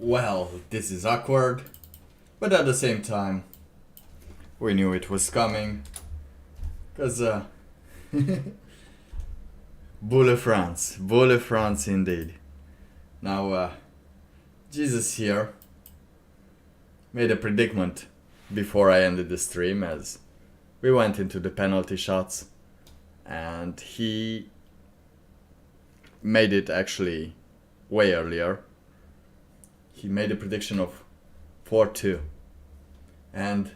Well, this is awkward, but at the same time, we knew it was coming. Because, Boule France indeed. Now, Jesus here made a predicament before I ended the stream as we went into the penalty shots, and he made it actually way earlier. He made a prediction of 4-2, and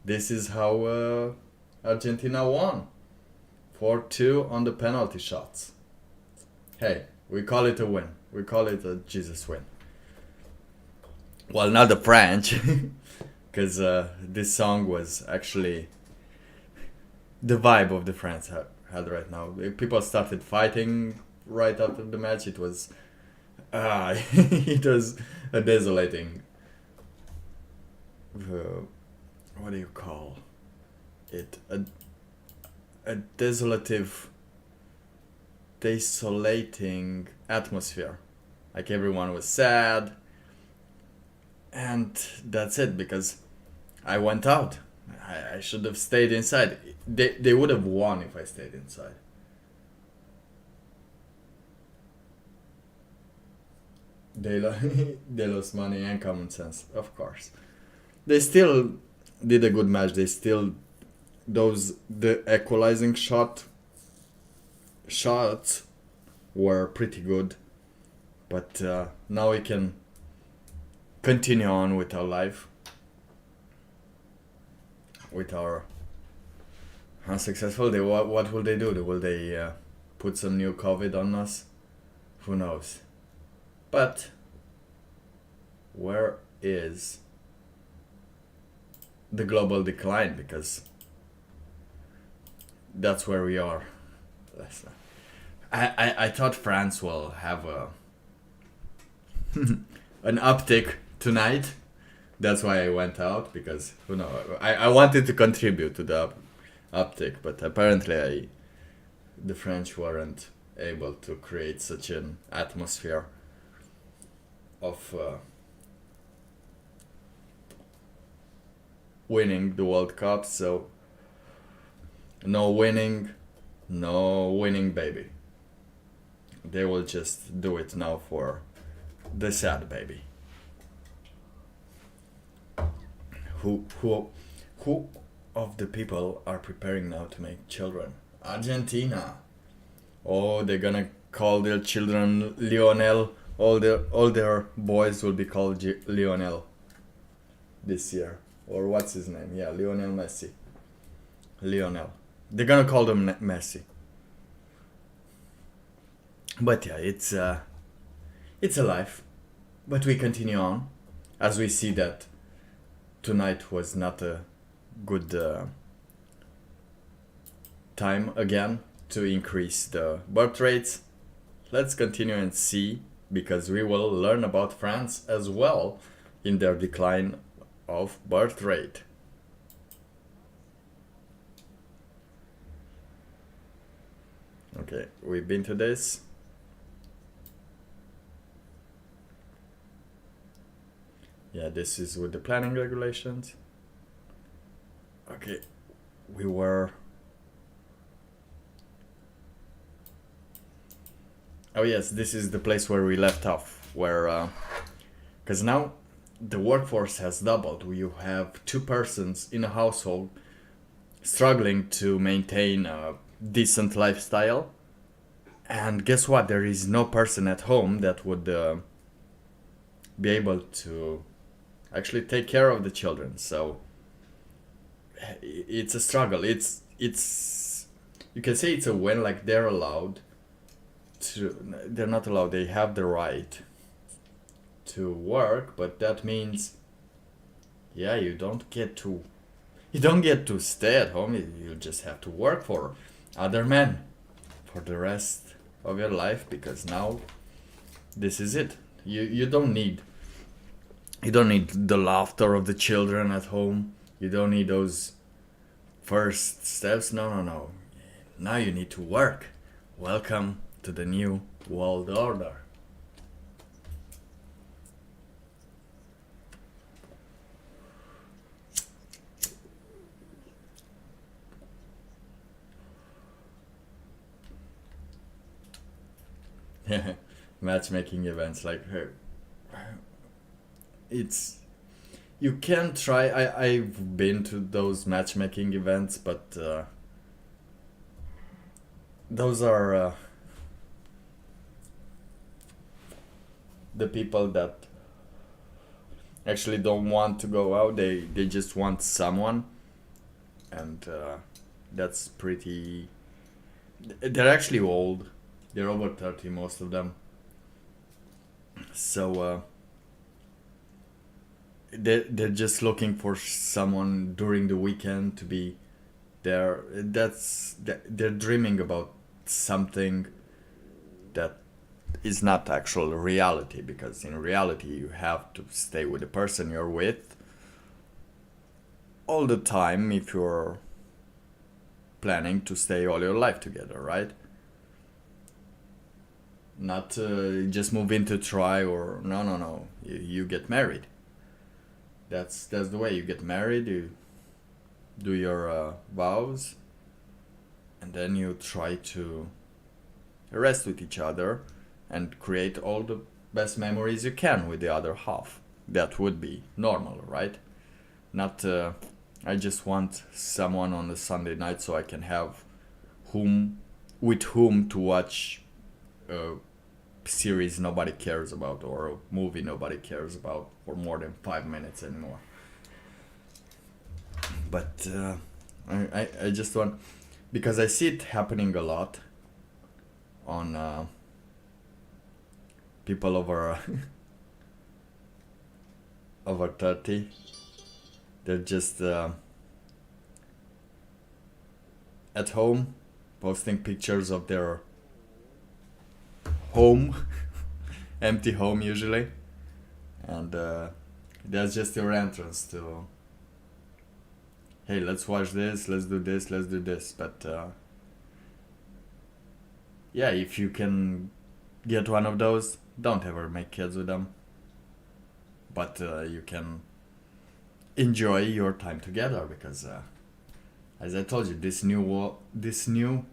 this is how Argentina won. 4-2 on the penalty shots. Hey, we call it a win. We call it a Jesus win. Well, not the French, because this song was actually the vibe of the France had right now. People started fighting right after the match. It was it was a desolating. What do you call it? A desolating atmosphere. Like everyone was sad. And that's it, because I went out. I should have stayed inside. They would have won if I stayed inside. They, they lost money and common sense, of course. They still did a good match. They still, the equalizing shots were pretty good. But now we can continue on with our life, with our unsuccessful. What will they do? Will they put some new COVID on us? Who knows? But where is the global decline? Because that's where we are. I thought France will have an uptick tonight. That's why I went out, because who knows? I wanted to contribute to the uptick, but apparently the French weren't able to create such an atmosphere of winning the World Cup. So no winning, baby. They will just do it now for the sad baby. Who of the people are preparing now to make children? Argentina. Oh, they're gonna call their children Lionel. All their boys will be called Lionel this year. Or what's his name? Yeah, Lionel Messi. Lionel. They're gonna call them Messi. But yeah, it's a life. But we continue on, as we see that tonight was not a good time again to increase the birth rates. Let's continue and see, because we will learn about France as well in their decline of birth rate. Okay, we've been to this. Yeah, this is with the planning regulations. Okay, we were... Oh yes, this is the place where we left off, where... Because now the workforce has doubled. You have 2 persons in a household struggling to maintain a decent lifestyle. And guess what? There is no person at home that would be able to actually take care of the children. So it's a struggle. It's you can say it's a win. Like they're not allowed. They have the right to work, but that means, yeah, you don't get to stay at home. You just have to work for other men for the rest of your life, because now this is it. You don't need the laughter of the children at home. You don't need those first steps. No. Now you need to work. Welcome to the new world order. Matchmaking events, like it's, you can try. I've been to those matchmaking events, but those are the people that actually don't want to go out. They just want someone, and that's pretty... They're actually old. They're over 30, most of them. So they're just looking for someone during the weekend to be there. They're dreaming about something that is not actual reality, because in reality you have to stay with the person you're with all the time if you're planning to stay all your life together, right? Not just move in to try, or no. You get married. That's the way you get married. You do your vows, and then you try to rest with each other and create all the best memories you can with the other half. That would be normal, right? Not I just want someone on a Sunday night so I can have whom to watch a series nobody cares about or a movie nobody cares about for more than 5 minutes anymore. But I just want, because I see it happening a lot on people over over 30. They're just at home posting pictures of their home, empty home usually, and that's just your entrance to, hey, let's watch this, let's do this, let's do this. But yeah, if you can get one of those, don't ever make kids with them. But you can enjoy your time together, because as I told you, this new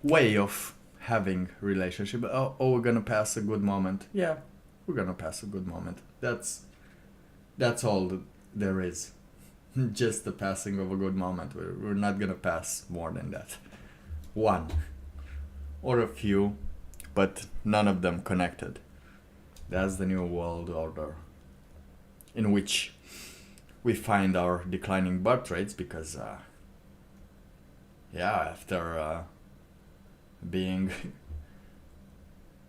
way of having relationship. Oh, we're gonna pass a good moment. Yeah, we're gonna pass a good moment. That's all that there is. Just the passing of a good moment. We're not gonna pass more than that. One or a few, but none of them connected. That's the new world order, in which we find our declining birth rates, because after being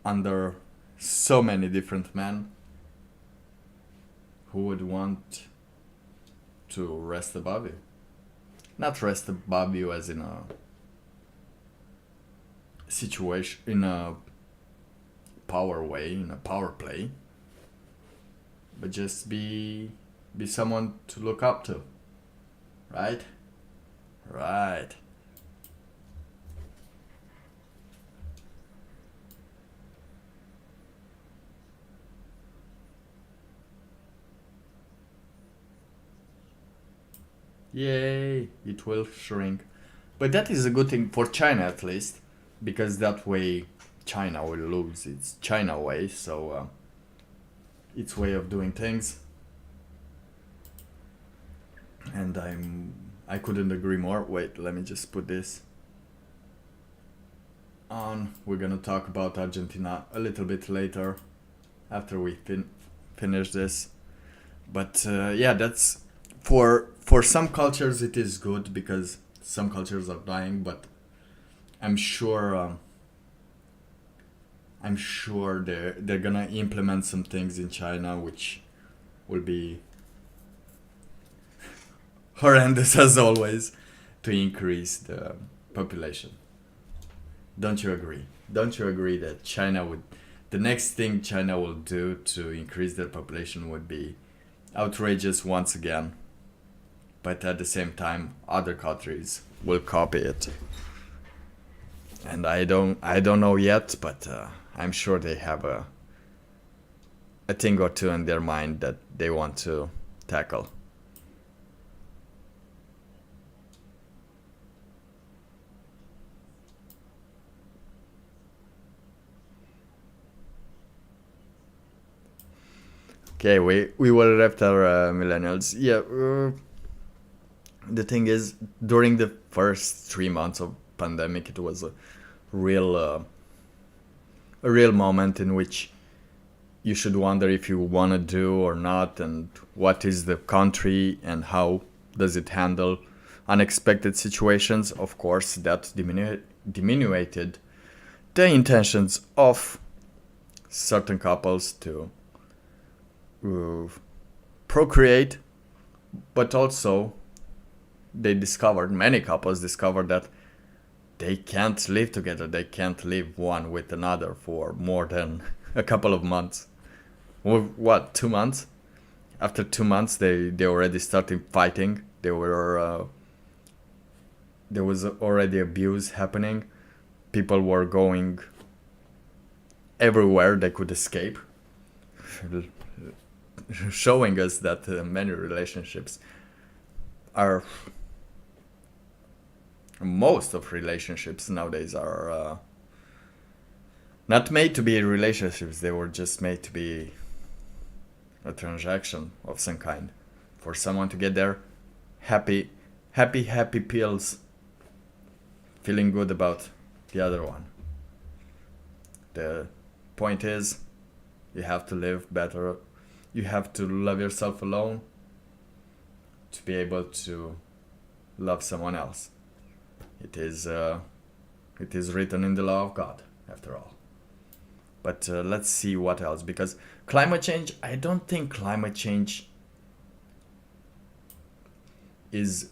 under so many different men, who would want to rest above you? Not rest above you as in a situation, in a power way, in a power play, but just be someone to look up to, right? Right. Yay, it will shrink. But that is a good thing for China, at least, because that way China will lose its China way, so its way of doing things. And I couldn't agree more. Wait, let me just put this on. We're gonna talk about Argentina a little bit later, after we finish this. But yeah, that's for some cultures it is good, because some cultures are dying. But I'm sure they're gonna implement some things in China which will be horrendous as always, to increase the population. Don't you agree? Don't you agree that the next thing China will do to increase their population would be outrageous once again, but at the same time other countries will copy it? And I don't know yet, but I'm sure they have a thing or two in their mind that they want to tackle. Okay, we were after millennials. Yeah, the thing is, during the first 3 months of pandemic, it was a real moment in which you should wonder if you want to do or not, and what is the country and how does it handle unexpected situations. Of course, that diminuted the intentions of certain couples to procreate, but also many couples discovered that they can't live together. They can't live one with another for more than a couple of months. What, 2 months? After 2 months, they already started fighting. There was already abuse happening. People were going everywhere they could escape. showing us that many relationships are, most of relationships nowadays are not made to be relationships. They were just made to be a transaction of some kind for someone to get their happy pills, feeling good about the other one. The point is, you have to live better. You have to love yourself alone to be able to love someone else. It is written in the law of God, after all. But let's see what else, because climate change, I don't think climate change is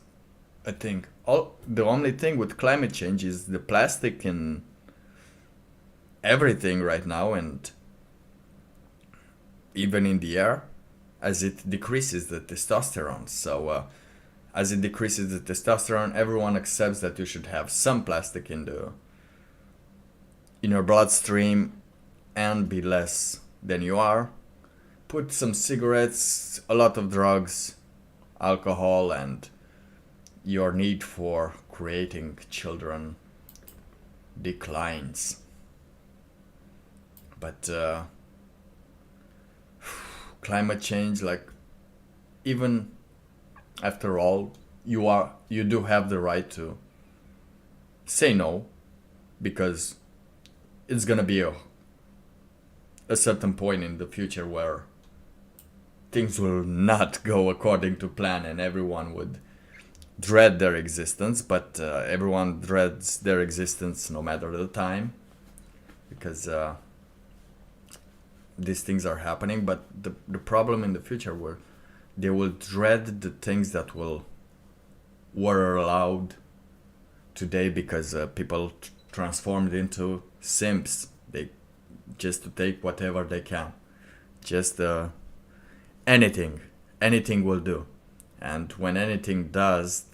a thing. The only thing with climate change is the plastic in everything right now, and even in the air, as it decreases the testosterone. So as it decreases the testosterone, everyone accepts that you should have some plastic in your bloodstream and be less than you are. Put some cigarettes, a lot of drugs, alcohol, and your need for creating children declines. But climate change, like, even after all, you do have the right to say no, because it's gonna be a certain point in the future where things will not go according to plan, and everyone would dread their existence. But everyone dreads their existence no matter the time, because these things are happening. But the problem in the future, where they will dread the things that were allowed today, because people transformed into simps. They just to take whatever they can, just anything will do. And when anything does,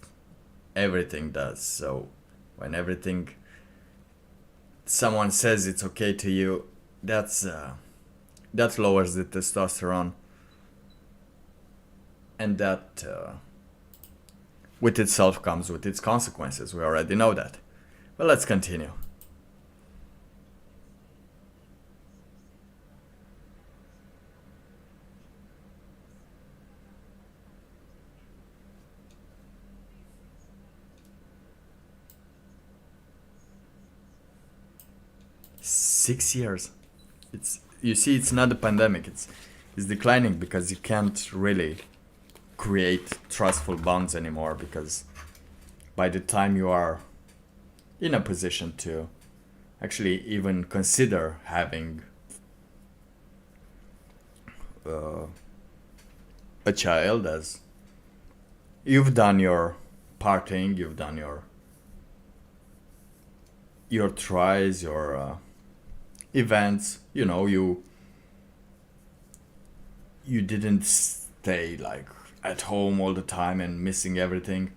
everything does. So when someone says it's okay to you, that lowers the testosterone, and that with itself comes with its consequences. We already know that. But let's continue. Six years. It's not a pandemic. It's declining, because you can't really create trustful bonds anymore, because by the time you are in a position to actually even consider having a child, as you've done your partying, you've done your tries, your events, you didn't stay like at home all the time and missing everything.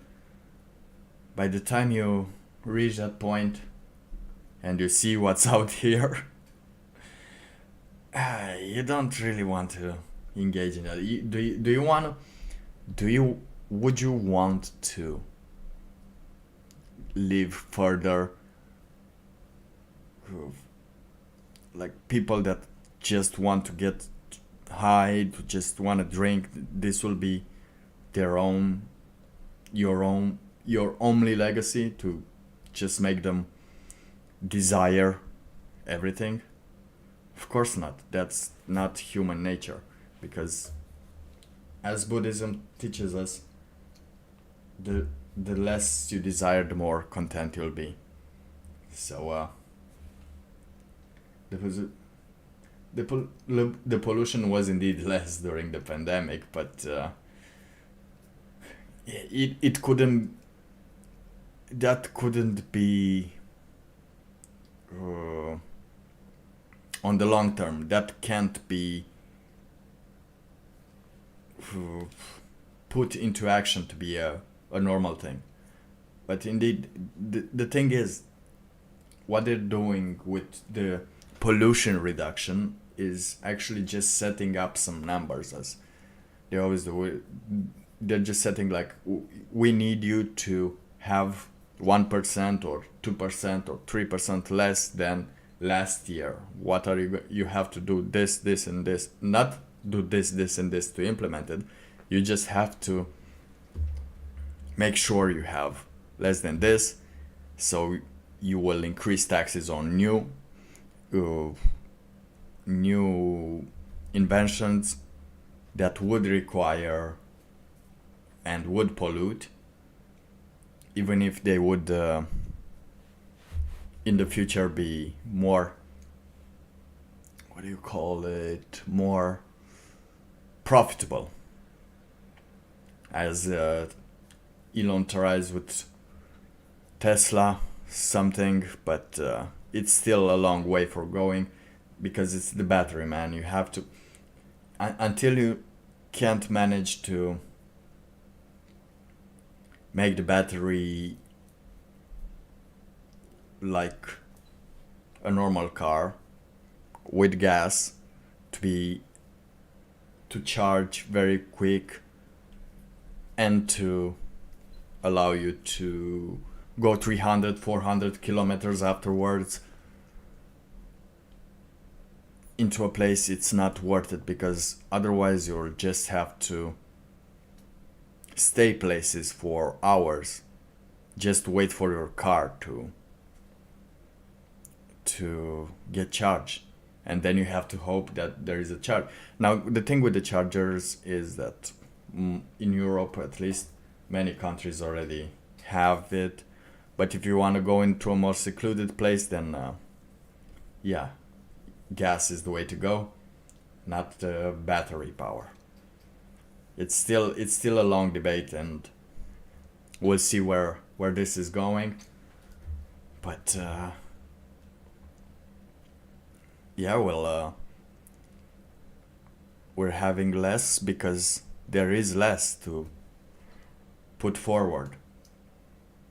By the time you reach that point and you see what's out here, you don't really want to engage in that. Would you want to live further like people that just want to get high, to just want to drink? This will be your only legacy, to just make them desire everything? Of course not. That's not human nature, because as Buddhism teaches us, the less you desire, the more content you'll be. So the pollution was indeed less during the pandemic, but it couldn't be on the long term. That can't be put into action to be a normal thing. But indeed, the thing is, what they're doing with the pollution reduction is actually just setting up some numbers, as they always do. They're just setting like, we need you to have 1% or 2% or 3% less than last year. What are you have to do this, this, and this. Not do this, this, and this to implement it. You just have to make sure you have less than this, so you will increase taxes on new inventions that would require and would pollute, even if they would in the future be more, what do you call it, more profitable, as Elon tries with Tesla something, but it's still a long way for going, because it's the battery, man. You have to, until you can't manage to make the battery like a normal car with gas, to charge very quick and to allow you to go 300-400 kilometers afterwards into a place, it's not worth it, because otherwise you'll just have to stay places for hours, just wait for your car to get charged, and then you have to hope that there is a charge. Now the thing with the chargers is that in Europe, at least, many countries already have it, but if you want to go into a more secluded place, then yeah, gas is the way to go, not battery power. It's still a long debate, and we'll see where this is going. But yeah, well, we're having less because there is less to put forward.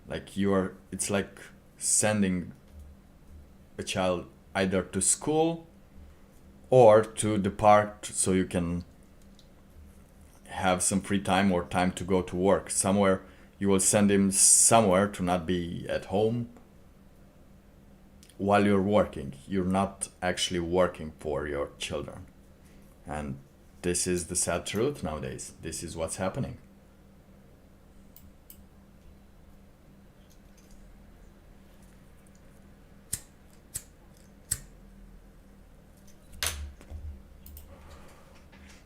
Like it's like sending a child either to school or to the park, so you can have some free time or time to go to work somewhere. You will send him somewhere to not be at home while you're working. You're not actually working for your children, and this is the sad truth nowadays. This is what's happening.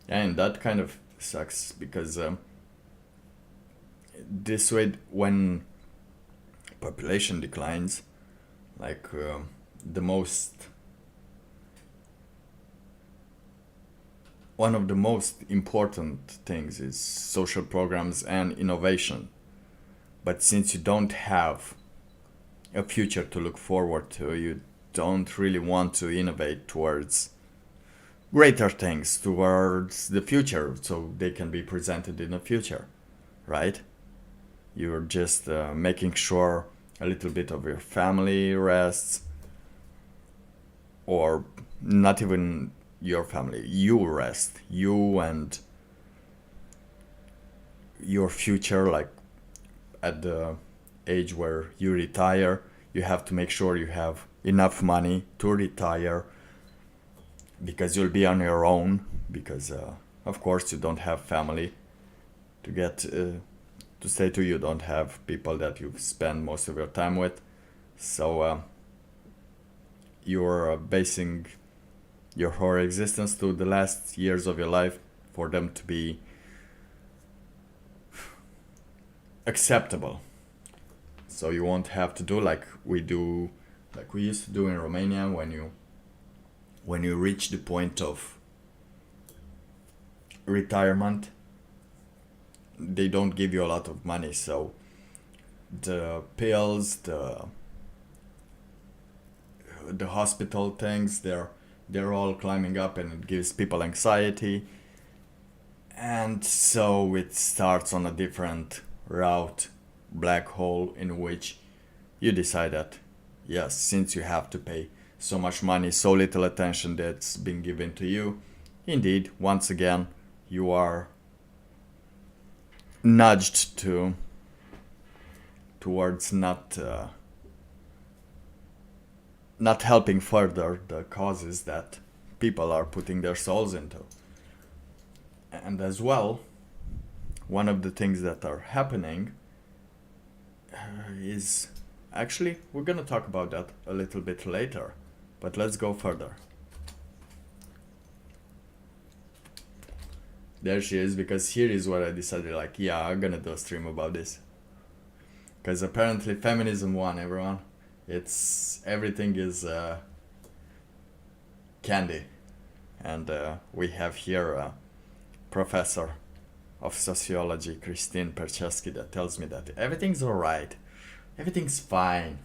And that kind of sucks, because this way, when population declines, like one of the most important things is social programs and innovation. But since you don't have a future to look forward to, you don't really want to innovate towards greater things, towards the future, so they can be presented in the future, right? You're just making sure a little bit of your family rests, or not even your family, you rest, you and your future. Like at the age where you retire, you have to make sure you have enough money to retire, because you'll be on your own, because of course you don't have family to get to stay to. You don't have people that you spend most of your time with, so you're basing your whole existence to the last years of your life for them to be acceptable. So you won't have to do like we used to do in Romania. When you reach the point of retirement, they don't give you a lot of money, so the pills, the hospital things, they're all climbing up, and it gives people anxiety, and so it starts on a different route, black hole, in which you decide that yes, since you have to pay so much money, so little attention that's been given to you, indeed, once again, you are nudged towards not helping further the causes that people are putting their souls into. And as well, one of the things that are happening is actually, we're gonna talk about that a little bit later, but let's go further. There she is, because here is where I decided, like, yeah, I'm gonna do a stream about this. Because apparently feminism won, everyone. It's everything is candy, and we have here a professor of sociology, Christine Perchesky, that tells me that everything's alright, everything's fine.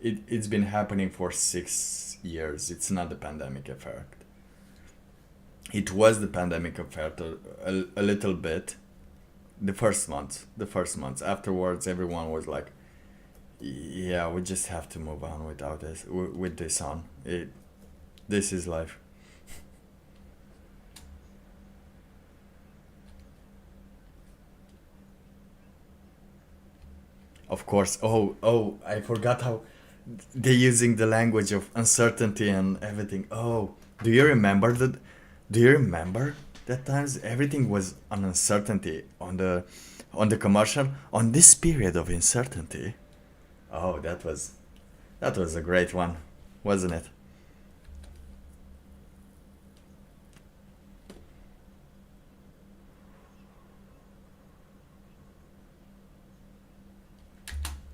It's been happening for 6 years. It's not the pandemic effect. It was the pandemic effect a little bit. The first months. Afterwards, everyone was like, "Yeah, we just have to move on without this. With this on. This is life." Of course. Oh, I forgot how they're using the language of uncertainty and everything. Oh, do you remember that? Do you remember that times everything was on uncertainty on the commercial on this period of uncertainty? Oh, that was a great one, wasn't it?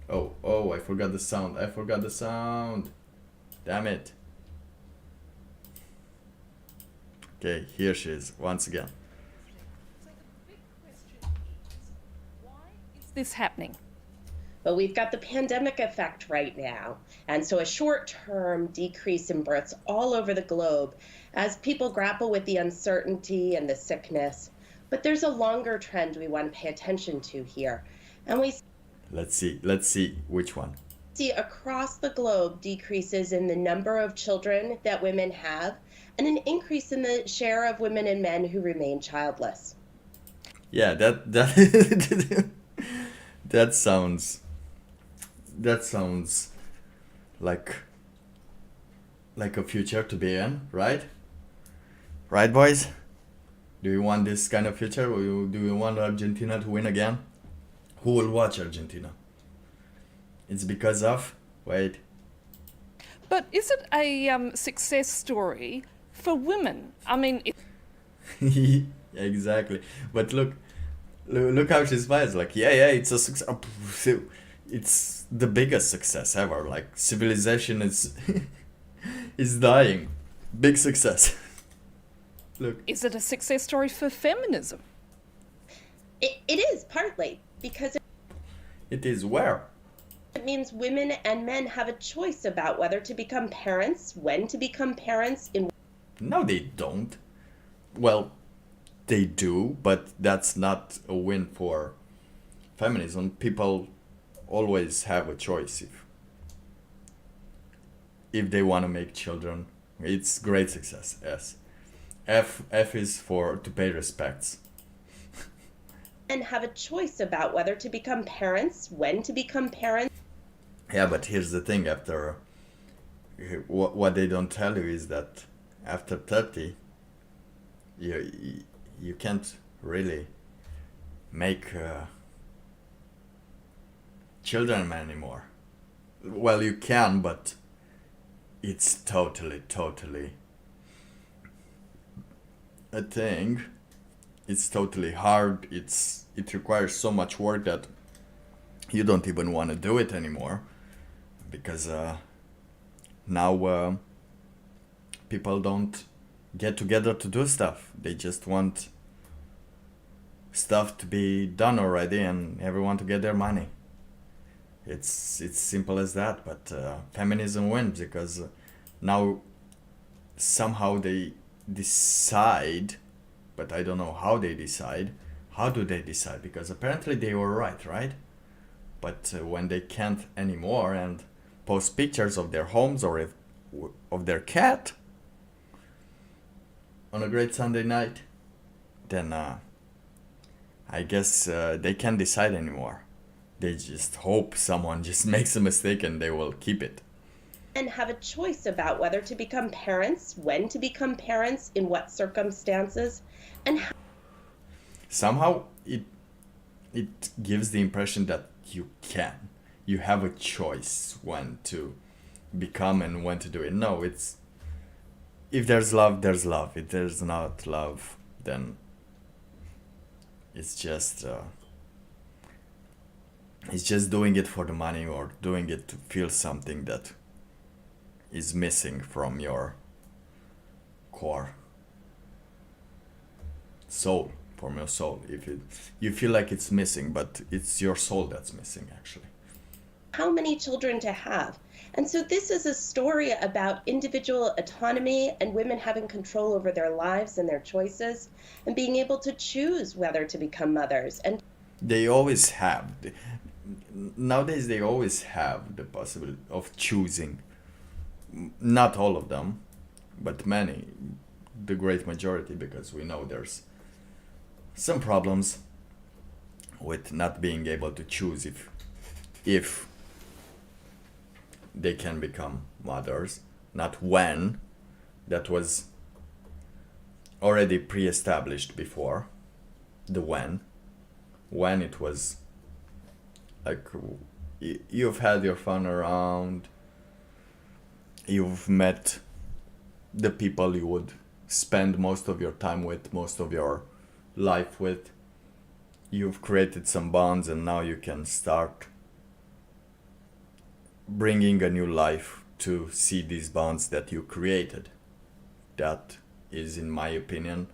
Oh, I forgot the sound. Damn it. Okay, here she is once again. So the big question is, why is this happening? But we've got the pandemic effect right now. And so a short-term decrease in births all over the globe as people grapple with the uncertainty and the sickness. But there's a longer trend we want to pay attention to here. And we Let's see which one. see across the globe decreases in the number of children that women have and an increase in the share of women and men who remain childless. Yeah, that that sounds like a future to be in, right? Right, boys? Do you want this kind of future, or do you want Argentina to win again? Who will watch Argentina? It's because of... Wait. But is it a success story for women? I mean, Exactly. But look how she smiles. Like, yeah, it's a success. It's the biggest success ever. Like, civilization is is dying. Big success. Look. is it a success story for feminism? It is partly because It is where? it means women and men have a choice about whether to become parents, when to become parents, in No, they don't. Well, they do, but that's not a win for feminism. People always have a choice if they want to make children. It's great success. Yes. F is for to pay respects. and have a choice about whether to become parents, when to become parents. Yeah, but here's the thing. After what they don't tell you is that after 30, you can't really make children anymore. Well, you can, but it's totally a thing. It's totally hard. It requires so much work that you don't even want to do it anymore, because now people don't get together to do stuff. They just want stuff to be done already, and everyone to get their money. It's simple as that. But feminism wins because now somehow they decide, but I don't know how they decide. How do they decide? Because apparently they were right? But when they can't anymore and post pictures of their homes or of their cat on a great Sunday night, then I guess they can't decide anymore. They just hope someone just makes a mistake and they will keep it. And have a choice about whether to become parents, when to become parents, in what circumstances, and how. Somehow it gives the impression that you have a choice when to become and when to do it. No, it's, if there's love, there's love. If there's not love, then it's just doing it for the money or doing it to feel something that is missing from your core soul, from your soul. If you feel like it's missing, but it's your soul that's missing actually. How many children to have. And so this is a story about individual autonomy and women having control over their lives and their choices and being able to choose whether to become mothers. And They always have. Nowadays they always have the possibility of choosing. Not all of them, but many, the great majority, because we know there's some problems with not being able to choose if they can become mothers, not when. That was already pre-established before. The when it was like you've had your fun around, you've met the people you would spend most of your time with, most of your life with, you've created some bonds, and now you can start bringing a new life to see these bonds that you created. That is, in my opinion,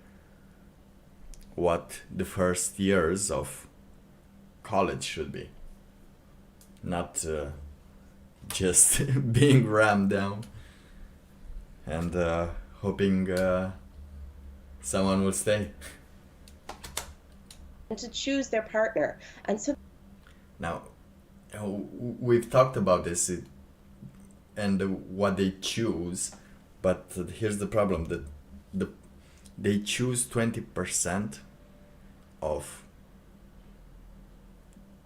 what the first years of college should be. Not just being rammed down and hoping someone will stay. and to choose their partner. And so Now, we've talked about this and what they choose, but here's the problem: that they choose 20% of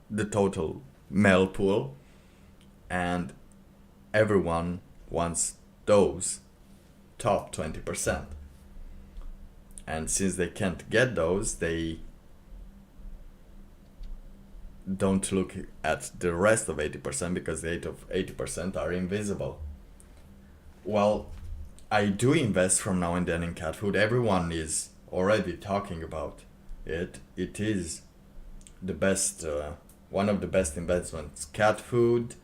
the total male pool, and everyone wants those top 20%. And since they can't get those, they don't look at the rest of 80% because the 80% are invisible. Well, I do invest from now and then in cat food. Everyone is already talking about it. It is the best, one of the best investments. Cat food,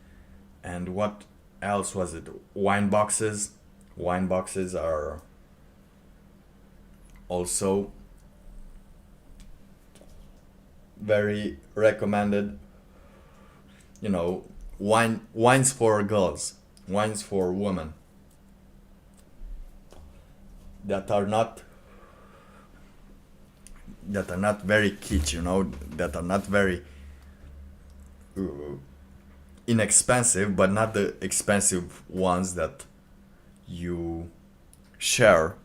and what else was it? Wine boxes. Wine boxes are also very recommended. You know, wines for girls, wines for women that are not very kitsch, you know, that are not very inexpensive, but not the expensive ones that you share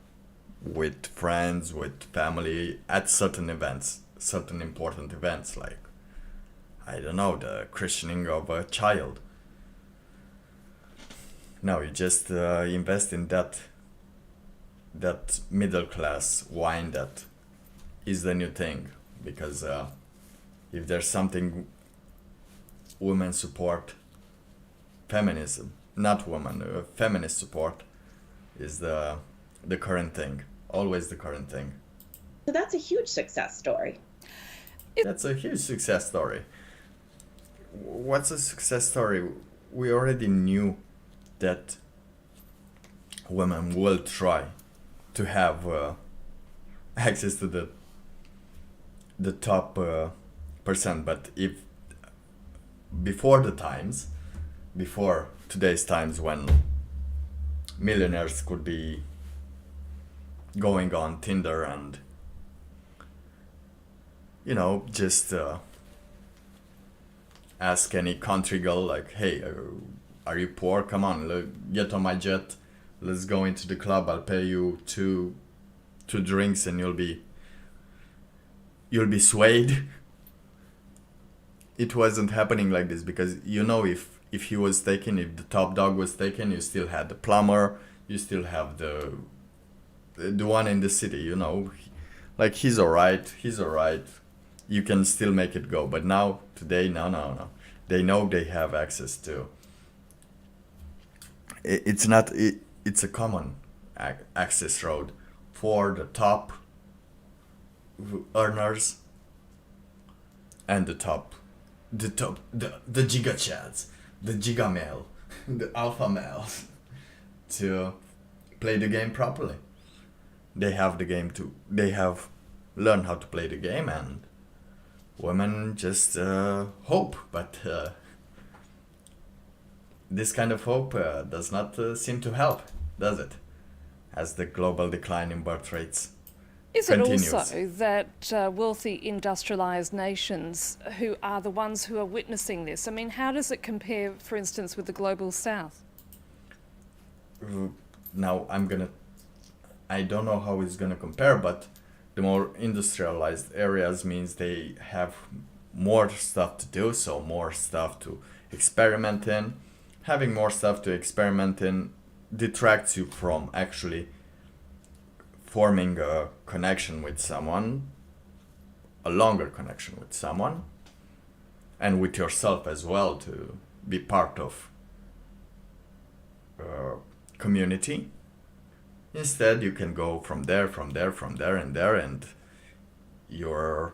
with friends, with family at certain events, certain important events, like, I don't know, the christening of a child. No, you just invest in that middle class wine that is the new thing, because if there's something women support, feminism, not women, feminist support is the current thing, always the current thing. So that's a huge success story. That's a huge success story. What's a success story? We already knew that women will try to have access to the top percent, but if before today's times, when millionaires could be going on Tinder and, you know, just ask any country girl like, hey, are you poor? Come on, get on my jet. Let's go into the club. I'll pay you two drinks and you'll be swayed. It wasn't happening like this because, you know, if he was taken, if the top dog was taken, you still had the plumber, you still have the one in the city, you know, like he's alright, you can still make it go. But now, today, no, they know they have access to, it's a common access road for the top earners and the giga chads, the giga male, the alpha males to play the game properly. They have learned how to play the game, and women just hope, but this kind of hope does not seem to help, does it? As the global decline in birth rates continues. Is it also that wealthy industrialised nations who are the ones who are witnessing this? I mean, how does it compare, for instance, with the global south? Now, I don't know how it's gonna compare, but the more industrialized areas means they have more stuff to do, so more stuff to experiment in. Having more stuff to experiment in detracts you from actually forming a connection with someone, a longer connection with someone, and with yourself as well, to be part of a community. Instead, you can go from there, and there, and you're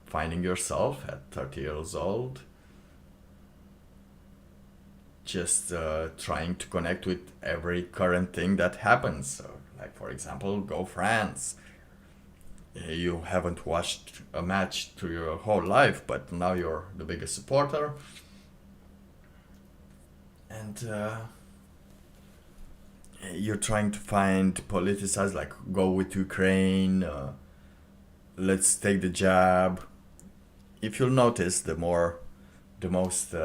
finding yourself at 30 years old just trying to connect with every current thing that happens. So, like, for example, go France. You haven't watched a match through your whole life, but now you're the biggest supporter. And you're trying to find politicize, like, go with Ukraine, let's take the jab. If you'll notice, the most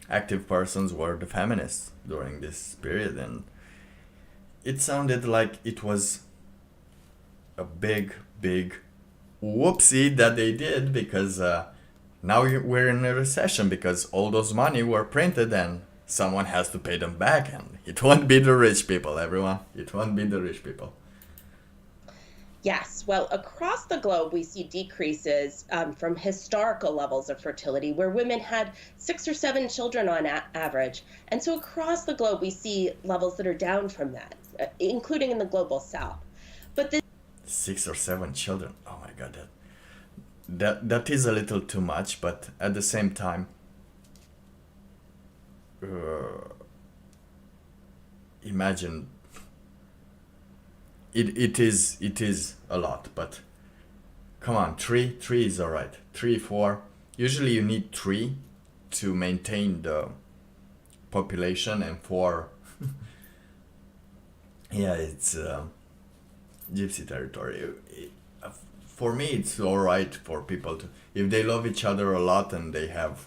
active persons were the feminists during this period, and it sounded like it was a big whoopsie that they did, because now we're in a recession because all those money were printed and someone has to pay them back, and it won't be the rich people, everyone. It won't be the rich people. Yes, well, across the globe, we see decreases from historical levels of fertility, where women had 6 or 7 children on average. And so across the globe, we see levels that are down from that, including in the global south. But this 6 or 7 children, oh my god, that is a little too much, but at the same time, imagine, it is a lot, but come on, 3 is alright. 3, 4, usually you need 3 to maintain the population, and 4 yeah, it's gypsy territory. For me, it's alright for people to, if they love each other a lot and they have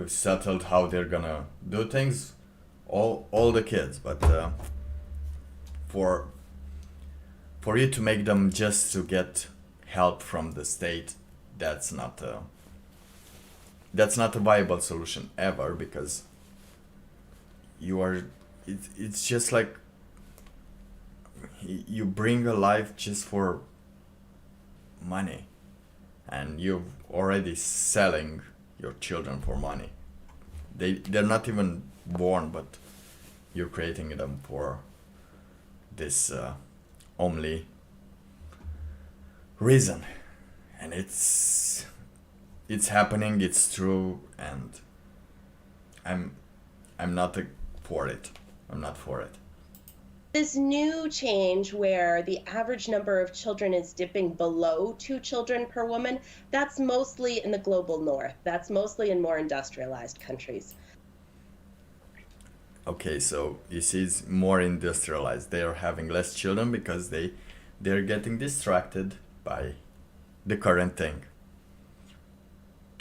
settled how they're gonna do things, all the kids, but for you to make them just to get help from the state, that's not a viable solution ever, because it's just like you bring a life just for money, and you're already selling your children for money. They're not even born, but you're creating them for this only reason, and it's happening, it's true, and I'm not for it. I'm not for it. This new change where the average number of children is dipping below 2 children per woman, that's mostly in the global north. That's mostly in more industrialized countries. Okay, so you see, it's more industrialized. They are having less children because they're getting distracted by the current thing.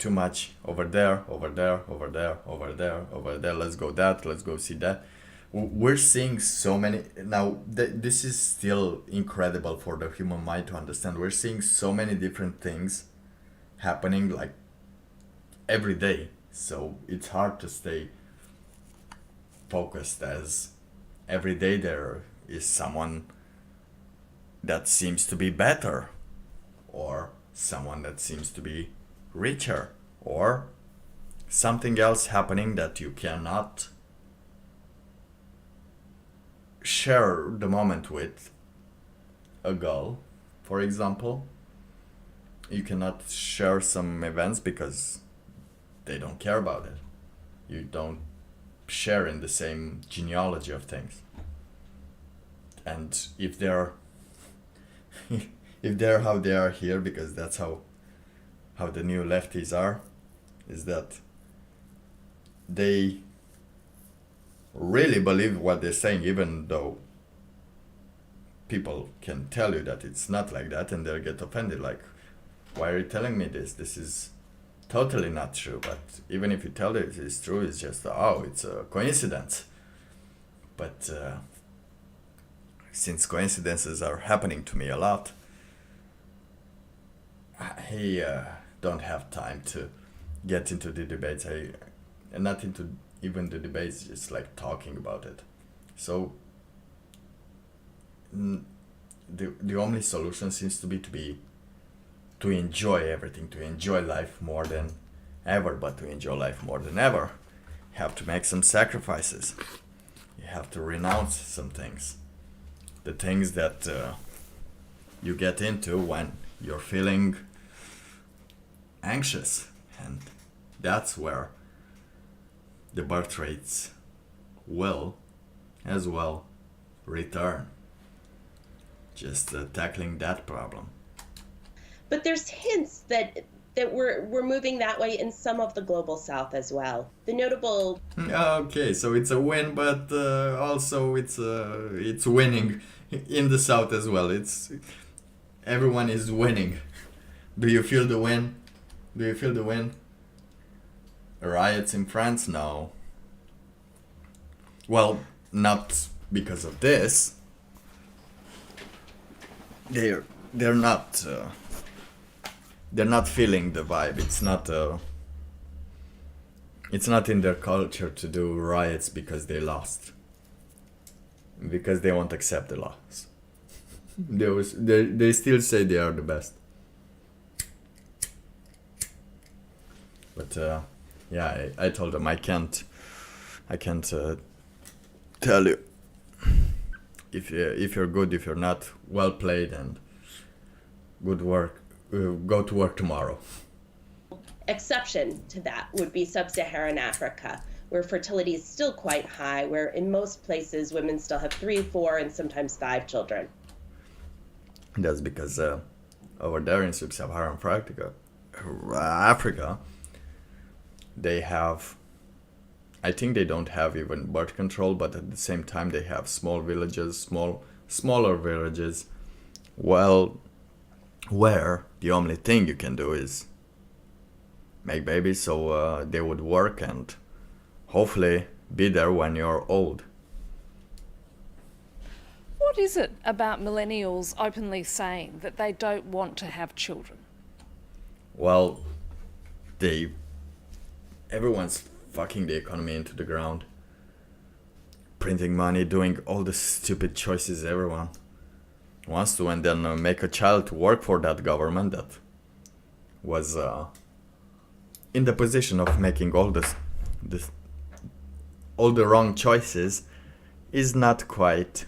too much over there, over there, over there, over there, over there. Let's go that. Let's go see that. We're seeing so many now. This is still incredible for the human mind to understand. We're seeing so many different things happening like every day. So it's hard to stay focused, as every day there is someone that seems to be better, or someone that seems to be richer, or something else happening that you cannot share the moment with. A girl, for example, you cannot share some events because they don't care about it. You don't share in the same genealogy of things. And if they're if they're how they are here, because that's how the new lefties are, is that they really believe what they're saying, even though people can tell you that it's not like that, and they'll get offended, like, why are you telling me this? This is totally not true. But even if you tell it it's true, it's just, oh, it's a coincidence. But since coincidences are happening to me a lot, I don't have time to get into the debates. And not into even the debates, just like talking about it. So the only solution seems to be to enjoy everything, to enjoy life more than ever. But to enjoy life more than ever, you have to make some sacrifices. You have to renounce some things. The things that you get into when you're feeling anxious. And that's where the birth rates will as well return. Just tackling that problem. But there's hints that we're moving that way in some of the global south as well. The notable... Okay, so it's a win, but also it's winning in the south as well. Everyone is winning. Do you feel the win? Do you feel the win? Riots in France? No. Well, not because of this. They're not feeling the vibe. It's not in their culture to do riots because they lost, because they won't accept the loss. They still say they are the best. But yeah, I told them I can't tell you if you're good, if you're not. Well played and good work. Go to work tomorrow. Exception to that would be sub-Saharan Africa, where fertility is still quite high, where in most places women still have 3, 4, and sometimes 5 children. That's because over there in sub-Saharan Africa, they have, I think they don't have even birth control, but at the same time they have smaller villages, well, where the only thing you can do is make babies, so they would work and hopefully be there when you're old. What is it about millennials openly saying that they don't want to have children? Well, everyone's fucking the economy into the ground, printing money, doing all the stupid choices everyone wants to, and then make a child to work for that government that was in the position of making all the wrong choices, is not quite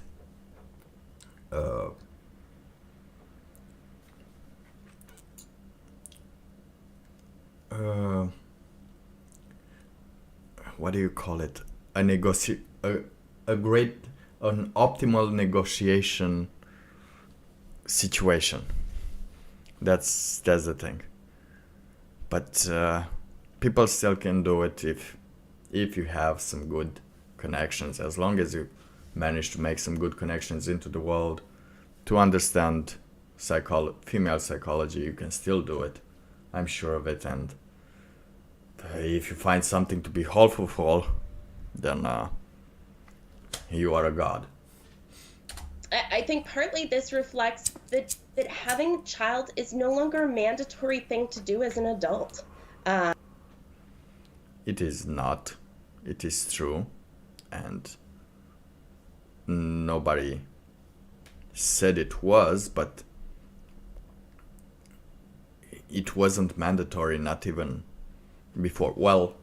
what do you call it? An optimal negotiation situation. That's the thing. But people still can do it if you have some good connections. As long as you manage to make some good connections into the world, to understand female psychology, you can still do it. I'm sure of it. And if you find something to be helpful, then you are a god. I think partly this reflects that having a child is no longer a mandatory thing to do as an adult. It is not. It is true. And nobody said it was, but it wasn't mandatory, not even before. Well,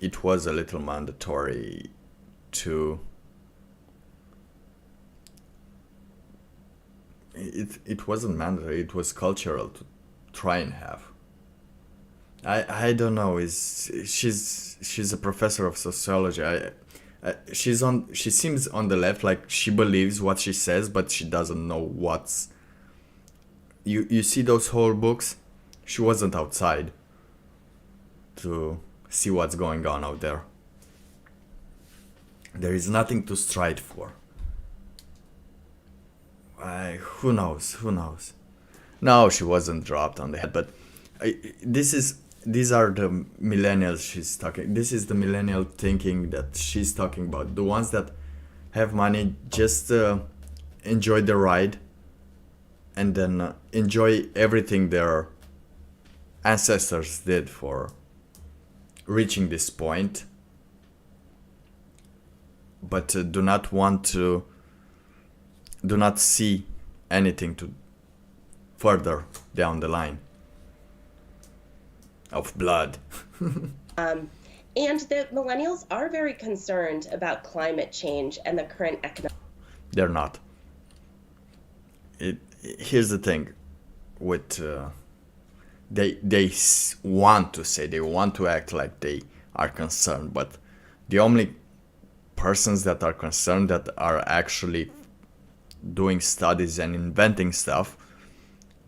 it was a little mandatory to... It wasn't mandatory, it was cultural to try and have. I don't know. She's a professor of sociology. She seems on the left, like she believes what she says, but she doesn't know what's... You see those whole books? She wasn't outside to see what's going on out there. There is nothing to strive for. Who knows? No, she wasn't dropped on the head, but these are the millennials she's talking. This is the millennial thinking that she's talking about. The ones that have money just enjoy the ride and then enjoy everything their ancestors did for reaching this point, but do not see anything to further down the line of blood. And the millennials are very concerned about climate change and the current economic... They're not. Here's the thing with they want to act like they are concerned, but the only persons that are concerned, that are actually doing studies and inventing stuff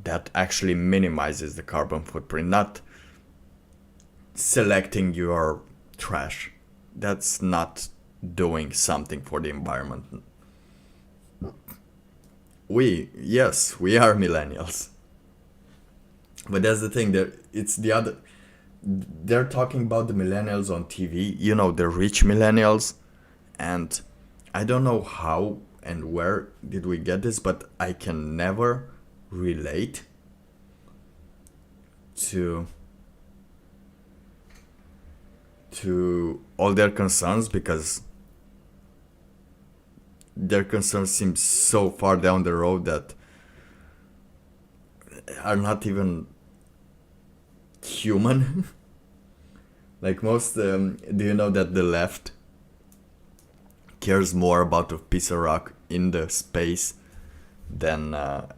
that actually minimizes the carbon footprint, not selecting your trash. That's not doing something for the environment. We are millennials, but that's the thing. They're talking about the millennials on TV, the rich millennials, and I don't know how and where did we get this, but I can never relate to all their concerns, because their concerns seem so far down the road that are not even human. Like most, do you know that the left cares more about a piece of rock in the space than an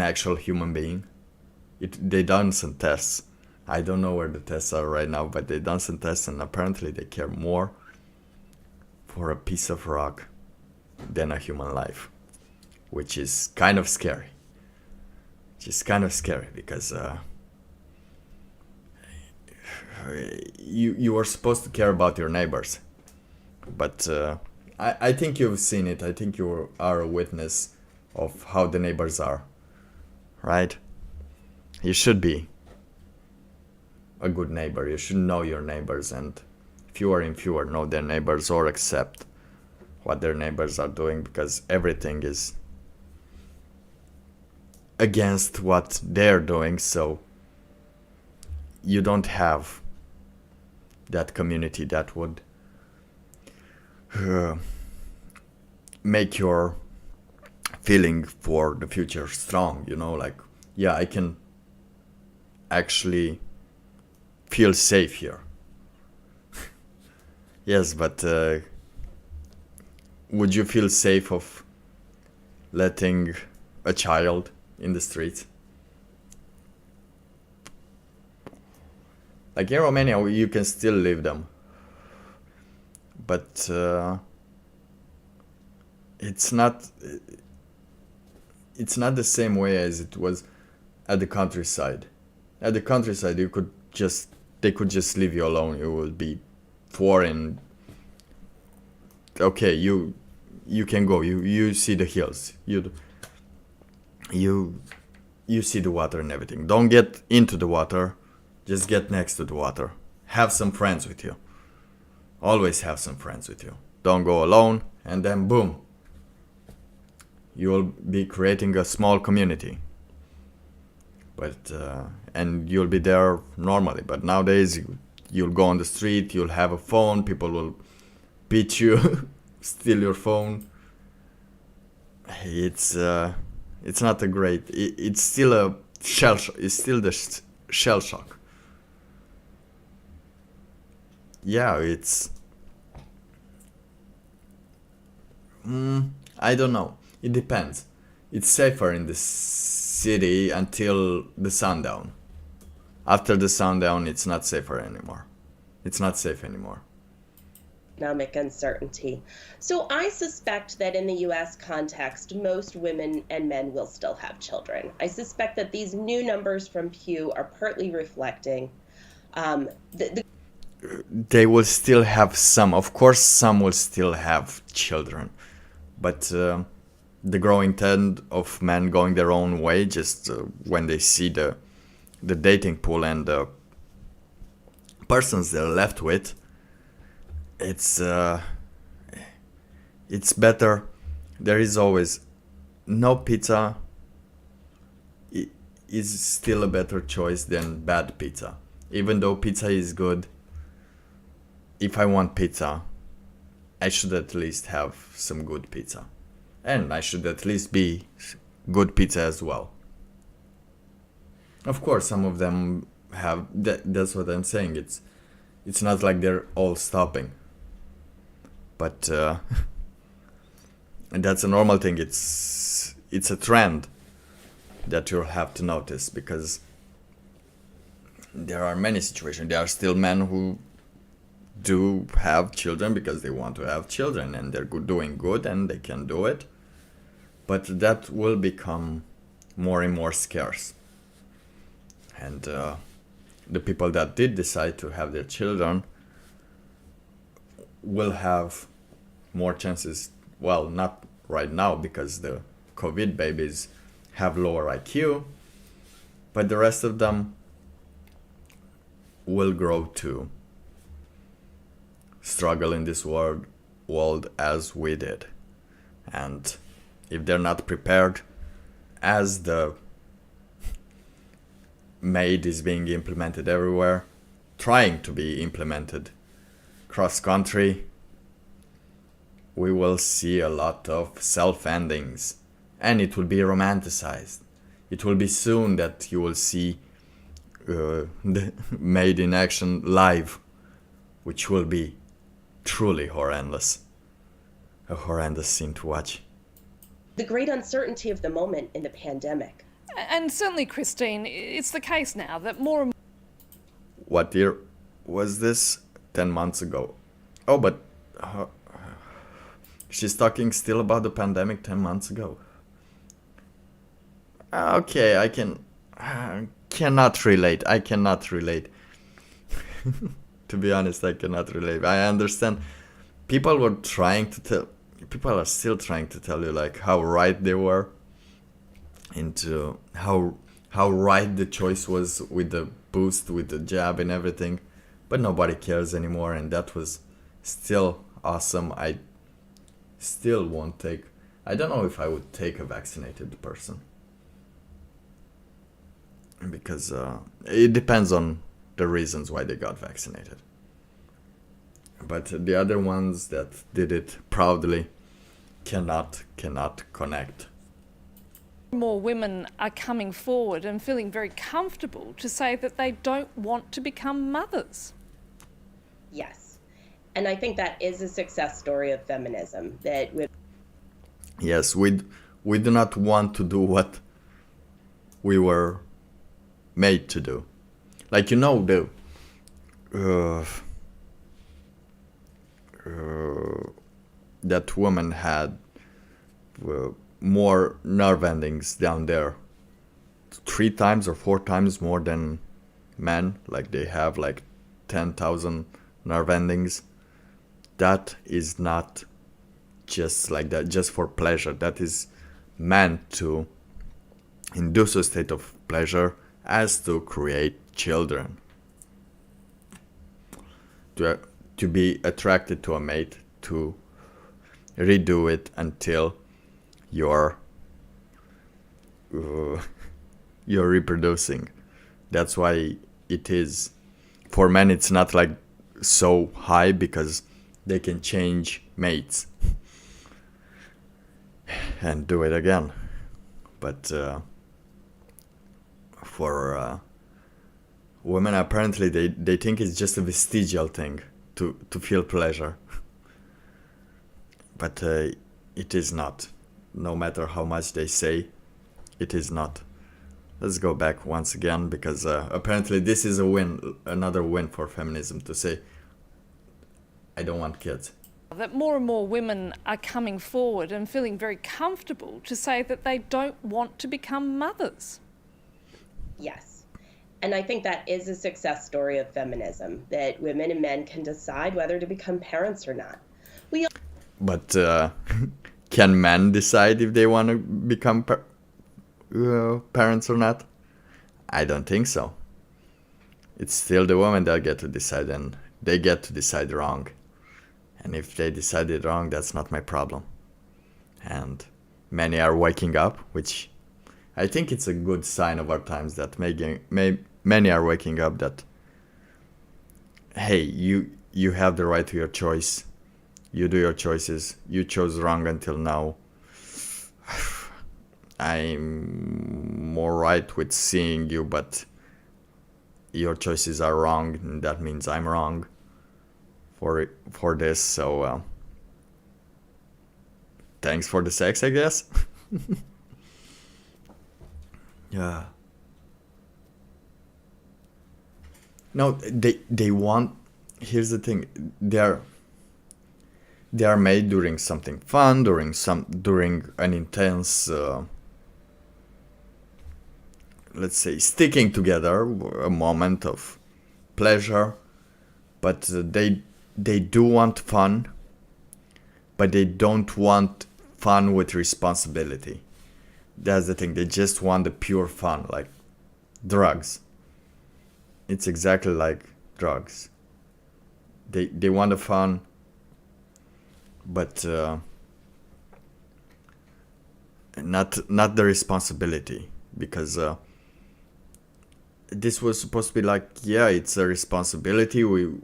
actual human being? They done some tests. I don't know where the tests are right now, but they done some tests, and apparently they care more for a piece of rock than a human life, which is kind of scary. Because you are supposed to care about your neighbors, but I think you've seen it. I think you are a witness of how the neighbors are, right? You should be a good neighbor. You should know your neighbors, and fewer and fewer know their neighbors or accept what their neighbors are doing, because everything is against what they're doing. So you don't have that community that would make your feeling for the future strong, like, yeah, I can actually feel safe here. Yes, but would you feel safe of letting a child in the streets? Like in Romania, you can still leave them, but it's not the same way as it was at the countryside. At the countryside, they could just leave you alone. You would be foreign. Okay, you can go. You see the hills. You see the water and everything. Don't get into the water. just get next to the water. Have some friends with you. Always have some friends with you. Don't go alone, and then boom, you'll be creating a small community. But and you'll be there normally. But nowadays, you'll go on the street, you'll have a phone, people will beat you, steal your phone. It's not a great. It's still a shell shock. It's still the shell shock. Yeah, it's. I don't know. It depends. It's safer in the city until the sundown. After the sundown, it's not safer anymore. It's not safe anymore. Economic uncertainty. So I suspect that in the US context, most women and men will still have children. I suspect that these new numbers from Pew are partly reflecting They will still have some. Of course, some will still have children. But the growing trend of men going their own way, just when they see the dating pool and the persons they're left with, it's better. There is always no pizza is still a better choice than bad pizza. Even though pizza is good, if I want pizza, I should at least have some good pizza. And I should at least be good pizza as well. Of course, some of them have. That's what I'm saying. It's not like they're all stopping. But and that's a normal thing. It's a trend that you'll have to notice, because there are many situations. There are still men who do have children because they want to have children, and they're doing good and they can do it. But that will become more and more scarce. And the people that did decide to have their children will have more chances. Well, not right now, because the COVID babies have lower IQ, but the rest of them will grow to struggle in this world as we did. And if they're not prepared, as the maid is being implemented everywhere, trying to be implemented cross country, we will see a lot of self-endings, and it will be romanticized. It will be soon that you will see the maid in action live, which will be truly horrendous. A horrendous scene to watch. The great uncertainty of the moment in the pandemic. And certainly, Christine, it's the case now that more and What year was this? 10 months ago. Oh, but she's talking still about the pandemic 10 months ago. Okay, I cannot relate. I cannot relate. To be honest, I cannot relate. I understand. People are still trying to tell you like how right they were, into how right the choice was with the boost, with the jab and everything. But nobody cares anymore, and that was still awesome. I still won't take. I don't know if I would take a vaccinated person, because it depends on the reasons why they got vaccinated. But the other ones that did it proudly cannot connect. more women are coming forward and feeling very comfortable to say that they don't want to become mothers. Yes. And I think that is a success story of feminism, that with Yes, we do not want to do what we were made to do. Like, that woman had more nerve endings down there, 3 times or 4 times more than men. Like, they have like 10,000 nerve endings. That is not just like that, just for pleasure. That is meant to induce a state of pleasure as to create children. to be attracted to a mate, to redo it until you're reproducing. That's why it is, for men it's not like so high, because they can change mates and do it again. But for women, apparently they think it's just a vestigial thing to feel pleasure. But it is not. No matter how much they say, it is not. Let's go back once again, because apparently this is a win, another win for feminism, to say, I don't want kids. That more and more women are coming forward and feeling very comfortable to say that they don't want to become mothers. Yes. And I think that is a success story of feminism, that women and men can decide whether to become parents or not. But can men decide if they want to become parents or not? I don't think so. It's still the women that get to decide, and they get to decide wrong. And if they decided wrong, that's not my problem. And many are waking up, which I think it's a good sign of our times, that many are waking up that, hey, you have the right to your choice. You do your choices. You chose wrong until now. I'm more right with seeing you, but your choices are wrong, and that means I'm wrong for this. So thanks for the sex, I guess. Yeah. No, they want. Here's the thing. They are made during something fun, during an intense, let's say, sticking together, a moment of pleasure. But they do want fun, but they don't want fun with responsibility. That's the thing. They just want the pure fun, like drugs. It's exactly like drugs. They want the fun, but not the responsibility, because this was supposed to be like, yeah, it's a responsibility. We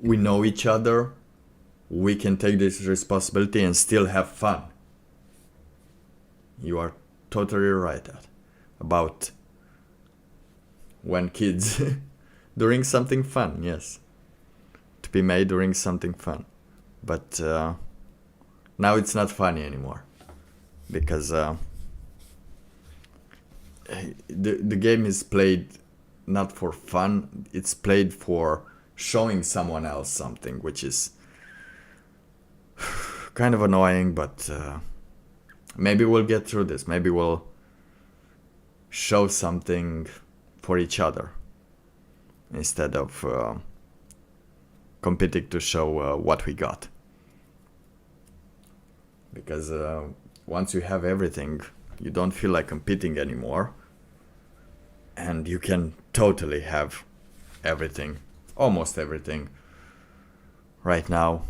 know each other. We can take this responsibility and still have fun. You are totally right about when kids during something fun, yes. To be made during something fun. But now it's not funny anymore. Because the game is played not for fun, it's played for showing someone else something, which is kind of annoying, but maybe we'll get through this. Maybe we'll show something for each other instead of competing to show what we got. Because once you have everything, you don't feel like competing anymore, and you can totally have everything, almost everything, right now,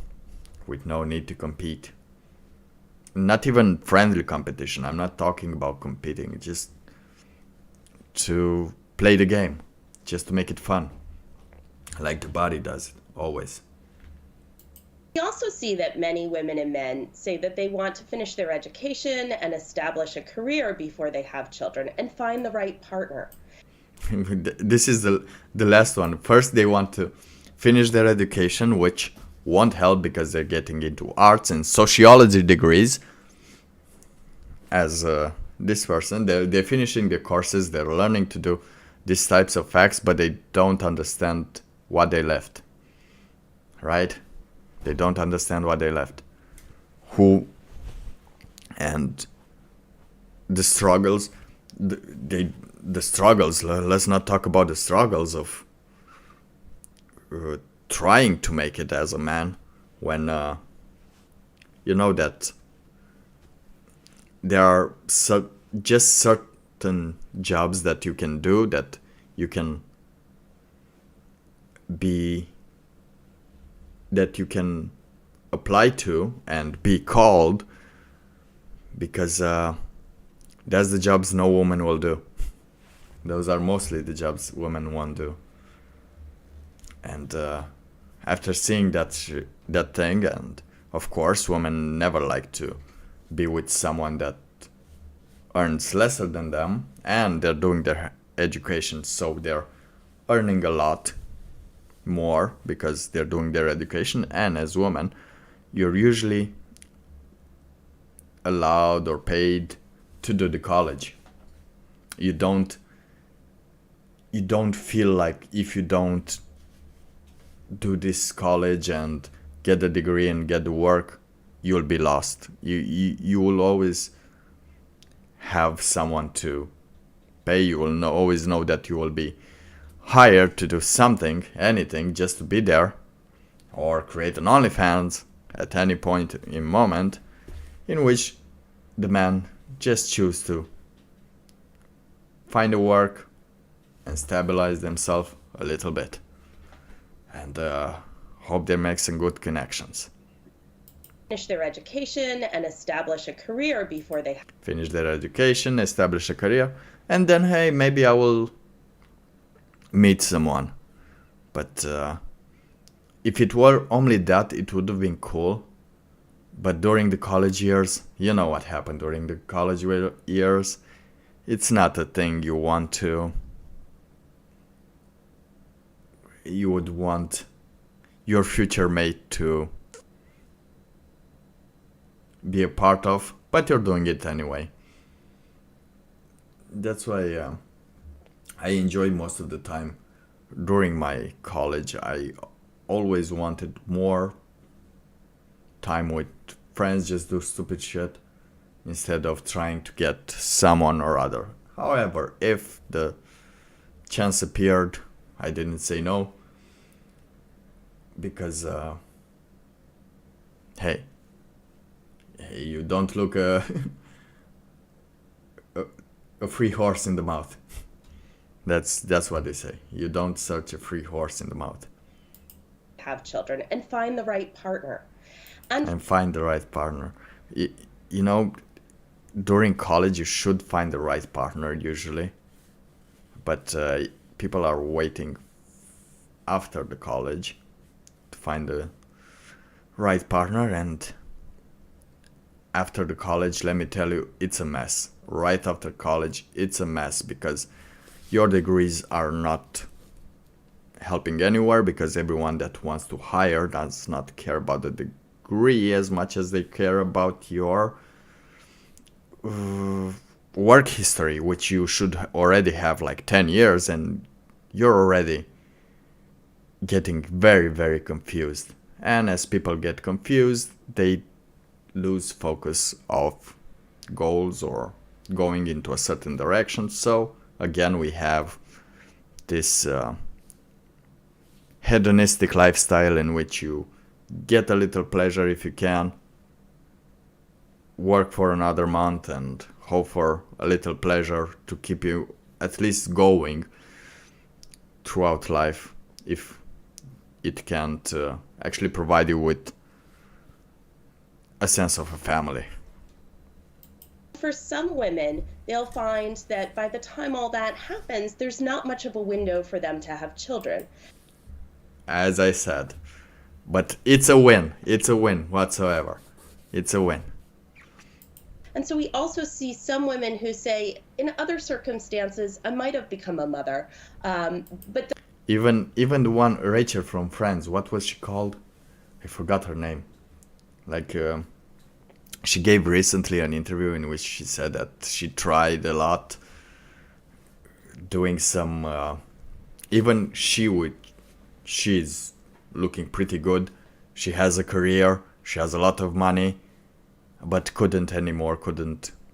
with no need to compete. Not even friendly competition. I'm not talking about competing, just to play the game, just to make it fun, like the body does it always. We also see that many women and men say that they want to finish their education and establish a career before they have children and find the right partner. This is the last one. First, they want to finish their education, which won't help because they're getting into arts and sociology degrees. As this person, they're finishing their courses, they're learning to do these types of facts, but they don't understand what they left. Right? They don't understand what they left. Who and the struggles, the struggles. Let's not talk about the struggles of trying to make it as a man, when you know that there are just certain jobs that you can do, that you can be that you can apply to and be called, because that's the jobs no woman will do. Those are mostly the jobs women won't do. And after seeing that thing, and of course women never like to be with someone that earns lesser than them, and they're doing their education, so they're earning a lot more because they're doing their education. And as women, you're usually allowed or paid to do the college. You don't feel like if you don't do this college and get the degree and get the work, you'll be lost. You will always have someone to pay. You will always know that you will be hired to do something, anything, just to be there, or create an OnlyFans at any point in moment in which the man just choose to find a work and stabilize themselves a little bit, and hope they make some good connections. Finish their education and establish a career before they Finish their education, establish a career, and then, hey, maybe I will meet someone. But if it were only that, it would have been cool. But during the college years, you know what happened during the college years. It's not a thing you want to. You would want your future mate to be a part of, but you're doing it anyway. That's why I enjoyed most of the time during my college. I always wanted more time with friends, just do stupid shit instead of trying to get someone or other. However, if the chance appeared, I didn't say no, because hey, you don't look a free horse in the mouth. That's what they say. You don't search a free horse in the mouth. have children and find the right partner. And find the right partner. You know, during college you should find the right partner usually, but people are waiting after the college to find the right partner, and after the college, let me tell you, it's a mess. Right after college, it's a mess, because your degrees are not helping anywhere, because everyone that wants to hire does not care about the degree as much as they care about your work history, which you should already have like 10 years, and you're already getting very, very confused. And as people get confused, they lose focus of goals or going into a certain direction. So again, we have this hedonistic lifestyle in which you get a little pleasure if you can, work for another month and hope for a little pleasure to keep you at least going throughout life, if it can't actually provide you with a sense of a family. For some women, they'll find that by the time all that happens, there's not much of a window for them to have children. As I said, but it's a win. It's a win whatsoever. It's a win. And so we also see some women who say, in other circumstances, I might have become a mother, but Even the one Rachel from Friends, what was she called? I forgot her name. Like, she gave recently an interview in which she said that she tried a lot doing some, even she's looking pretty good. She has a career, she has a lot of money, but couldn't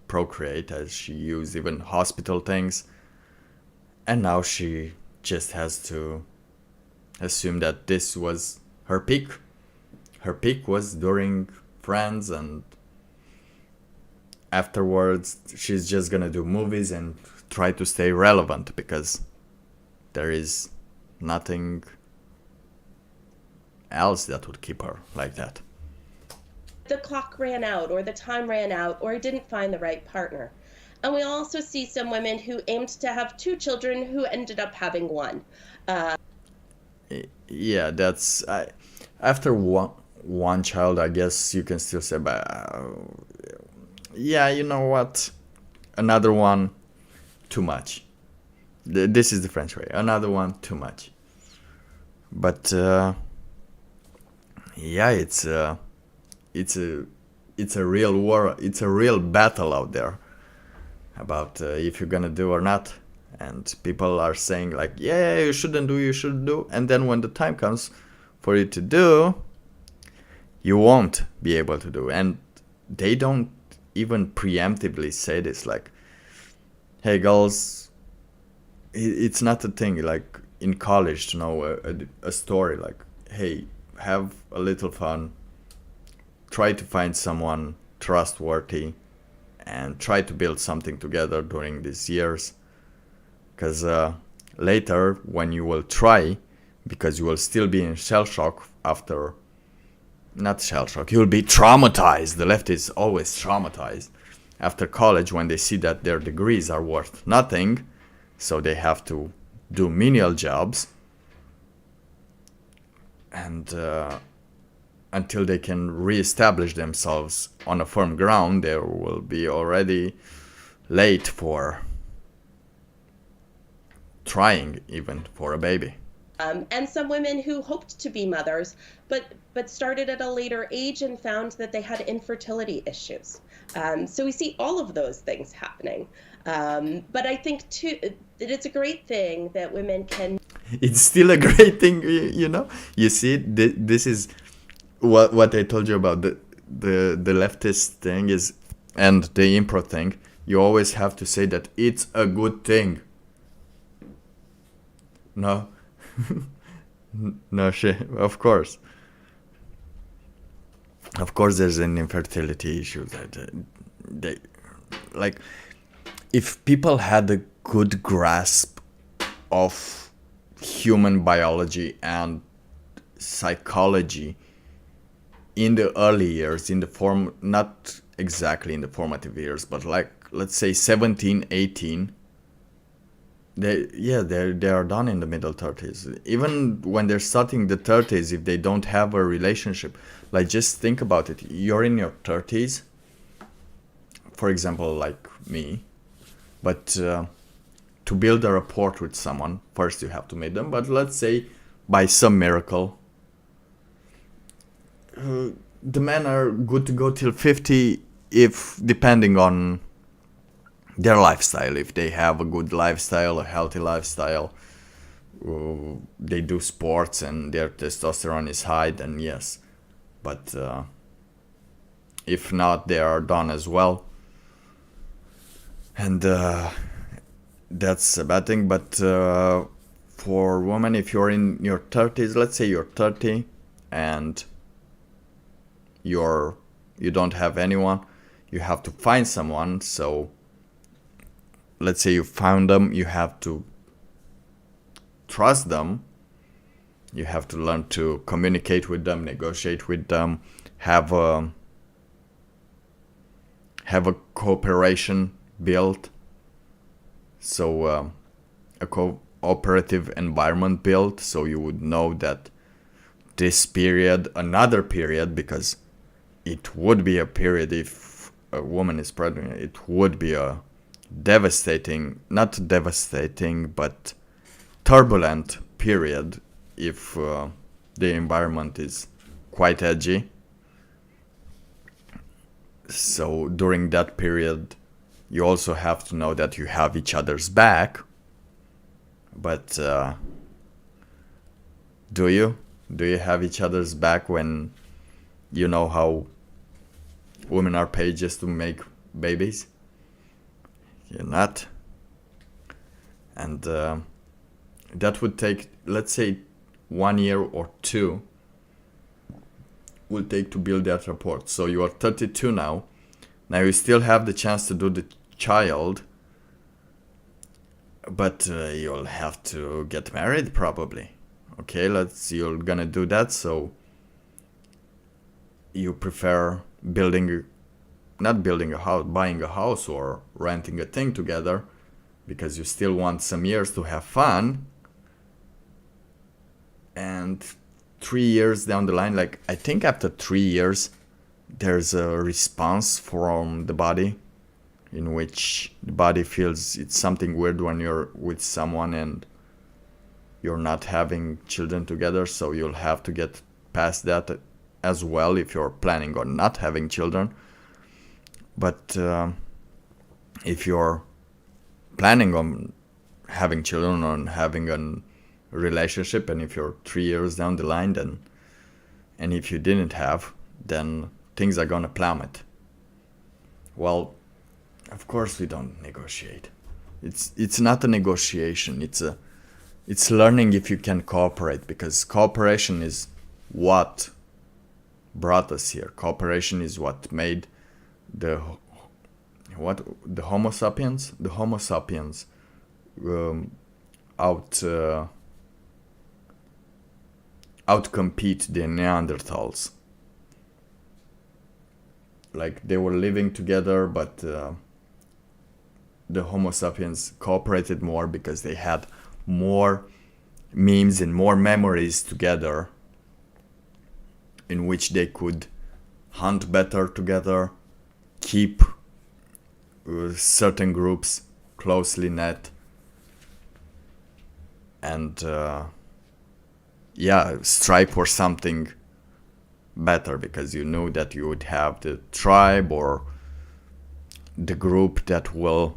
procreate, as she used even hospital things. And now she just has to assume that this was her peak. Her peak was during Friends, and afterwards she's just gonna do movies and try to stay relevant, because there is nothing else that would keep her like that. The clock ran out, or the time ran out, or I didn't find the right partner. And we also see some women who aimed to have 2 children who ended up having 1. Yeah, that's after one child, I guess you can still say, but yeah, you know what? Another one, too much. This is the French way. Another one, too much. But yeah, it's a real war. It's a real battle out there about if you're gonna do or not. And people are saying like, yeah, you shouldn't do. And then when the time comes for you to do, you won't be able to do. And they don't even preemptively say this, like, hey, girls, it's not a thing like in college to know a story like, hey, have a little fun, try to find someone trustworthy, and try to build something together during these years. Because later, when you will try, because you will still be in shell shock after, not shell shock, you will be traumatized. The left is always traumatized after college when they see that their degrees are worth nothing, so they have to do menial jobs, and until they can reestablish themselves on a firm ground, they will be already late for trying even for a baby. And some women who hoped to be mothers, but started at a later age and found that they had infertility issues. So we see all of those things happening. But I think too that it's a great thing that women can. It's still a great thing, you know. You see, this is what I told you about the leftist thing is, and the impro thing. You always have to say that it's a good thing. No. No shit. Of course, there's an infertility issue that they like. If people had a good grasp of human biology and psychology in the early years, in the form, not exactly in the formative years, but like let's say 17, 18. They are done in the middle 30s. Even when they're starting the 30s, if they don't have a relationship, like just think about it. You're in your 30s, for example, like me, but to build a rapport with someone, first you have to meet them. But let's say by some miracle, the men are good to go till 50, if depending on their lifestyle. If they have a good lifestyle, a healthy lifestyle, they do sports and their testosterone is high, then yes. But if not, they are done as well. And that's a bad thing. But for women, if you're in your 30s, let's say you're 30 and you don't have anyone, you have to find someone. So let's say you found them, you have to trust them, you have to learn to communicate with them, negotiate with them, have a cooperation built, so a cooperative environment built, so you would know that this period, another period, because it would be a period if a woman is pregnant, it would be a not devastating, but turbulent period if the environment is quite edgy. So during that period, you also have to know that you have each other's back. But do you have each other's back when you know how women are paid just to make babies? You're not. And that would take, let's say, 1 year or 2 will take to build that rapport. So you are 32 now. Now you still have the chance to do the child, but you'll have to get married probably, Okay, you're gonna do that, so you prefer not building a house, buying a house or renting a thing together, because you still want some years to have fun. And 3 years down the line, like I think after 3 years, there's a response from the body in which the body feels it's something weird when you're with someone and you're not having children together. So you'll have to get past that as well if you're planning on not having children. But if you're planning on having children, on having a relationship, and if you're 3 years down the line, then, and if you didn't have, then things are gonna plummet. Well, of course we don't negotiate. It's not a negotiation. It's learning if you can cooperate, because cooperation is what brought us here. Cooperation is what made the Homo sapiens outcompete the Neanderthals. Like they were living together, but the Homo sapiens cooperated more because they had more memes and more memories together in which they could hunt better together, keep certain groups closely knit, and strive for something better, because you knew that you would have the tribe or the group that will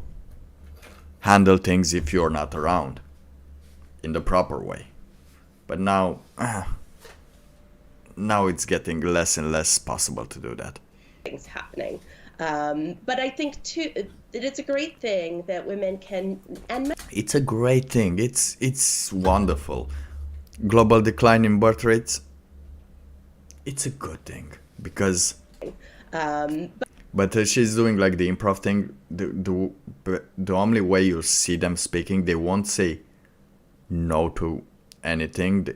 handle things if you're not around in the proper way. But now it's getting less and less possible to do that. Things happening. But I think too that it's a great thing that women can and It's a great thing. It's wonderful. Global decline in birth rates. It's a good thing, because but she's doing like the improv thing. The only way you'll see them speaking, they won't say no to anything.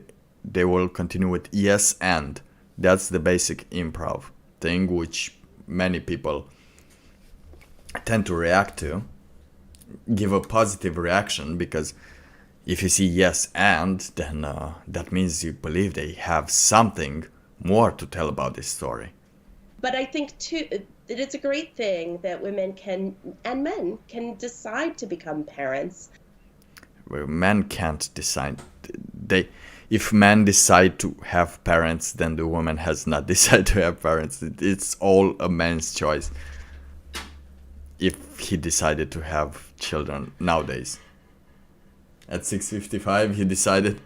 They will continue with yes and. That's the basic improv thing, which many people tend to react to, give a positive reaction, because if you see yes and, then that means you believe they have something more to tell about this story. But I think too that it's a great thing that women can and men can decide to become parents. Well, men can't decide. If men decide to have parents, then the woman has not decided to have parents. It's all a man's choice if he decided to have children nowadays. At 6:55, he decided.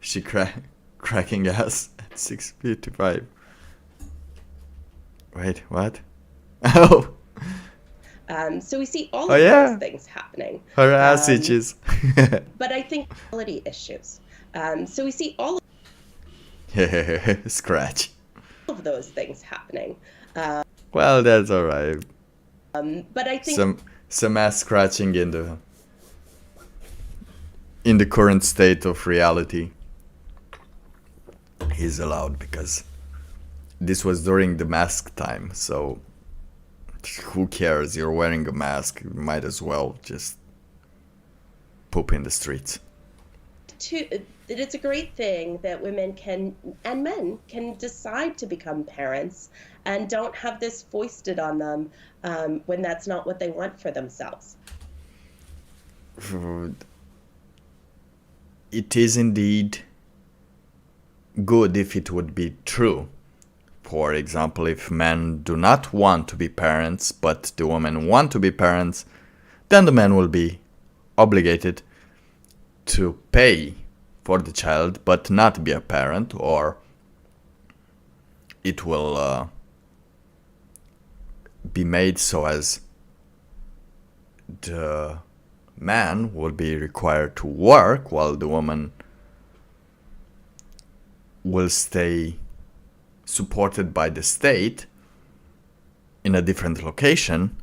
She cracking ass at 6:55. Wait, what? Oh. So we see all of those things happening. Her ass itches. But I think quality issues. So we see all Scratch. of those things happening. Well, that's alright. But I think some ass scratching in the current state of reality is allowed, because this was during the mask time, so who cares? You're wearing a mask, you might as well just poop in the streets. It's a great thing that women can and men can decide to become parents and don't have this foisted on them when that's not what they want for themselves. It is indeed good if it would be true. For example, if men do not want to be parents, but the women want to be parents, then the man will be obligated to pay for the child, but not be a parent, or it will be made so as the man will be required to work while the woman will stay supported by the state in a different location,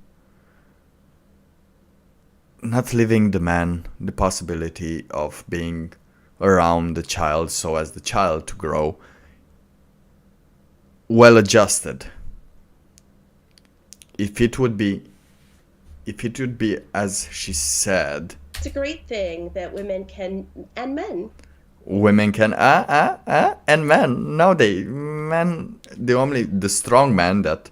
not leaving the man the possibility of being around the child so as the child to grow well adjusted. If it would be as she said, it's a great thing that women can, and men. Women can and men. No, the strong men that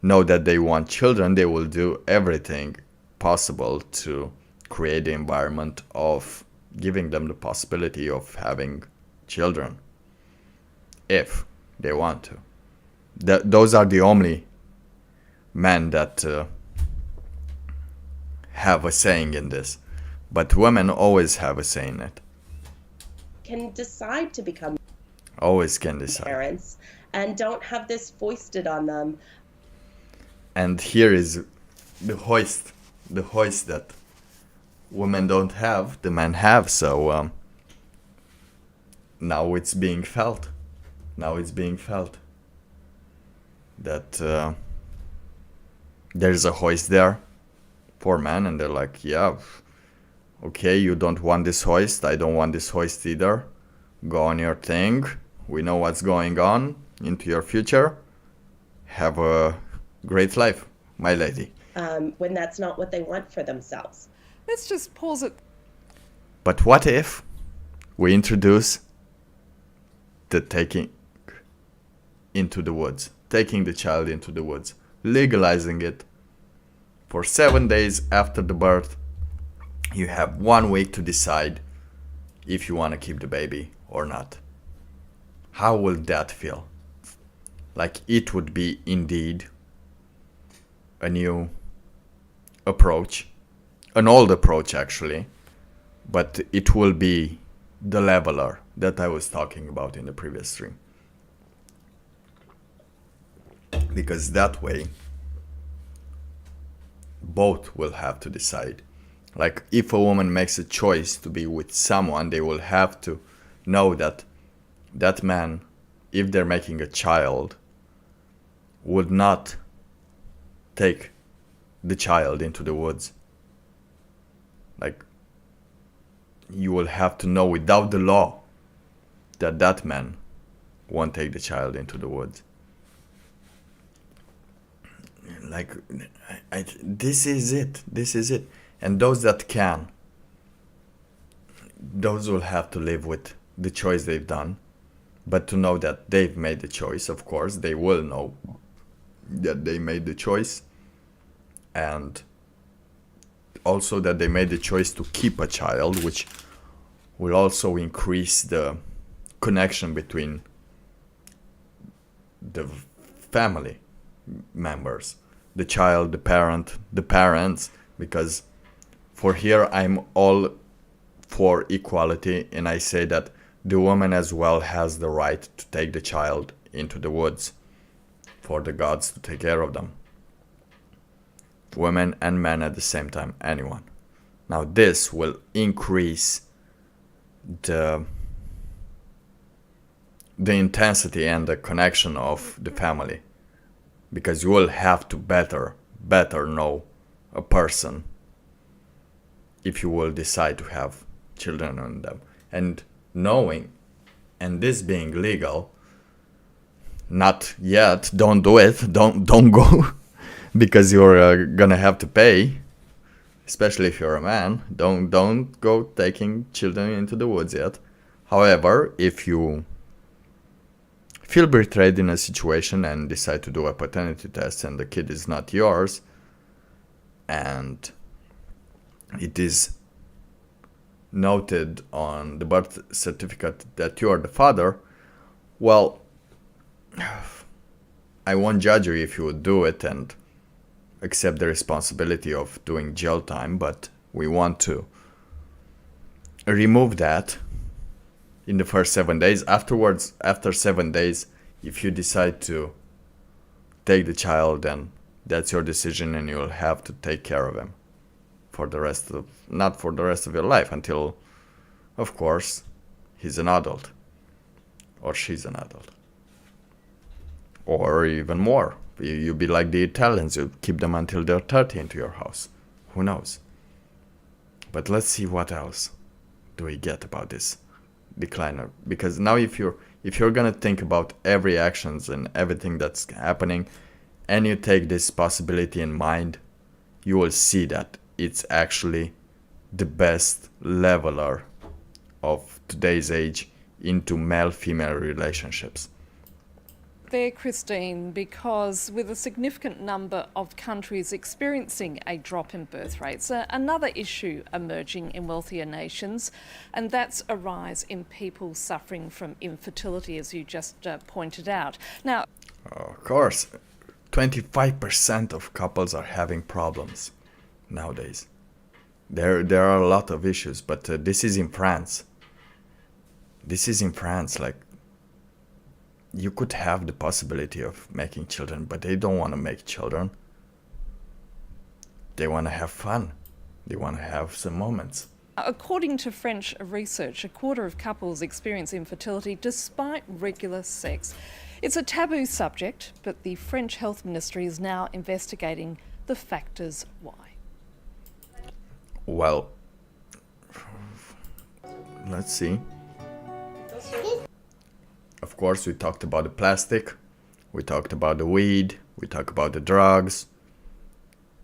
know that they want children, they will do everything possible to create the environment of giving them the possibility of having children if they want to. Those are the only men that have a saying in this, but women always have a say in it. Can decide to become Always can decide. parents and don't have this foisted on them. And here is the hoist that women don't have, the men have. So now it's being felt. That there's a hoist there for men, and they're like, yeah, okay, you don't want this hoist, I don't want this hoist either. Go on your thing. We know what's going on into your future. Have a great life, my lady. When that's not what they want for themselves. Let's just pause it. But what if we introduce the taking the child into the woods, legalizing it for 7 days after the birth? You have 1 week to decide if you want to keep the baby or not. How will that feel? Like, it would be indeed a new approach, an old approach actually, but it will be the leveler that I was talking about in the previous stream. Because that way, both will have to decide. Like, if a woman makes a choice to be with someone, they will have to know that that man, if they're making a child, would not take the child into the woods. Like, you will have to know without the law that that man won't take the child into the woods. Like, this is it. And those that can, those will have to live with the choice they've done. But to know that they've made the choice, of course, they will know that they made the choice. And also that they made the choice to keep a child, which will also increase the connection between the family members, the child, the parents, because for here I'm all for equality, and I say that the woman as well has the right to take the child into the woods for the gods to take care of them. Women and men at the same time, anyone. Now this will increase the intensity and the connection of the family, because you will have to better know a person if you will decide to have children on them. And knowing, and this being legal, not yet, don't do it, don't go because you're gonna have to pay, especially if you're a man. Don't go taking children into the woods yet. However, if you feel betrayed in a situation and decide to do a paternity test and the kid is not yours, and it is noted on the birth certificate that you are the father, well, I won't judge you if you would do it and accept the responsibility of doing jail time, but we want to remove that in the first 7 days. Afterwards, after 7 days, if you decide to take the child, then that's your decision, and you'll have to take care of him for the rest of, not for the rest of your life, until, of course, he's an adult or she's an adult, or even more. You be like the Italians, you keep them until they're 30 into your house. Who knows? But let's see what else do we get about this decline. Because now if you're gonna think about every actions and everything that's happening, and you take this possibility in mind, you will see that it's actually the best leveler of today's age into male-female relationships. There, Christine, because with a significant number of countries experiencing a drop in birth rates, another issue emerging in wealthier nations, and that's a rise in people suffering from infertility, as you just pointed out. Now, of course, 25% of couples are having problems nowadays. There are a lot of issues, but this is in France. Like, you could have the possibility of making children, but they don't want to make children. They want to have fun. They want to have some moments. according to French research, a quarter of couples experience infertility despite regular sex. It's a taboo subject, but the French Health Ministry is now investigating the factors why. Well, let's see. Of course, we talked about the plastic, we talked about the weed, we talked about the drugs,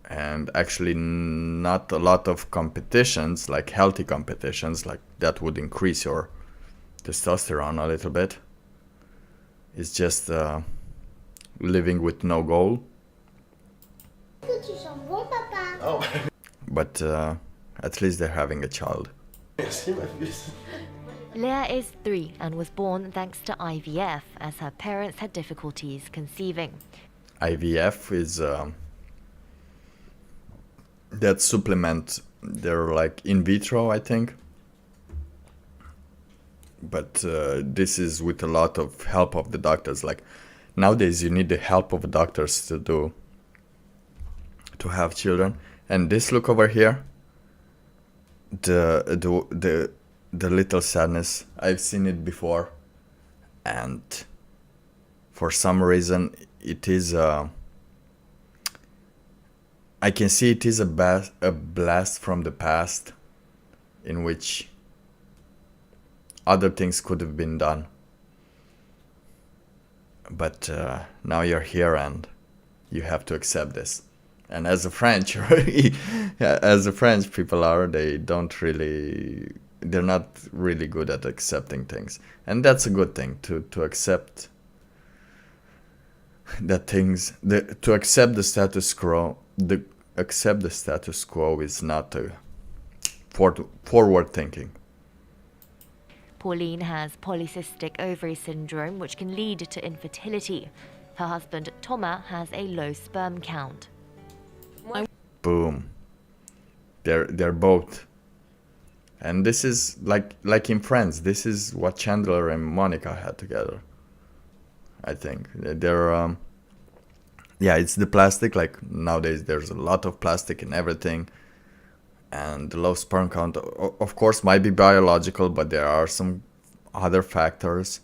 and actually not a lot of competitions, like healthy competitions, like that would increase your testosterone a little bit. It's just living with no goal. Oh. But at least they're having a child. Leah is 3 and was born thanks to IVF, as her parents had difficulties conceiving. IVF is that supplement. They're like in vitro, I think. But this is with a lot of help of the doctors. Like nowadays, you need the help of doctors to have children. And this look over here, the little sadness, I've seen it before, and for some reason it is I can see it is a blast from the past in which other things could have been done. But now you're here and you have to accept this. And as a French, as the French people are, they're not really good at accepting things. And that's a good thing, to accept that things, to accept the status quo. Accept the status quo is not a forward thinking. Pauline has polycystic ovary syndrome, which can lead to infertility. Her husband, Thomas, has a low sperm count. Boom. They're both. And this is like in Friends. This is what Chandler and Monica had together. I think they're it's the plastic. Like nowadays, there's a lot of plastic in everything, and the low sperm count, of course, might be biological, but there are some other factors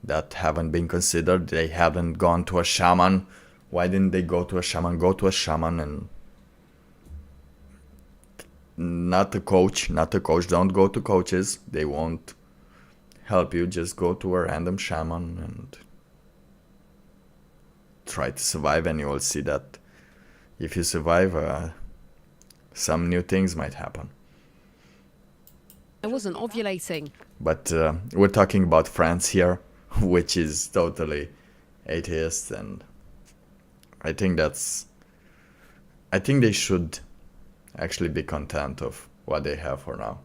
that haven't been considered. They haven't gone to a shaman. Why didn't they go to a shaman? Go to a shaman and not a coach. Don't go to coaches. They won't help you. Just go to a random shaman and try to survive, and you will see that if you survive, some new things might happen. I wasn't ovulating. But we're talking about France here, which is totally atheist, and I think they should actually be content of what they have for now,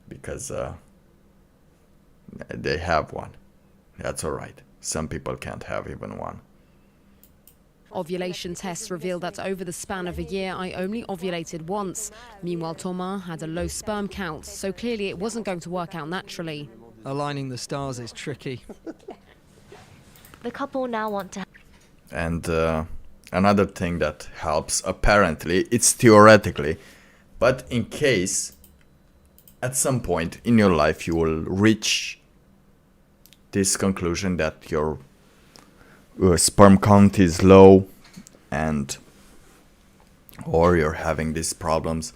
because they have one. That's all right. Some people can't have even one. Ovulation tests revealed that over the span of a year, I only ovulated once. Meanwhile, Thomas had a low sperm count, so clearly it wasn't going to work out naturally. Aligning the stars is tricky. The couple now want to... And another thing that helps, apparently, it's theoretically, but in case at some point in your life you will reach this conclusion that your sperm count is low, or you're having these problems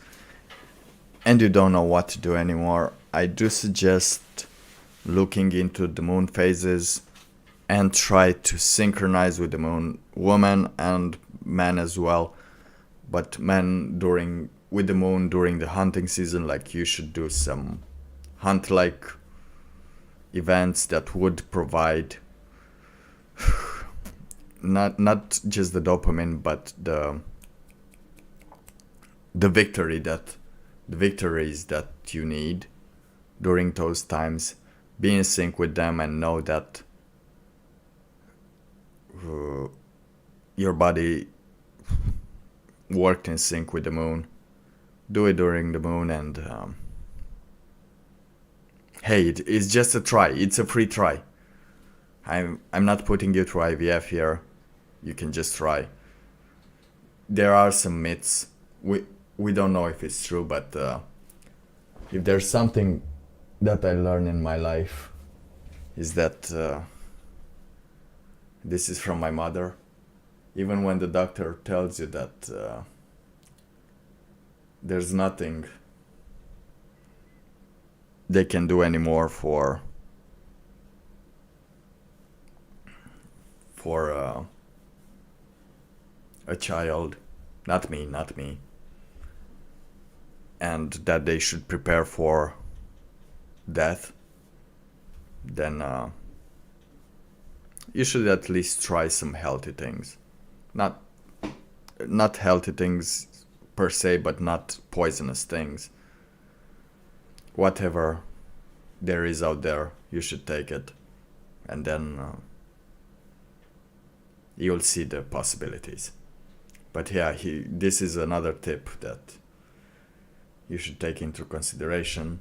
and you don't know what to do anymore, I do suggest looking into the moon phases and try to synchronize with the moon, woman and man as well. But men with the moon during the hunting season, like you should do some hunt-like events that would provide not just the dopamine, but the victories that you need during those times. Be in sync with them and know that your body worked in sync with the moon. Do it during the moon, and hey, it's just a try. It's a free try. I'm not putting you through IVF here. You can just try. There are some myths. We don't know if it's true, but if there's something that I learned in my life, is that this is from my mother. Even when the doctor tells you that there's nothing they can do anymore for a child, not me, and that they should prepare for death, then you should at least try some healthy things. Not healthy things per se, but not poisonous things. Whatever there is out there, you should take it, and then you'll see the possibilities. But yeah, this is another tip that you should take into consideration,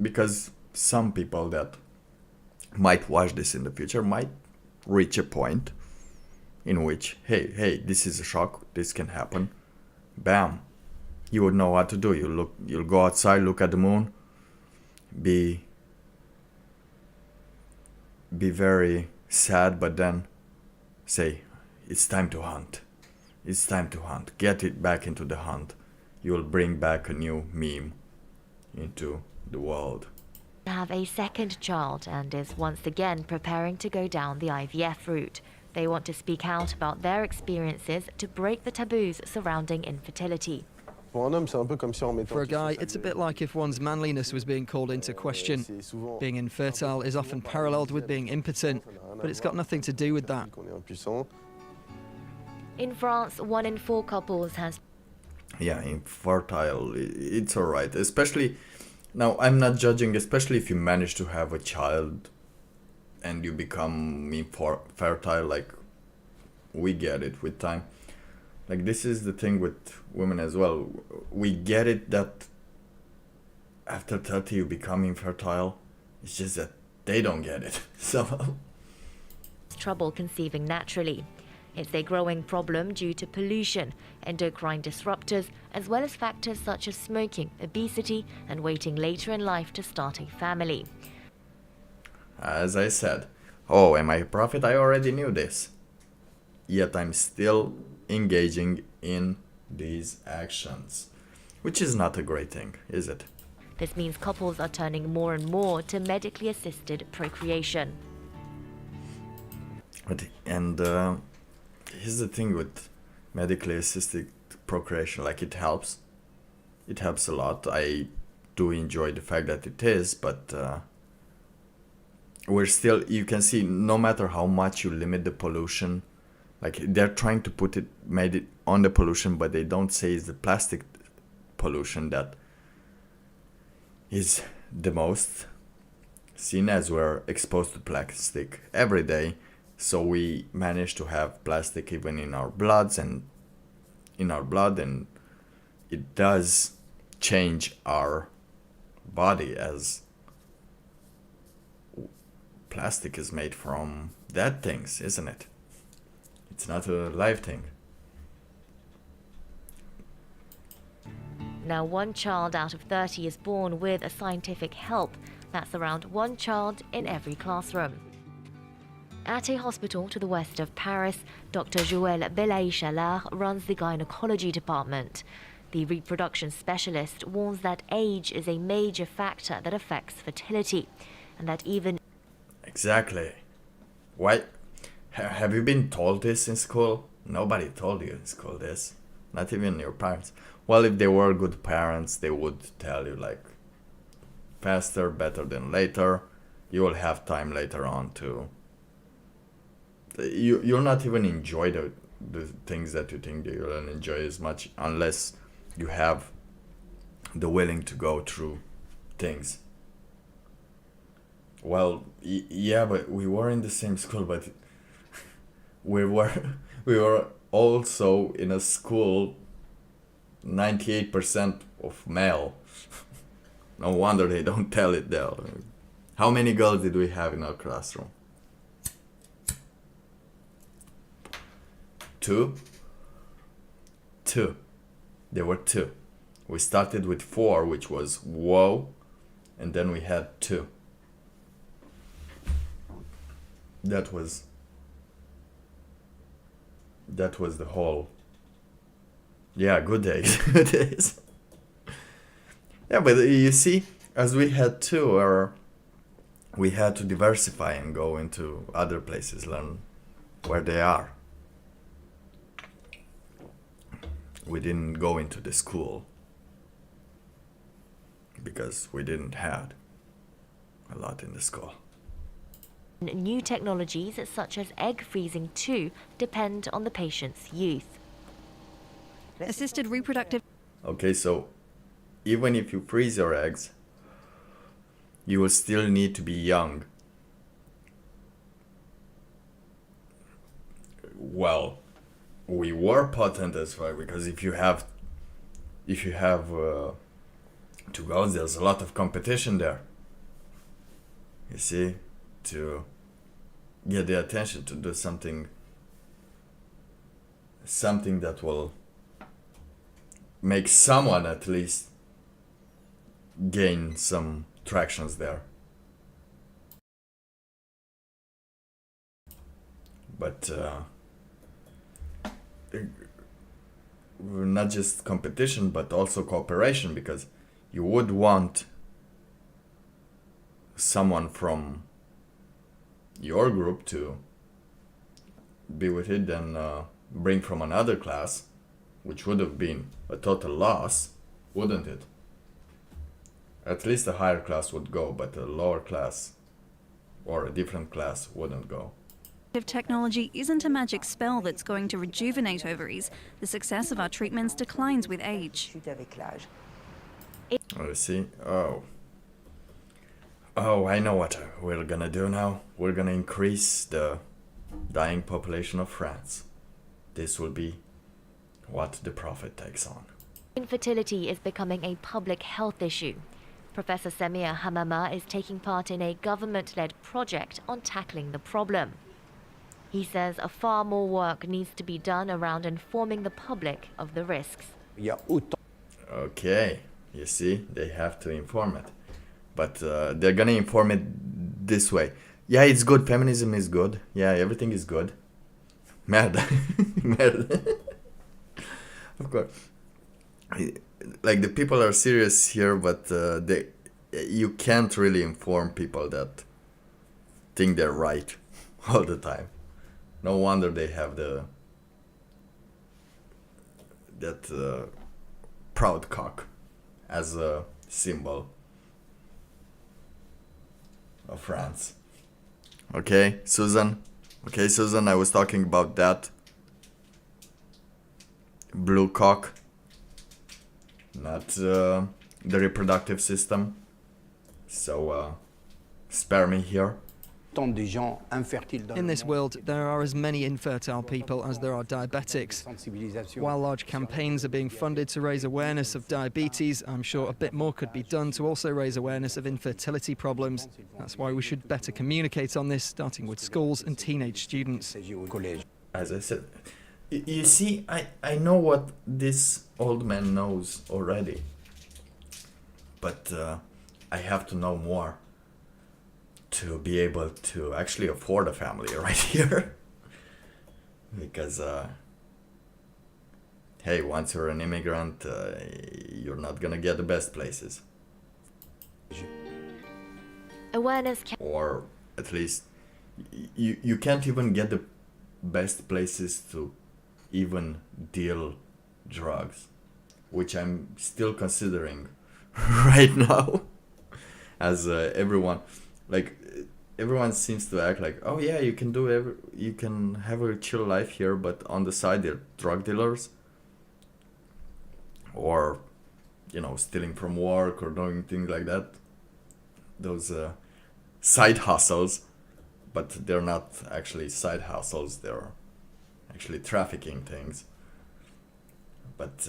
because some people that might watch this in the future might reach a point in which, hey, this is a shock, this can happen. Bam, you would know what to do. You'll go outside, look at the moon, be very sad, but then say, it's time to hunt. It's time to hunt. Get it back into the hunt. You will bring back a new meme into the world. Have a second child and is once again preparing to go down the IVF route. They want to speak out about their experiences to break the taboos surrounding infertility. For a guy, it's a bit like if one's manliness was being called into question. Being infertile is often paralleled with being impotent, but it's got nothing to do with that. In France, 1 in 4 couples has... Yeah, infertile, it's alright. Especially, now I'm not judging, especially if you manage to have a child and you become fertile, like we get it with time. Like this is the thing with women as well. We get it that after 30 you become infertile. It's just that they don't get it. So trouble conceiving naturally. It's a growing problem due to pollution, endocrine disruptors, as well as factors such as smoking, obesity, and waiting later in life to start a family. As I said, oh, am I a prophet? I already knew this. Yet I'm still engaging in these actions, which is not a great thing, is it? This means couples are turning more and more to medically assisted procreation. And here's the thing with medically assisted procreation, like it helps a lot. I do enjoy the fact that it is, but we're still, you can see, no matter how much you limit the pollution, like they're trying to made it on the pollution, but they don't say it's the plastic pollution that is the most seen, as we're exposed to plastic every day. So we manage to have plastic even in our blood, and it does change our body, as plastic is made from dead things, isn't it? It's not a live thing. Now, 1 child out of 30 is born with a scientific help. That's around 1 child in every classroom. At a hospital to the west of Paris, Dr. Joël Belaïch-Allard runs the gynecology department. The reproduction specialist warns that age is a major factor that affects fertility, and that even Exactly. Why? Have you been told this in school? Nobody told you in school this. Not even your parents. Well, if they were good parents, they would tell you like, faster, better than later. You will have time later on to... You'll not even enjoy the things that you think that you'll enjoy as much unless you have the willing to go through things. Well, yeah, but we were in the same school, but we were also in a school 98% of male. No wonder they don't tell it there. How many girls did we have in our classroom? 2? 2. There were 2. We started with 4, which was whoa, and then we had 2. That was the whole... Yeah, good days. Good days. Yeah, but you see, as we had 2, we had to diversify and go into other places, learn where they are. We didn't go into the school because we didn't have a lot in the school. New technologies such as egg freezing too depend on the patient's youth. Assisted reproductive... Okay, so even if you freeze your eggs, you will still need to be young. Well, we were potent as well, because if you have 2 girls, there's a lot of competition there. You see, to get the attention, to do something that will make someone at least gain some tractions there. But not just competition, but also cooperation, because you would want someone from your group to be with it, then bring from another class, which would have been a total loss, wouldn't it? At least a higher class would go, but a lower class or a different class wouldn't go. Technology isn't a magic spell that's going to rejuvenate ovaries. The success of our treatments declines with age. Oh, you see? Oh, I know what we're gonna do now. We're gonna increase the dying population of France. This will be what the prophet takes on. Infertility is becoming a public health issue. Professor Semir Hamama is taking part in a government-led project on tackling the problem. He says far more work needs to be done around informing the public of the risks. Okay, you see, they have to inform it. But they're gonna inform it this way. Yeah, it's good, feminism is good. Yeah, everything is good. Merda. Merda. Of course. Like, the people are serious here, but you can't really inform people that think they're right all the time. No wonder they have that proud cock as a symbol of France. Okay, Susan. Okay, Susan, I was talking about that blue cock, not the reproductive system. So spare me here. In this world, there are as many infertile people as there are diabetics. While large campaigns are being funded to raise awareness of diabetes, I'm sure a bit more could be done to also raise awareness of infertility problems. That's why we should better communicate on this, starting with schools and teenage students. As I said, you see, I know what this old man knows already. But I have to know more to be able to actually afford a family right here. Because, hey, once you're an immigrant, you're not gonna get the best places. Awareness Or at least You can't even get the best places to even deal drugs, which I'm still considering right now. As everyone seems to act like, oh yeah, you can have a chill life here, but on the side they're drug dealers, or stealing from work or doing things like that. Those side hustles, but they're not actually side hustles, they're actually trafficking things. But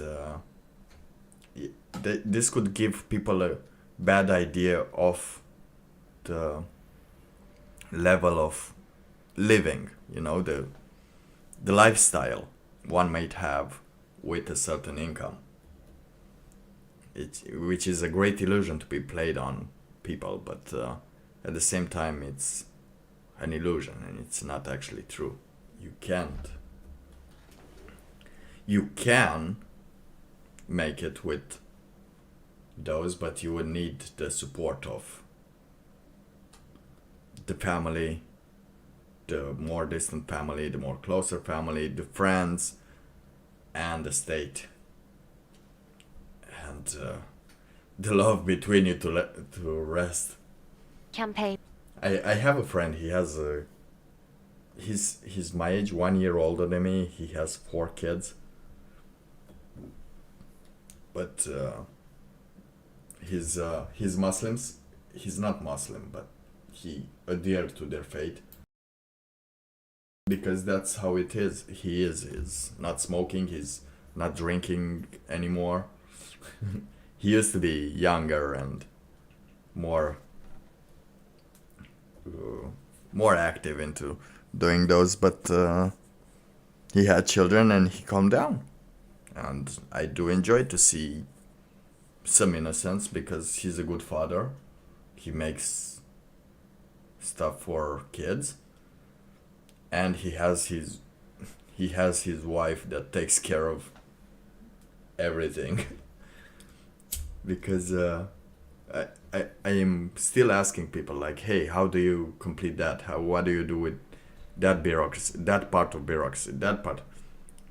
this could give people a bad idea of the level of living, the lifestyle one might have with a certain income. Which is a great illusion to be played on people, but at the same time it's an illusion and it's not actually true. You can make it with those, but you would need the support of the family, the more distant family, the more closer family, the friends, and the state, and the love between you to rest. Campaign. I have a friend. He's my age, 1 year older than me. He has 4 kids, but he's Muslims. He's not Muslim, but he adhered to their faith because that's how it is. He's not smoking. He's not drinking anymore. He used to be younger and more active into doing those, but he had children and he calmed down, and I do enjoy to see some innocence because he's a good father. He makes stuff for kids, and he has his wife that takes care of everything. Because I am still asking people like, hey, how do you complete that? What do you do with that bureaucracy, that part of bureaucracy, that part?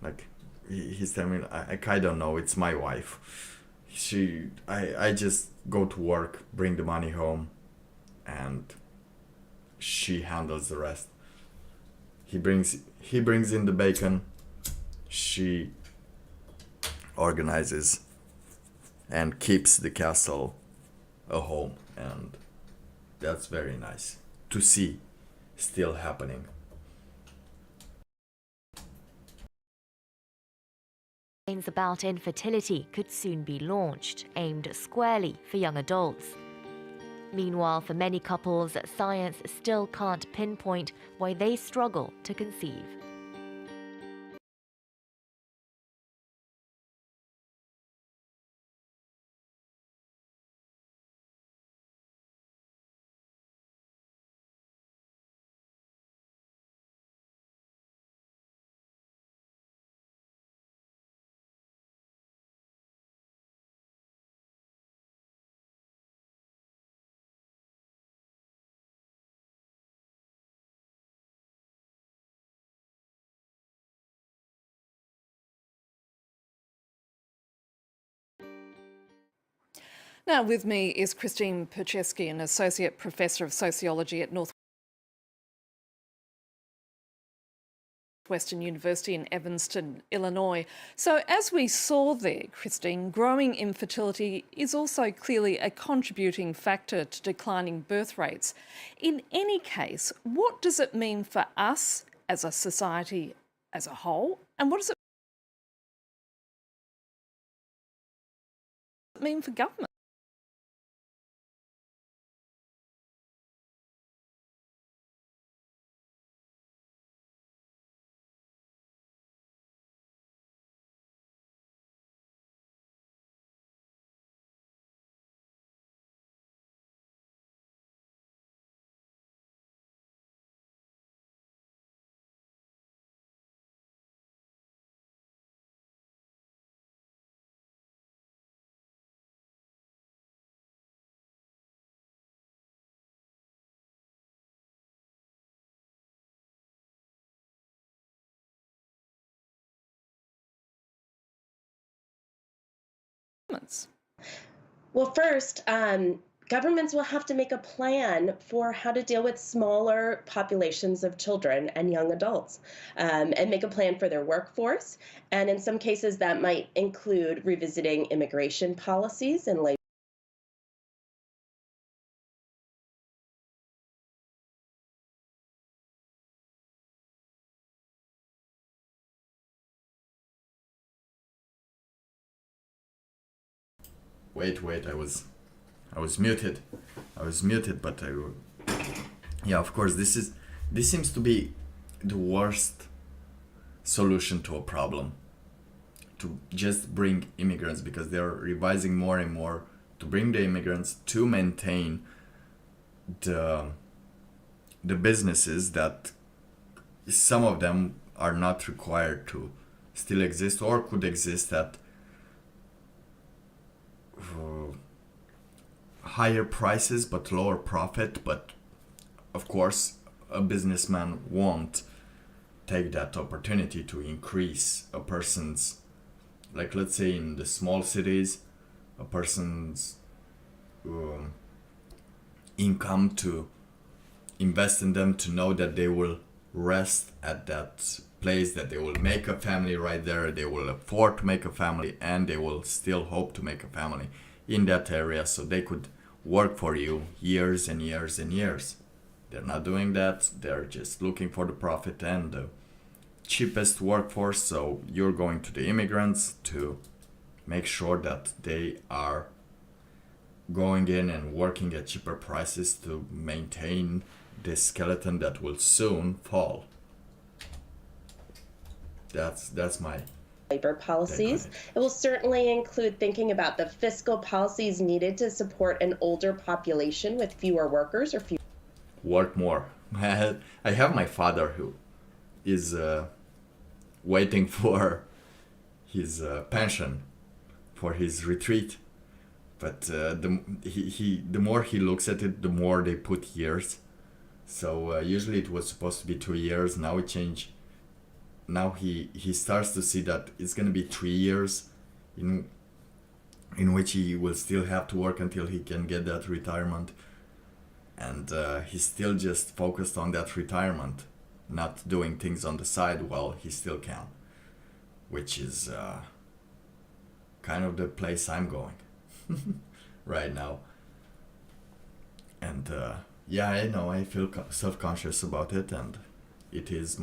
Like, he's telling me, I kind of know, it's my wife. I just go to work, bring the money home, and she handles the rest. He brings in the bacon, she organizes and keeps the castle a home, and that's very nice to see still happening. Campaigns about infertility could soon be launched, aimed squarely for young adults. Meanwhile, for many couples, science still can't pinpoint why they struggle to conceive. Now with me is Christine Percheski, an Associate Professor of Sociology at Northwestern University in Evanston, Illinois. So as we saw there, Christine, growing infertility is also clearly a contributing factor to declining birth rates. In any case, what does it mean for us as a society as a whole, and what does it mean for government? Well, first, governments will have to make a plan for how to deal with smaller populations of children and young adults, and make a plan for their workforce. And in some cases, that might include revisiting immigration policies and labor. Wait, I was muted. But yeah, of course, this seems to be the worst solution to a problem. To just bring immigrants, because they're revising more and more to bring the immigrants to maintain the businesses that some of them are not required to still exist or could exist at higher prices but lower profit. But of course, a businessman won't take that opportunity to increase a person's, like, let's say in the small cities, a person's income, to invest in them, to know that they will rest at that place, that they will make a family right there, they will afford to make a family, and they will still hope to make a family in that area, so they could work for you years and years and years. They're not doing that. They're just looking for the profit and the cheapest workforce. So you're going to the immigrants to make sure that they are going in and working at cheaper prices to maintain this skeleton that will soon fall. That's my labor policies. It will certainly include thinking about the fiscal policies needed to support an older population with fewer workers or fewer. Work more. I have my father who is waiting for his pension, for his retreat, but the more he looks at it, the more they put years. So usually it was supposed to be 2 years. Now it changed. Now he starts to see that it's gonna be 3 years in which he will still have to work until he can get that retirement. And he's still just focused on that retirement, not doing things on the side while he still can, which is kind of the place I'm going right now. And yeah, I know I feel self-conscious about it, and it is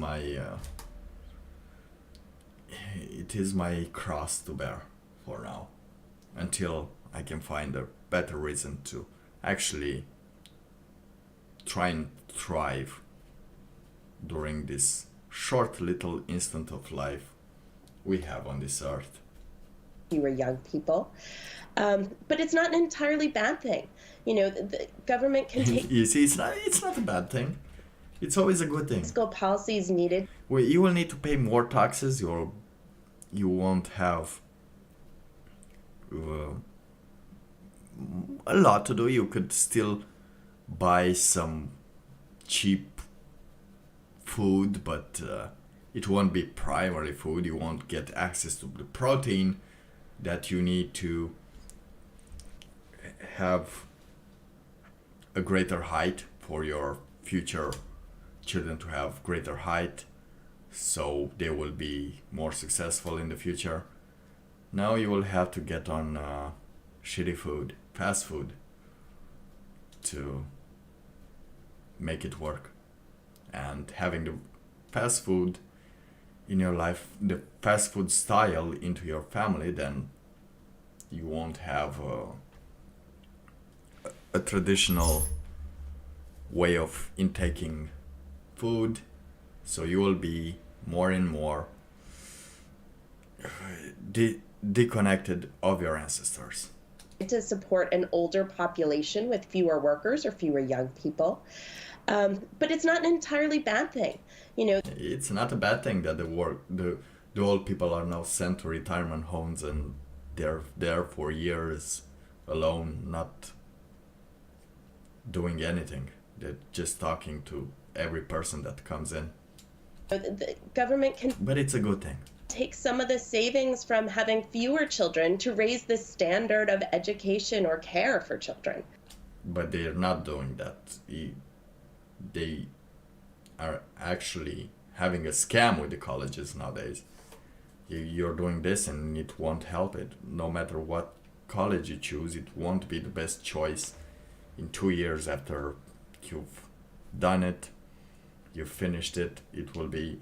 my cross to bear for now, until I can find a better reason to actually try and thrive during this short little instant of life we have on this earth. Fewer young people, but it's not an entirely bad thing. You know, the government can take. You see, it's not a bad thing. It's always a good thing. Fiscal policies needed. Well, you will need to pay more taxes. You won't have a lot to do. You could still buy some cheap food, but it won't be primary food. You won't get access to the protein that you need to have a greater height, for your future children to have greater height, so they will be more successful in the future. Now you will have to get on shitty food, fast food, to make it work. And having the fast food in your life, the fast food style into your family, then you won't have a traditional way of intaking food, so you will be more and more disconnected of your ancestors. To support an older population with fewer workers or fewer young people. But it's not an entirely bad thing. You know, it's not a bad thing that the old people are now sent to retirement homes and they're there for years alone, not doing anything. They're just talking to every person that comes in. The government can. But it's a good thing. take some of the savings from having fewer children to raise the standard of education or care for children. But they are not doing that. They are actually having a scam with the colleges nowadays. You're doing this and it won't help it. No matter what college you choose, it won't be the best choice in 2 years after you've done it, you've finished it. It will be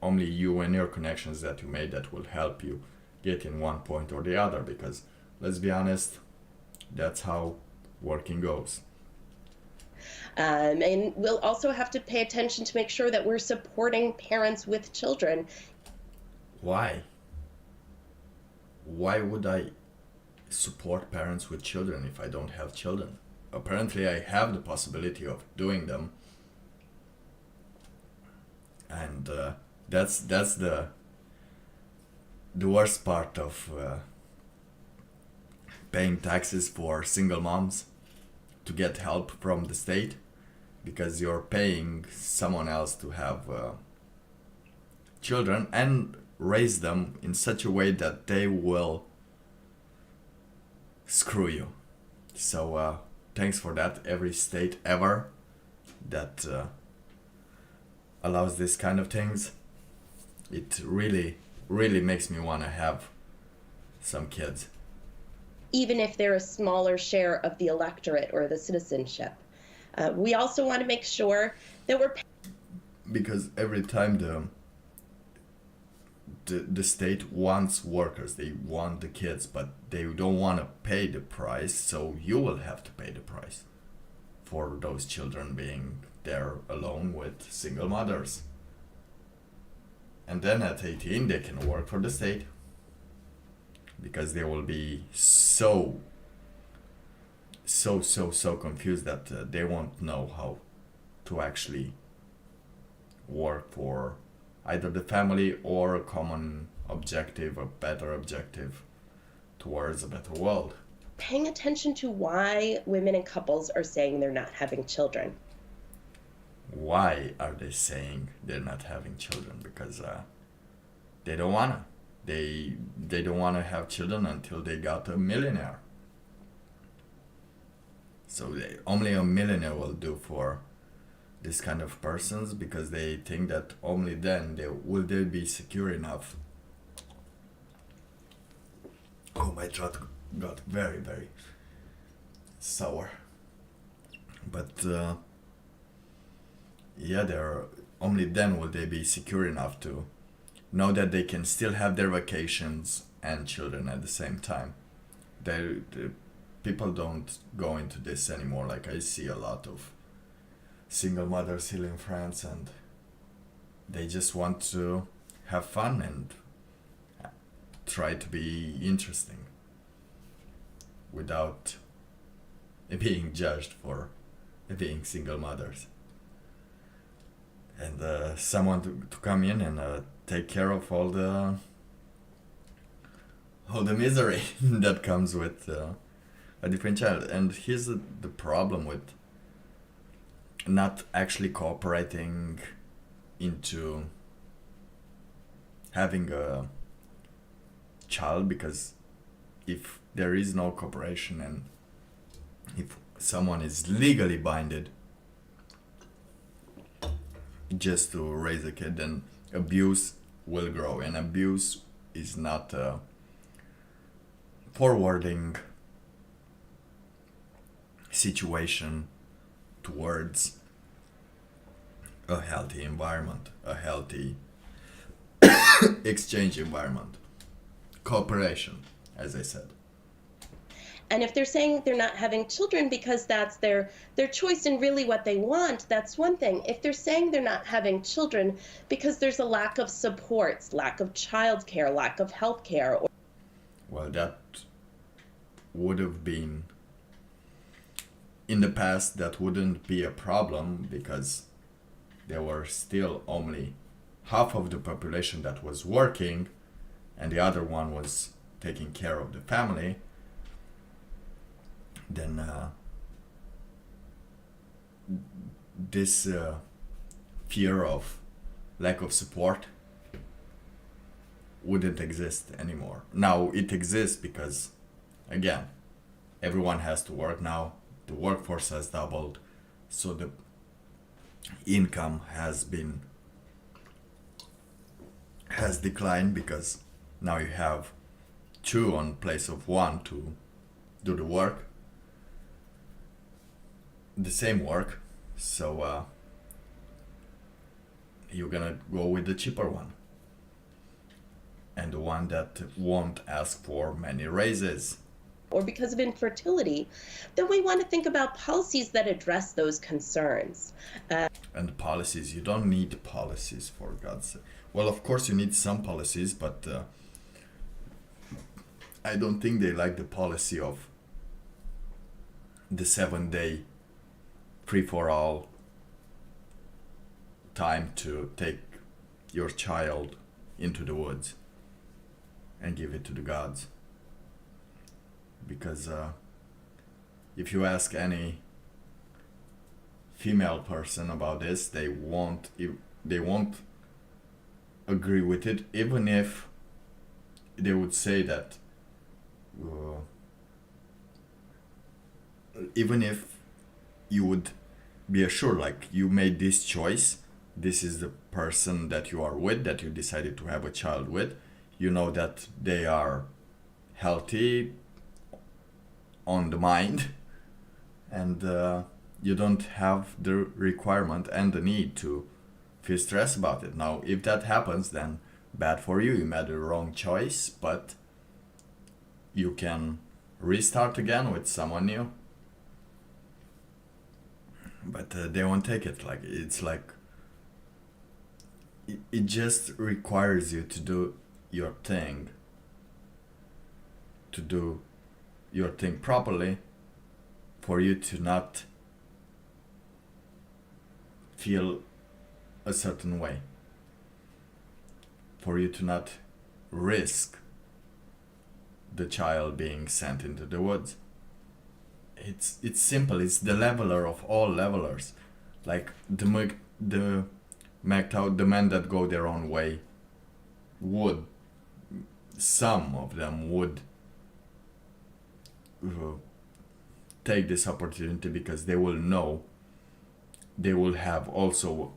only you and your connections that you made that will help you get in one point or the other, because let's be honest, that's how working goes. And we'll also have to pay attention to make sure that we're supporting parents with children. Why? Why would I support parents with children if I don't have children? Apparently I have the possibility of doing them, and that's the worst part of paying taxes for single moms, to get help from the state, because you're paying someone else to have children and raise them in such a way that they will screw you. So thanks for that, every state ever that allows this kind of things. It really makes me want to have some kids. Even if they're a smaller share of the electorate or the citizenship. We also want to make sure that we're... Because every time the state wants workers, they want the kids, but they don't want to pay the price, so you will have to pay the price for those children being there alone with single mothers. And then at 18 they can work for the state, because they will be so confused that they won't know how to actually work for either the family or a common objective, a better objective towards a better world. Paying attention to why women and couples are saying they're not having children. Why are they saying they're not having children? Because they don't wanna. They don't want to have children until they got a millionaire. So only a millionaire will do for this kind of persons, because they think that only then they be secure enough. Oh, my throat got very sour. But yeah, they're only then will they be secure enough to know that they can still have their vacations and children at the same time. The people don't go into this anymore. Like, I see a lot of single mothers here in France, and they just want to have fun and try to be interesting without being judged for being single mothers. And someone to come in and take care of all the misery that comes with a different child. And here's the problem with not actually cooperating into having a child, because if there is no cooperation and if someone is legally binded just to raise a kid, then abuse will grow, and abuse is not a forwarding situation towards a healthy environment, a healthy exchange environment, cooperation, as I said. And if they're saying they're not having children because that's their choice and really what they want, that's one thing. If they're saying they're not having children because there's a lack of supports, lack of childcare, lack of health care. Well, that would have been, in the past, that wouldn't be a problem, because there were still only half of the population that was working and the other one was taking care of the family. Then this fear of lack of support wouldn't exist anymore. Now it exists because, again, everyone has to work now. The workforce has doubled, so the income has declined because now you have two on place of one to do the work, the same work. So you're gonna go with the cheaper one, and the one that won't ask for many raises. Or because of infertility, then we want to think about policies that address those concerns. And policies, you don't need policies, for God's sake. Well, of course you need some policies, but I don't think they like the policy of the 7-day free-for-all time to take your child into the woods and give it to the gods. Because if you ask any female person about this, they won't agree with it, even if they would say that even if you would be assured, like, you made this choice, this is the person that you are with, that you decided to have a child with, you know that they are healthy on the mind, and you don't have the requirement and the need to feel stressed about it. Now, if that happens, then bad for you, you made the wrong choice, but you can restart again with someone new. But they won't take it. Like, it's like it just requires you to do your thing, to do your thing properly, for you to not feel a certain way, for you to not risk the child being sent into the woods. It's simple. It's the leveler of all levelers. Like the men that go their own way would, some of them would take this opportunity because they will know they will have also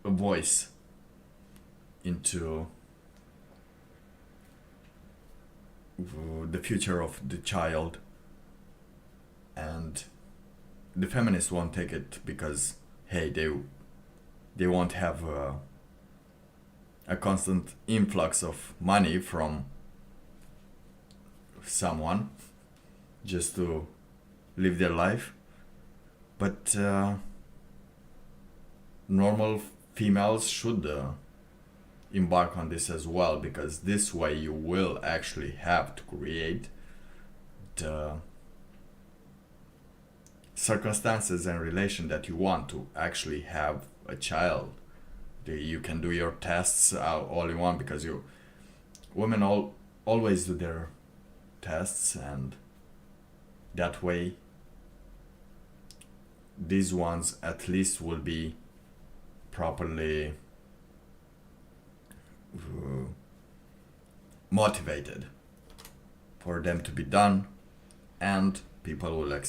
a voice into the future of the child. And the feminists won't take it because, hey, they won't have a constant influx of money from someone just to live their life. But normal females should embark on this as well, because this way you will actually have to create the circumstances and relation that you want to actually have a child. You can do your tests all you want, because women always do their tests, and that way these ones at least will be properly motivated for them to be done, and people will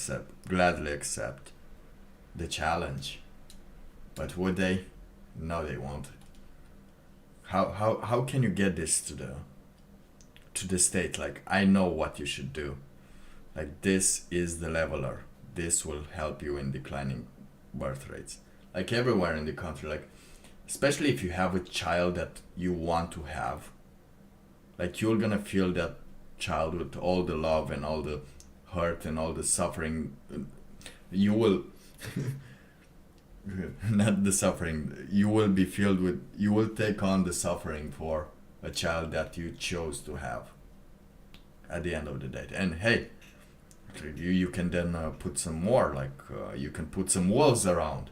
gladly accept the challenge. But would they? No, they won't. How can you get this to the state? Like, I know what you should do. Like, this is the leveler. This will help you in declining birth rates. Like, everywhere in the country, like, especially if you have a child that you want to have, like, you're gonna feel that child with all the love and all the hurt and all the suffering. You will not the suffering, you will be filled with, you will take on the suffering for a child that you chose to have at the end of the day. And hey, you can then put some more, like you can put some wolves around,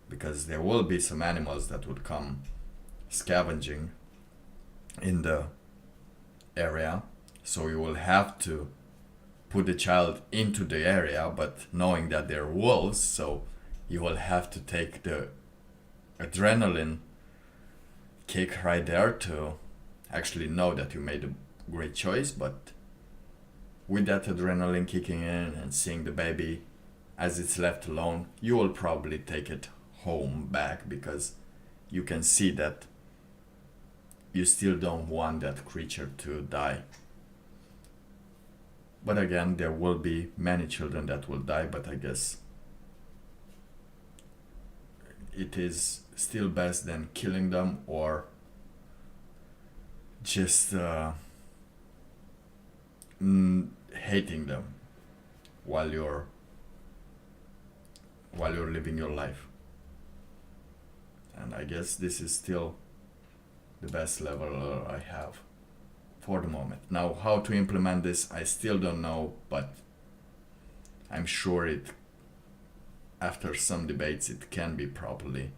because there will be some animals that would come scavenging in the area, so you will have to put the child into the area, but knowing that they're wolves, so you will have to take the adrenaline kick right there to actually know that you made a great choice, but with that adrenaline kicking in and seeing the baby as it's left alone, you will probably take it home back, because you can see that you still don't want that creature to die. But again, there will be many children that will die, but I guess it is still best than killing them or just hating them while you're living your life. And I guess this is still the best level I have for the moment. Now, how to implement this, I still don't know, but I'm sure after some debates, it can be properly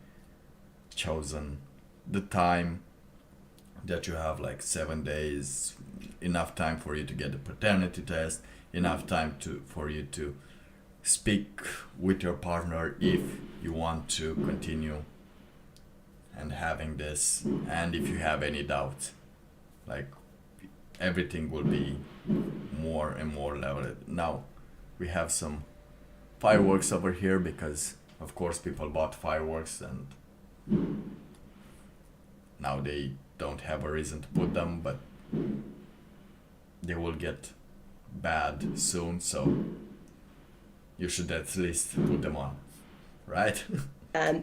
chosen. The time that you have, like 7 days, enough time for you to get the paternity test, enough time for you to speak with your partner if you want to continue and having this, and if you have any doubts, like everything will be more and more leveled. Now we have some fireworks over here because of course people bought fireworks and now they don't have a reason to put them, but they will get bad soon, so you should at least put them on, right?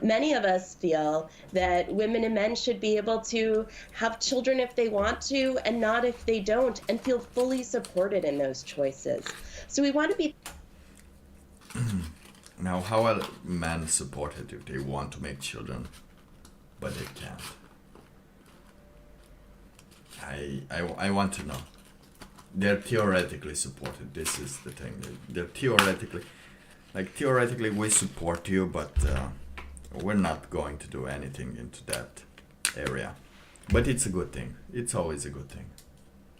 Many of us feel that women and men should be able to have children if they want to and not if they don't, and feel fully supported in those choices. So we want to be... Now, how are men supported if they want to make children, but they can't? I want to know. They're theoretically supported. This is the thing. They're theoretically we support you, but we're not going to do anything into that area. But it's a good thing. It's always a good thing.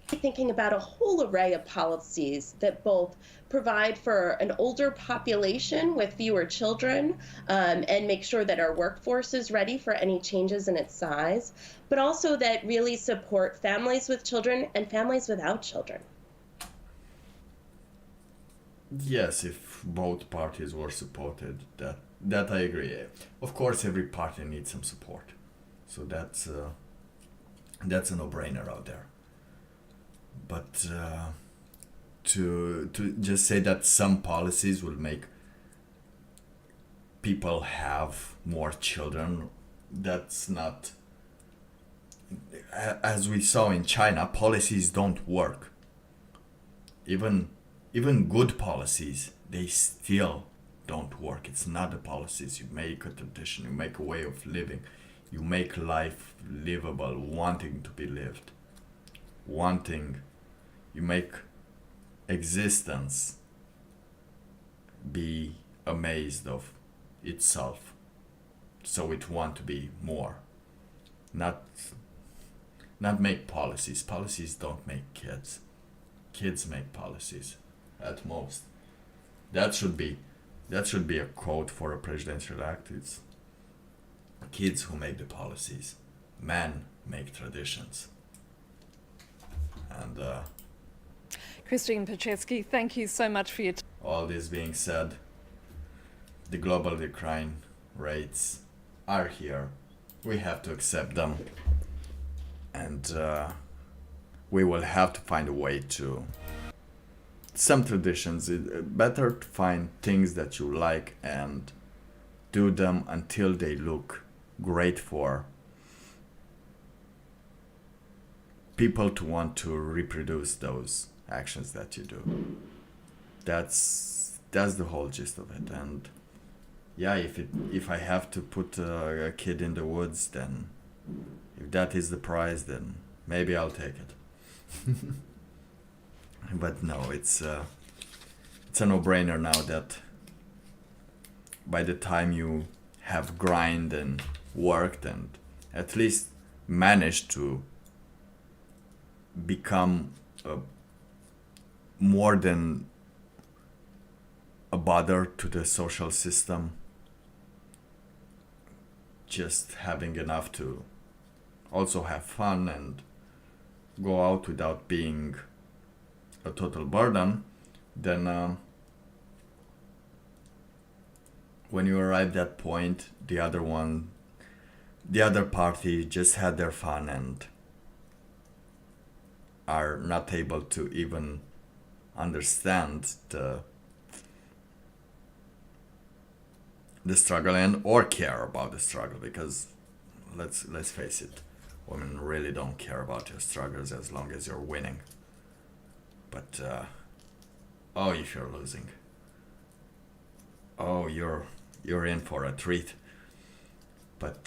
Thinking about a whole array of policies that both provide for an older population with fewer children and make sure that our workforce is ready for any changes in its size, but also that really support families with children and families without children. Yes, if both parties were supported, that I agree. Of course, every party needs some support, so that's a no-brainer out there. But to just say that some policies will make people have more children, that's not. As we saw in China, policies don't work. Even good policies, they still don't work. It's not the policies. You make a tradition, you make a way of living, you make life livable, wanting to be lived, you make existence be amazed of itself, so it want to be more. Not make policies. Policies don't make kids. Kids make policies at most. That should be a quote for a presidential act. It's kids who make the policies. Men make traditions. And Christine Pachetsky, thank you so much for your time. All this being said, the global decline rates are here. We have to accept them. And we will have to find a way to... Some traditions, it's better to find things that you like and do them until they look great for people to want to reproduce those actions that you do. That's the whole gist of it. And yeah, if I have to put a kid in the woods, then if that is the prize, then maybe I'll take it. But no, it's a no-brainer now that by the time you have grind and worked and at least managed to become more than a bother to the social system, just having enough to also have fun and go out without being a total burden, then when you arrive at that point, the other party just had their fun and are not able to even understand the struggle and or care about the struggle, because let's face it, women really don't care about your struggles as long as you're winning. But if you're losing, you're in for a treat. But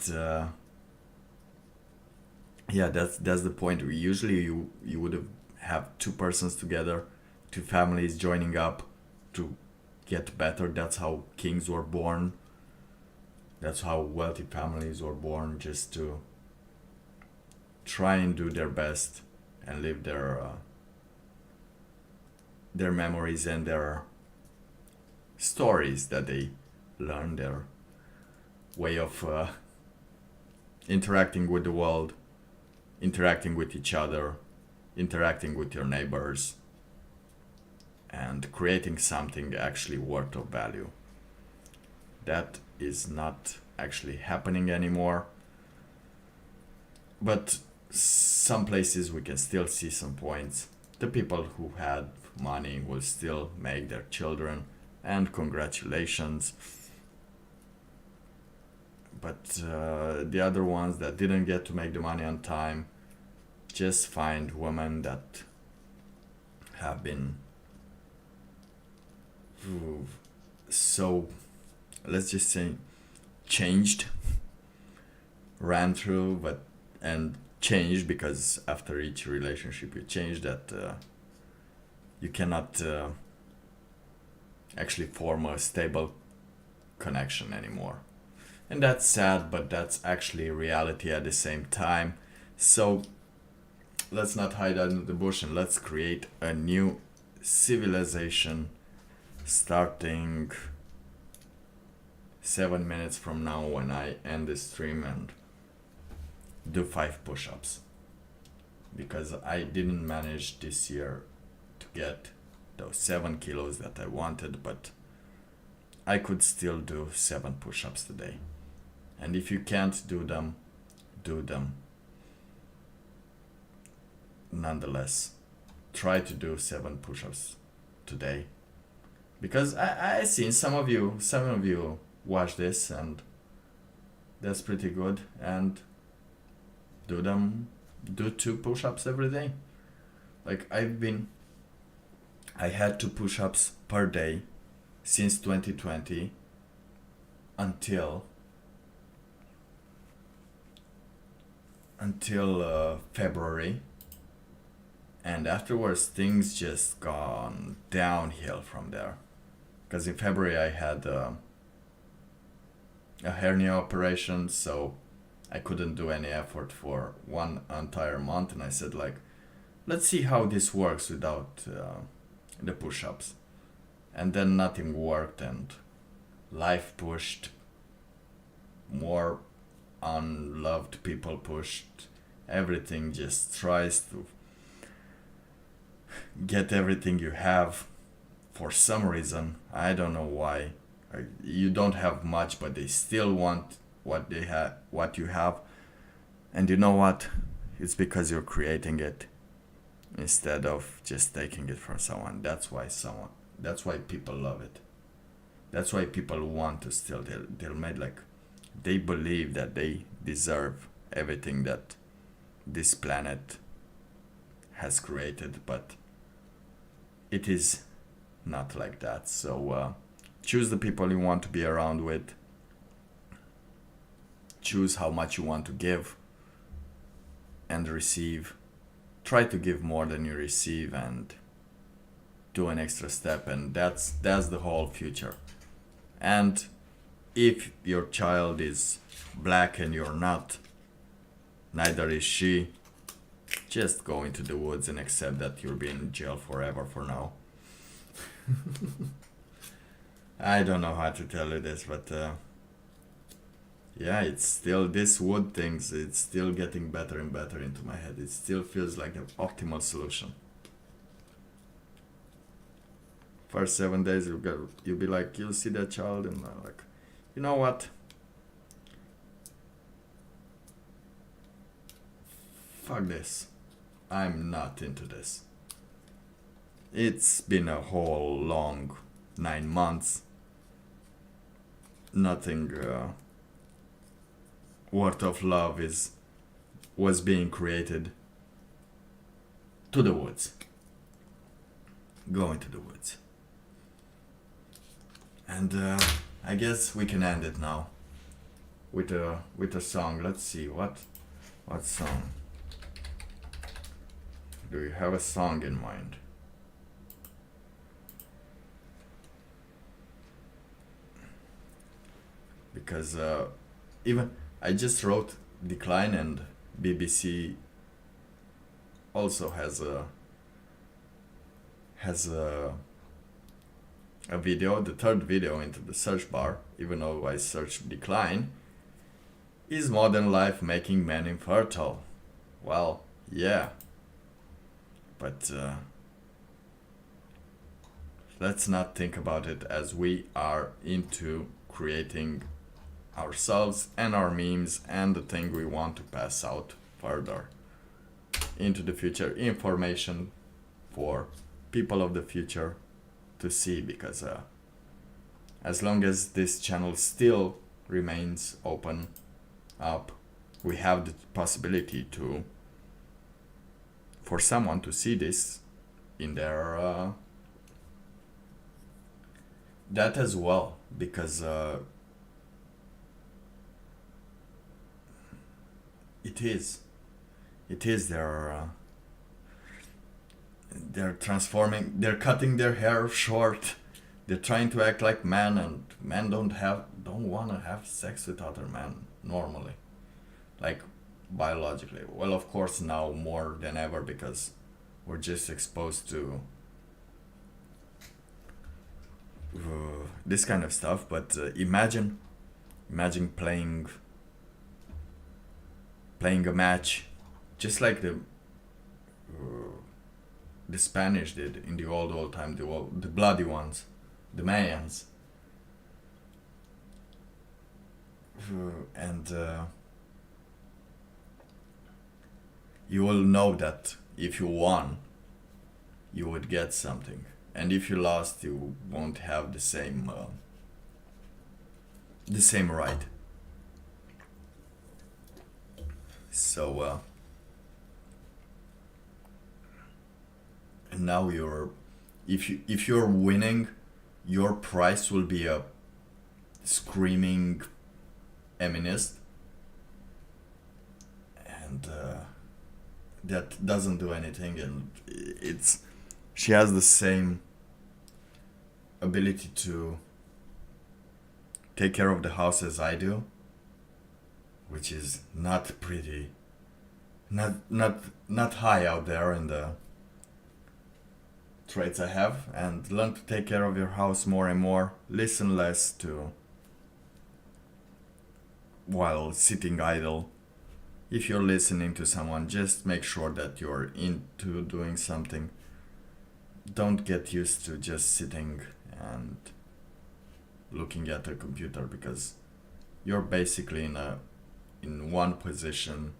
that's the point. Usually you would have two persons together, two families joining up to get better. That's how kings were born. That's how wealthy families were born, just to try and do their best and live their memories and their stories that they learned, their way of interacting with the world, interacting with each other, interacting with your neighbors, and creating something actually worth of value. That is not actually happening anymore. But some places we can still see some points. The people who had money will still make their children, and congratulations. But the other ones that didn't get to make the money on time just find women that have been so, let's just say, changed, ran through, and changed, because after each relationship you change, that you cannot actually form a stable connection anymore. And that's sad, but that's actually reality at the same time. So let's not hide under the bush, and let's create a new civilization starting 7 minutes from now, when I end this stream, and do 5 push-ups, because I didn't manage this year to get those 7 kilos that I wanted, but I could still do 7 push-ups today. And if you can't do them, do them nonetheless. Try to do 7 push-ups today, because I seen some of you watch this, and that's pretty good. And do 2 push-ups every day. Like I had 2 push-ups per day since 2020 until February, and afterwards things just gone downhill from there, because in February I had a hernia operation, so I couldn't do any effort for 1 entire month, and I said, like, let's see how this works without the push-ups. And then nothing worked, and life pushed, more unloved people pushed, everything just tries to get everything you have for some reason. I don't know why. You don't have much, but they still want what you have. And you know what? It's because you're creating it instead of just taking it from someone. That's why people love it. That's why people want to steal. They'll make, like, they believe that they deserve everything that this planet has created, but it is not like that. So choose the people you want to be around with. Choose how much you want to give and receive. Try to give more than you receive, and do an extra step, and that's the whole future. And if your child is black and you're not, neither is she, just go into the woods and accept that you'll be in jail forever for now. I don't know how to tell you this, but yeah, it's still this wood things. It's still getting better and better into my head. It still feels like the optimal solution. First 7 days, you'll be like, you'll see that child, and like, you know what? Fuck this. I'm not into this. It's been a whole long 9 months. Nothing worth of love was being created. To the woods. Go into the woods. And I guess we can end it now with a song. Let's see what song. Do you have a song in mind? Because even I just wrote Decline, and BBC also has a video, the third video into the search bar, even though I searched Decline. Is modern life making men infertile? Well, yeah. But let's not think about it, as we are into creating ourselves and our memes and the thing we want to pass out further into the future, information for people of the future to see, because as long as this channel still remains open up, we have the possibility for someone to see this in their that as well, because it is they're transforming, they're cutting their hair short, they're trying to act like men, and men don't want to have sex with other men normally, like biologically. Well, of course now more than ever, because we're just exposed to this kind of stuff. But imagine playing a match just like the Spanish did in the old time, the bloody ones, the Mayans. And you will know that if you won, you would get something, and if you lost, you won't have the same right. So and now if you're winning, your prize will be a screaming feminist, and that doesn't do anything, and she has the same ability to take care of the house as I do, which is not pretty, not high out there in the traits I have. And learn to take care of your house more and more. Listen less to while sitting idle. If you're listening to someone, just make sure that you're into doing something. Don't get used to just sitting and looking at a computer, because you're basically in one position,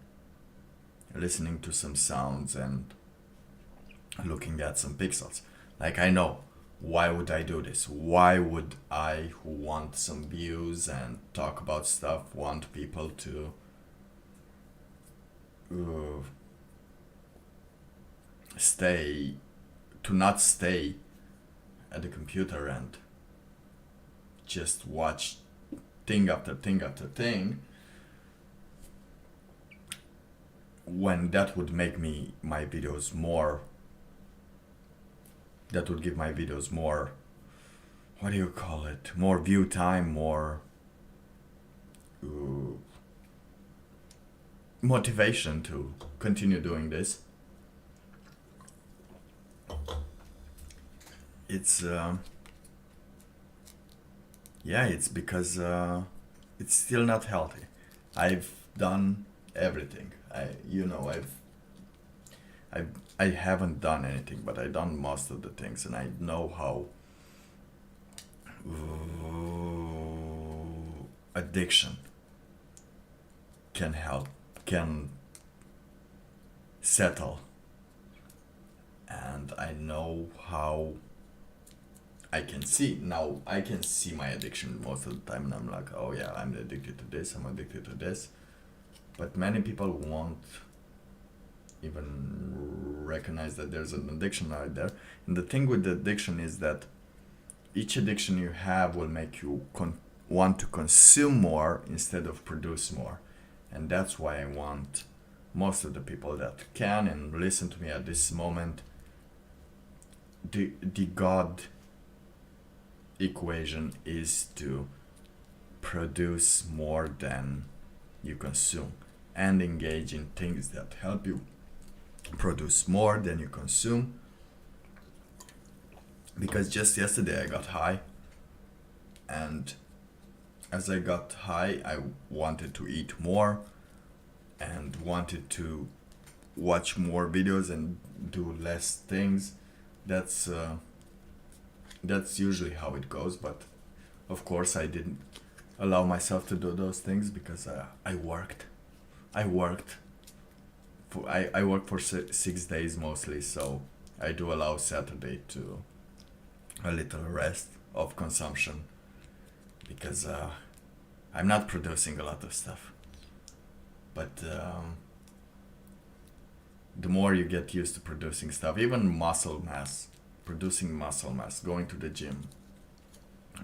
listening to some sounds and looking at some pixels. Like, I know, why would I do this? Why would I, who want some views and talk about stuff, want people to not stay at the computer and just watch thing after thing after thing, when that would make my videos more, that would give my videos more, what do you call it, more view time, more motivation to continue doing this. It's it's because it's still not healthy. I've done everything. I haven't done anything, but I've done most of the things, and I know how addiction can settle, and I know how I can see my addiction most of the time, and I'm like, oh yeah, I'm addicted to this, I'm addicted to this. But many people won't even recognize that there's an addiction out there. And the thing with the addiction is that each addiction you have will make you want to consume more instead of produce more. And that's why I want most of the people that can and listen to me at this moment, the God equation is to produce more than you consume and engage in things that help you produce more than you consume. Because just yesterday I got high, and as I got high I wanted to eat more and wanted to watch more videos and do less things. That's usually how it goes, but of course I didn't allow myself to do those things because I worked for 6 days mostly, so I do allow Saturday to a little rest of consumption because I'm not producing a lot of stuff. But the more you get used to producing stuff, even producing muscle mass, going to the gym,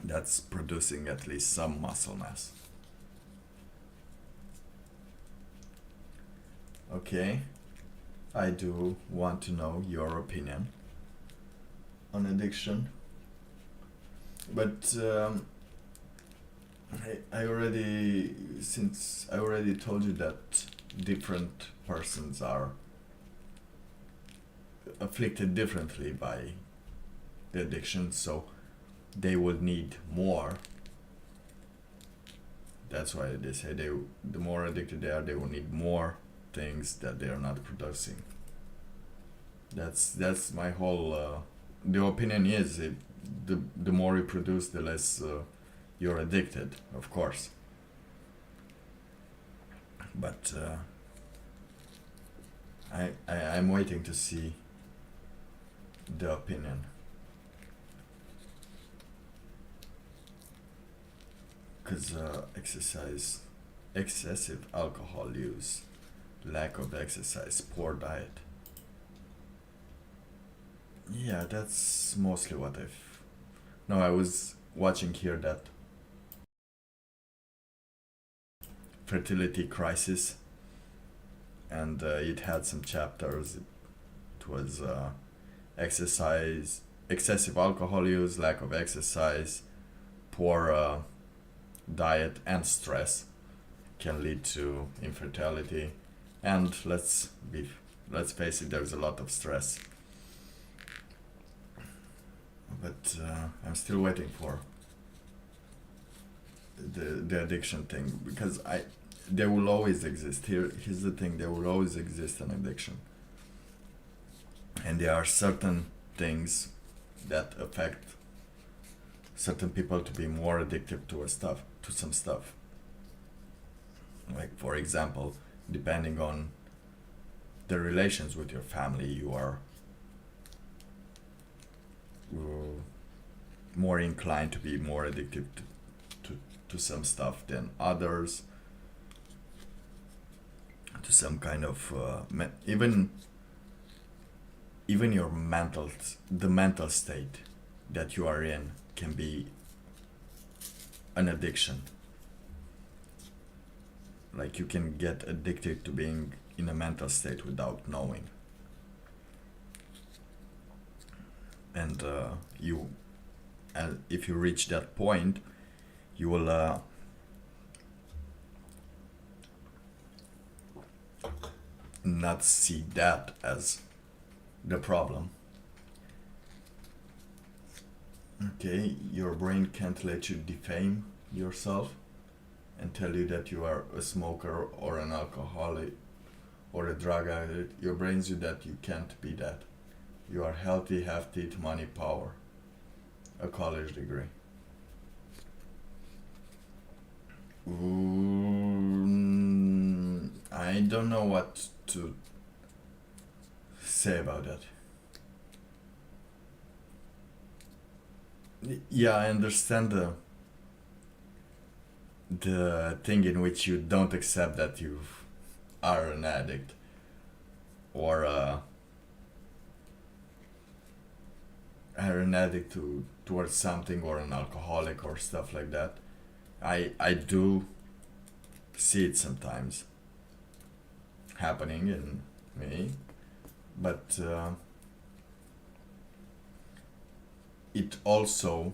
that's producing at least some muscle mass. Okay, I do want to know your opinion on addiction, but I already told you that different persons are afflicted differently by the addiction, so they will need more. That's why they say the more addicted they are, they will need more things that they are not producing. That's my whole the opinion is the more you produce, the less you're addicted, of course. But I'm waiting to see the opinion, because excessive alcohol use, lack of exercise, poor diet. Yeah, that's mostly what I was watching here that fertility crisis, and it had some chapters. It was excessive alcohol use, lack of exercise, poor diet, and stress can lead to infertility. And let's face it, there's a lot of stress. But I'm still waiting for the addiction thing, because they will always exist. Here's the thing, there will always exist an addiction. And there are certain things that affect certain people to be more addictive to some stuff. Like, for example, depending on the relations with your family, you are more inclined to be more addictive to some stuff than others, to some kind of even your the mental state that you are in can be an addiction. Like, you can get addicted to being in a mental state without knowing. And if you reach that point, you will not see that as the problem. Okay, your brain can't let you defame yourself. and tell you that you are a smoker or an alcoholic or a drug addict, your brain tells you that you can't be that. You are healthy, have teeth, money, power, a college degree. I don't know what to say about that. Yeah, I understand the thing in which you don't accept that you are an addict or are an addict towards something, or an alcoholic or stuff like that. I do see it sometimes happening in me, but it also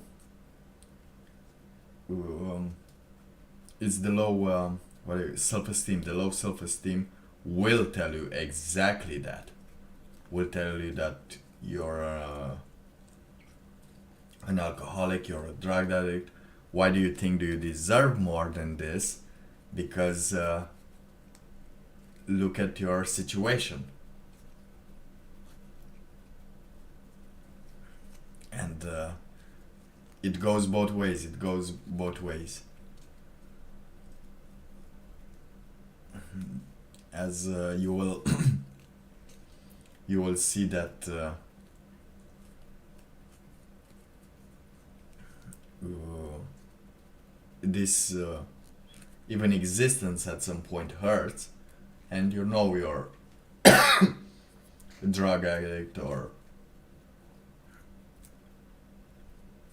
is the low self-esteem. The low self-esteem will tell you exactly that. Will tell you that you're an alcoholic, you're a drug addict. Why do you think you deserve more than this? Because look at your situation. And it goes both ways. As you will you will see that this even existence at some point hurts, and you know you're a drug addict, or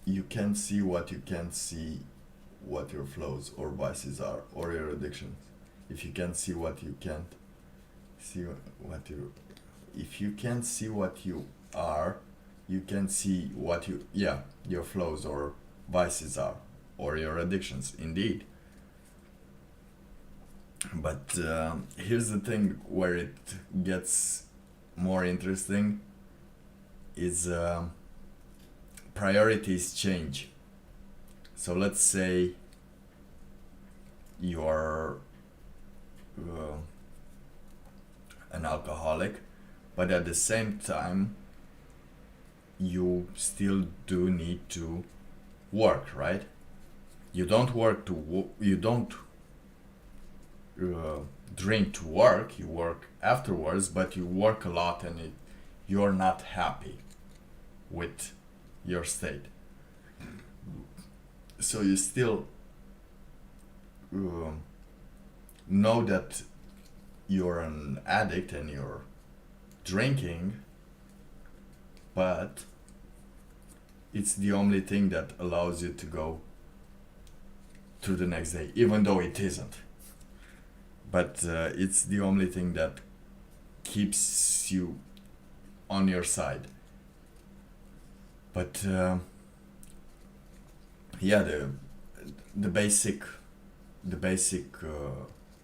you can see what you can't see, what your flaws or vices are, or your addictions. If you can't see what you can't see what you, if you can't see what you are, you can see what your flaws or vices are, or your addictions, indeed. But here's the thing where it gets more interesting is priorities change. So let's say you're an alcoholic, but at the same time you still do need to work, right? You don't work to you don't drink to work. You work afterwards, but you work a lot, and you're not happy with your state. So you still know that you're an addict and you're drinking, but it's the only thing that allows you to go to the next day, even though it isn't. But it's the only thing that keeps you on your side. But the basic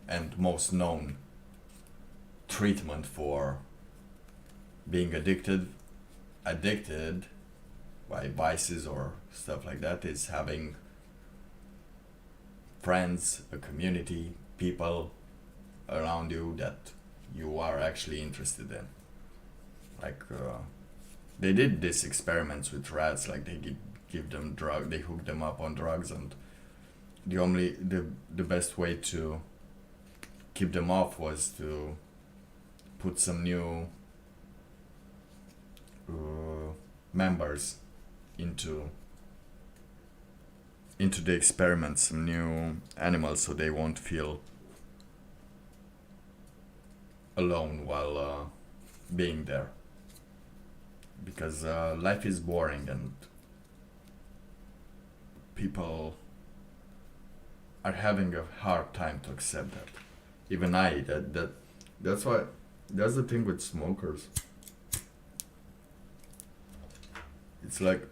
and most known treatment for being addicted by vices or stuff like that is having friends, a community, people around you that you are actually interested in. Like they did these experiments with rats, like they give them they hook them up on drugs, and the best way to keep them off was to put some new members into the experiment, some new animals, so they won't feel alone while being there, because life is boring and people are having a hard time to accept that. Even that's why, that's the thing with smokers. It's like,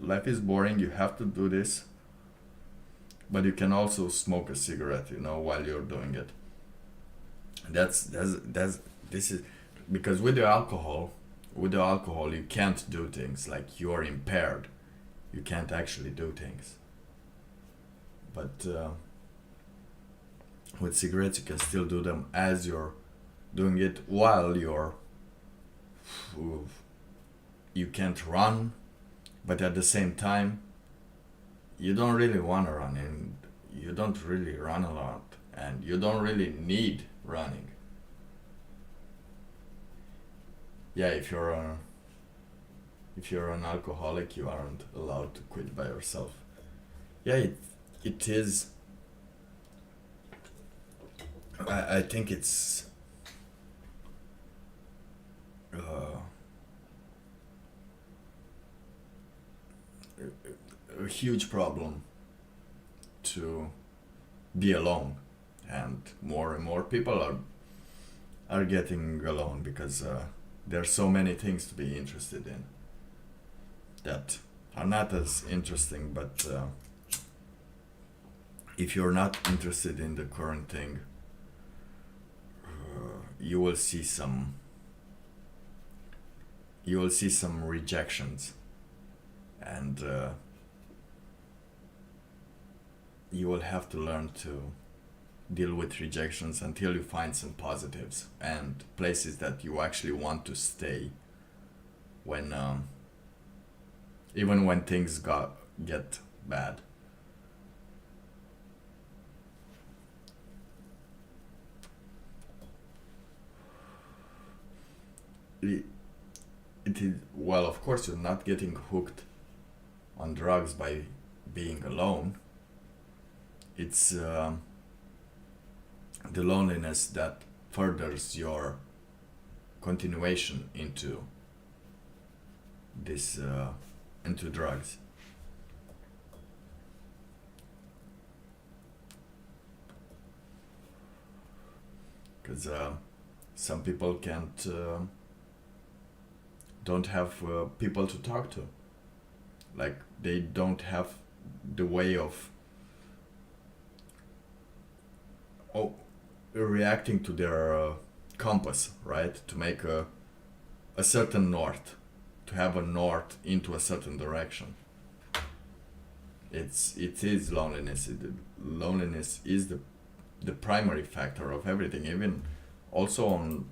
life is boring, you have to do this, but you can also smoke a cigarette, while you're doing it. This is because with the alcohol you can't do things, like you're impaired. You can't actually do things. But with cigarettes, you can still do them as you're doing it while you can't run, but at the same time you don't really want to run, and you don't really run a lot, and you don't really need running. Yeah, if you're an alcoholic, you aren't allowed to quit by yourself. Yeah, it is. I think it's a huge problem to be alone, and more people are getting alone because there are so many things to be interested in that are not as interesting. But if you're not interested in the current thing, you will see some rejections, and you will have to learn to deal with rejections until you find some positives and places that you actually want to stay when even when things get bad. It is, well, of course you're not getting hooked on drugs by being alone. It's the loneliness that furthers your continuation into this into drugs. Because some people don't have people to talk to. Like, they don't have the way of reacting to their compass, right? To make a certain north, to have a north into a certain direction. It is loneliness. Loneliness is the primary factor of everything, even also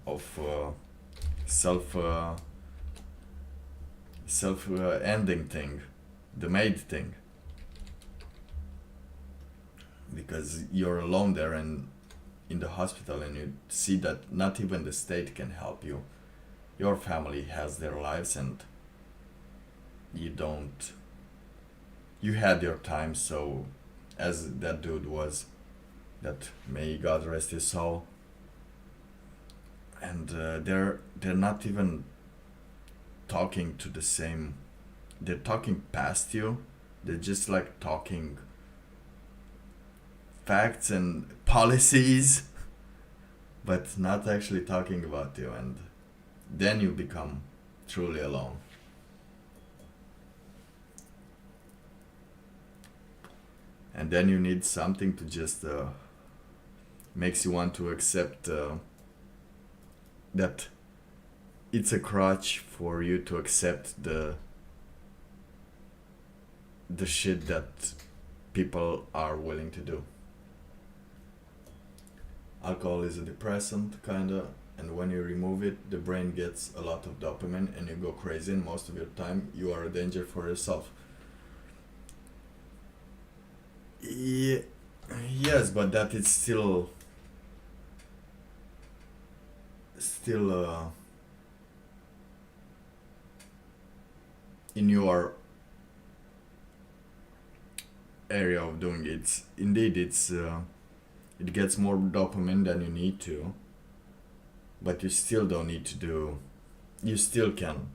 self ending thing, the made thing, because you're alone there and in the hospital, and you see that not even the state can help you. Your family has their lives, and you don't. You had your time, so as that dude was, that may God rest his soul, and they're not even talking to the same. They're talking past you. They're just like talking facts and policies, but not actually talking about you, and then you become truly alone. And then you need something to just makes you want to accept that it's a crutch for you to accept the shit that people are willing to do. Alcohol is a depressant, kinda, and when you remove it, the brain gets a lot of dopamine and you go crazy, and most of your time you are a danger for yourself. Yes, but that is still in your area of doing it. Indeed, it gets more dopamine than you need to, but you still don't need to do. You still can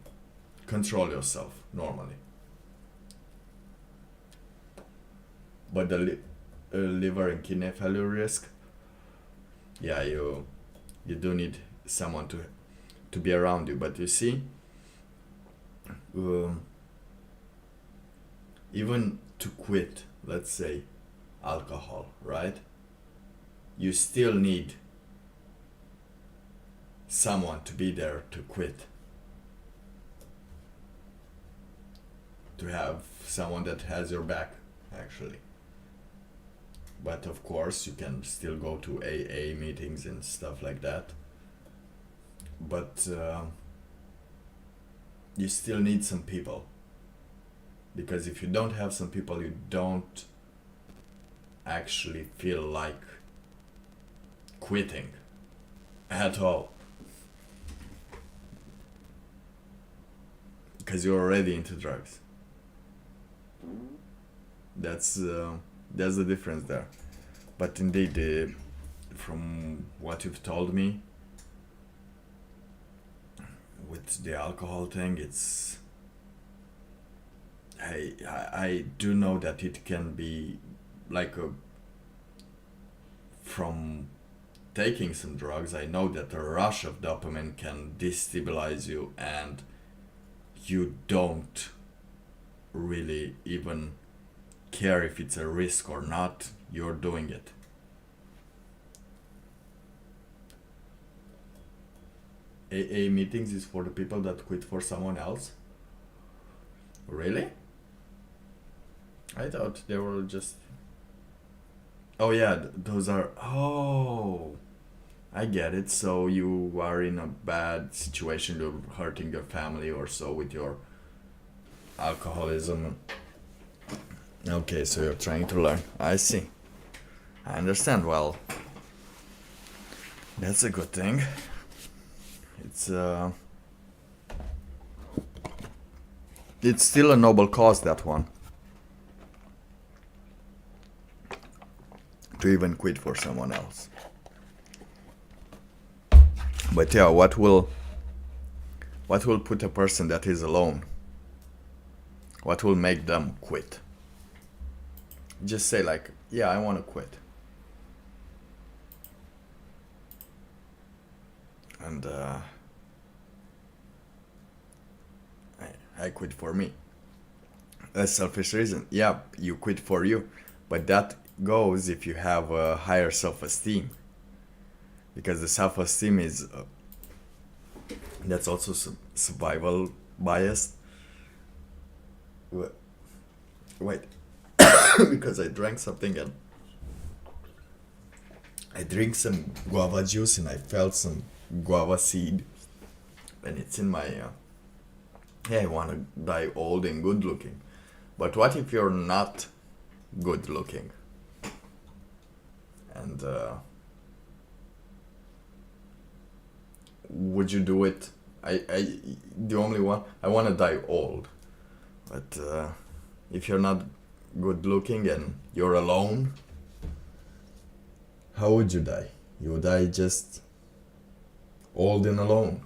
control yourself normally. But the liver and kidney failure risk, yeah, you do need someone to be around you. But you see, even to quit, let's say, alcohol, right? You still need someone to be there to quit. To have someone that has your back, actually. But of course, you can still go to AA meetings and stuff like that. But you still need some people. Because if you don't have some people, you don't actually feel like quitting at all. Because you're already into drugs. That's the difference there. But indeed, from what you've told me, with the alcohol thing, it's I do know that it can be like from taking some drugs. I know that a rush of dopamine can destabilize you, and you don't really even care if it's a risk or not. You're doing it. AA meetings is for the people that quit for someone else? Really? I thought they were just... Oh yeah, those are... Oh, I get it. So you are in a bad situation, you're hurting your family or so with your alcoholism. Okay, so you're trying to learn. I see. I understand. Well, that's a good thing. It's still a noble cause, that one. To even quit for someone else. But yeah, what will put a person that is alone? What will make them quit? Just say like, yeah, I want to quit. And I quit for me. A selfish reason. Yeah, you quit for you. But that goes if you have a higher self-esteem. Because the self-esteem is... that's also survival bias. Wait. Because I drank something and... I drink some guava juice and I felt some guava seed. And it's in my... yeah, I want to die old and good looking. But what if you're not good looking? And would you do it? The only one, I want to die old. But if you're not good looking and you're alone, how would you die? You would die just old and alone.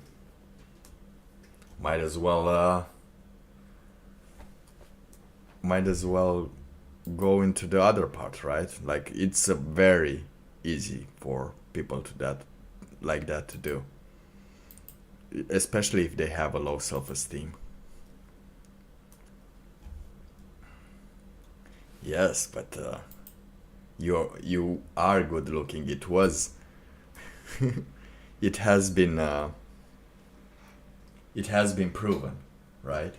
Might as well go into the other part, right? Like, it's a very easy for people like that to do, especially if they have a low self-esteem. Yes, but you are good looking. It was it has been proven, right?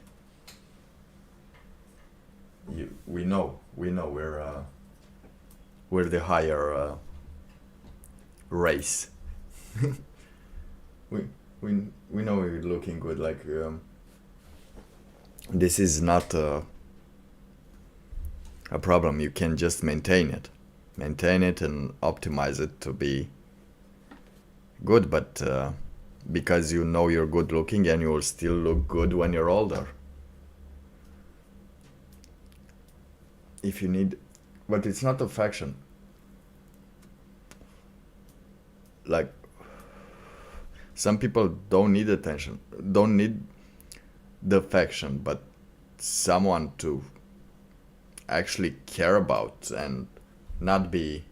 We know we're the higher race. we know we're looking good. Like this is not a problem. You can just maintain it and optimize it to be good. But because you know you're good looking, and you will still look good when you're older. If you need, but it's not affection. Like, some people don't need attention, don't need the affection, but someone to actually care about and not be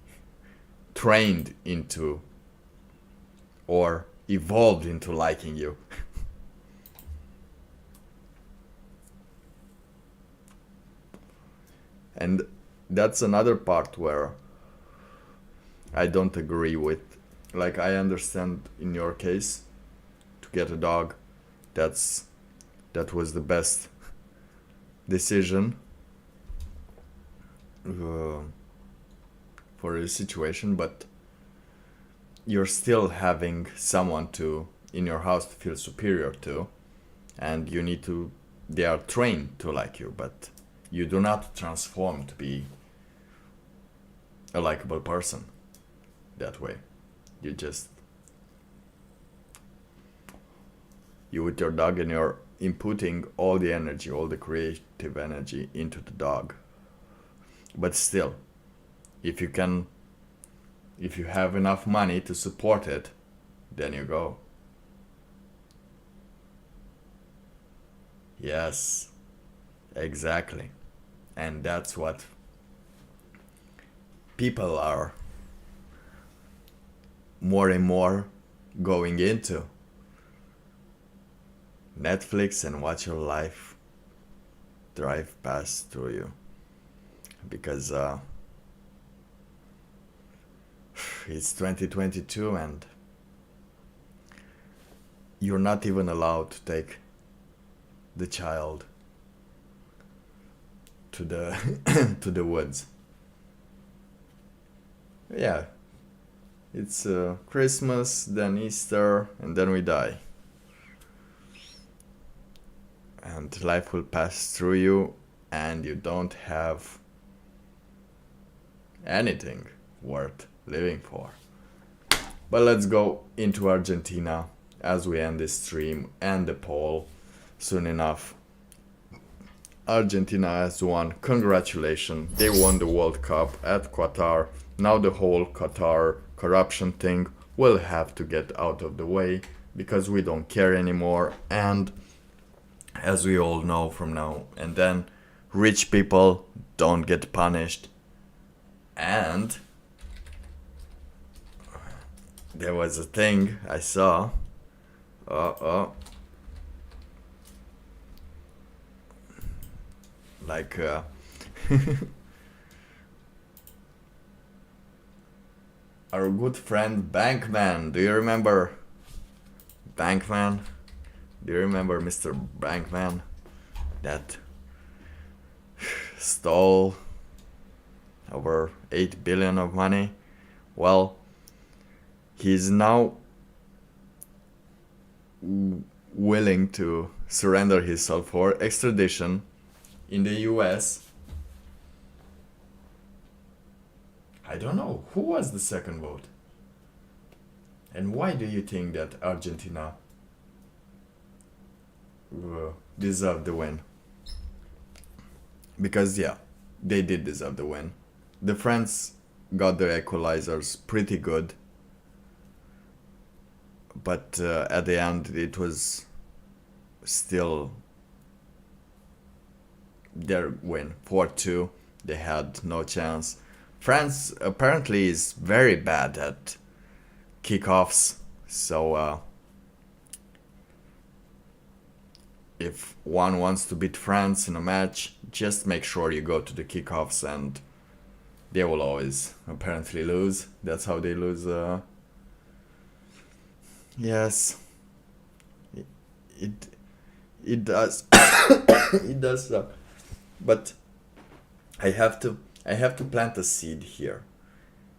trained into or evolved into liking you. And that's another part where I don't agree with. Like, I understand in your case, to get a dog, that was the best decision. for your situation, but you're still having someone to in your house to feel superior to, and you need to. They are trained to like you, but you do not transform to be a likable person that way. You just you with your dog, and you're inputting all the energy, all the creative energy into the dog. But still, if you have enough money to support it, then you go. Yes, exactly. And that's what people are more and more going into. Netflix and watch your life drive past through you. Because it's 2022 and you're not even allowed to take the child to the to the woods. Yeah, it's Christmas, then Easter, and then we die. And life will pass through you, and you don't have anything worth living for. But let's go into Argentina as we end this stream and the poll soon enough. Argentina has won. Congratulations. They won the World Cup at Qatar. Now the whole Qatar corruption thing will have to get out of the way because we don't care anymore. And as we all know from now and then, rich people don't get punished. And there was a thing I saw. Like our good friend Bankman. Do you remember Bankman? Do you remember Mr. Bankman that stole over 8 billion of money? Well, he's now willing to surrender himself for extradition in the US. I don't know who was the second vote. And why do you think that Argentina deserved the win? Because yeah, they did deserve the win. The France got their equalizers pretty good, but at the end it was still their win. 4-2. They had no chance. France apparently is very bad at kickoffs, so if one wants to beat France in a match, just make sure you go to the kickoffs, and they will always apparently lose. That's how they lose. Yes, it does. It does suck. But I have to plant a seed here.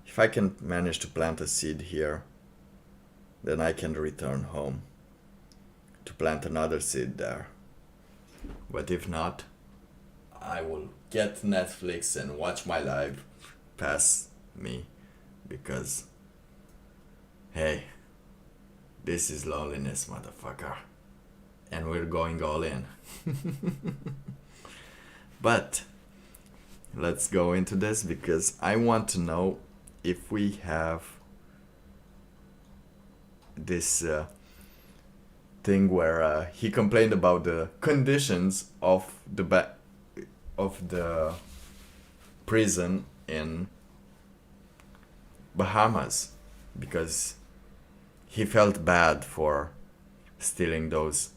If I can manage to plant a seed here, then I can return home to plant another seed there. But if not, I will get Netflix and watch my life pass me, because hey, this is loneliness, motherfucker, and we're going all in. But let's go into this, because I want to know if we have this thing where he complained about the conditions of the prison in Bahamas, because he felt bad for stealing those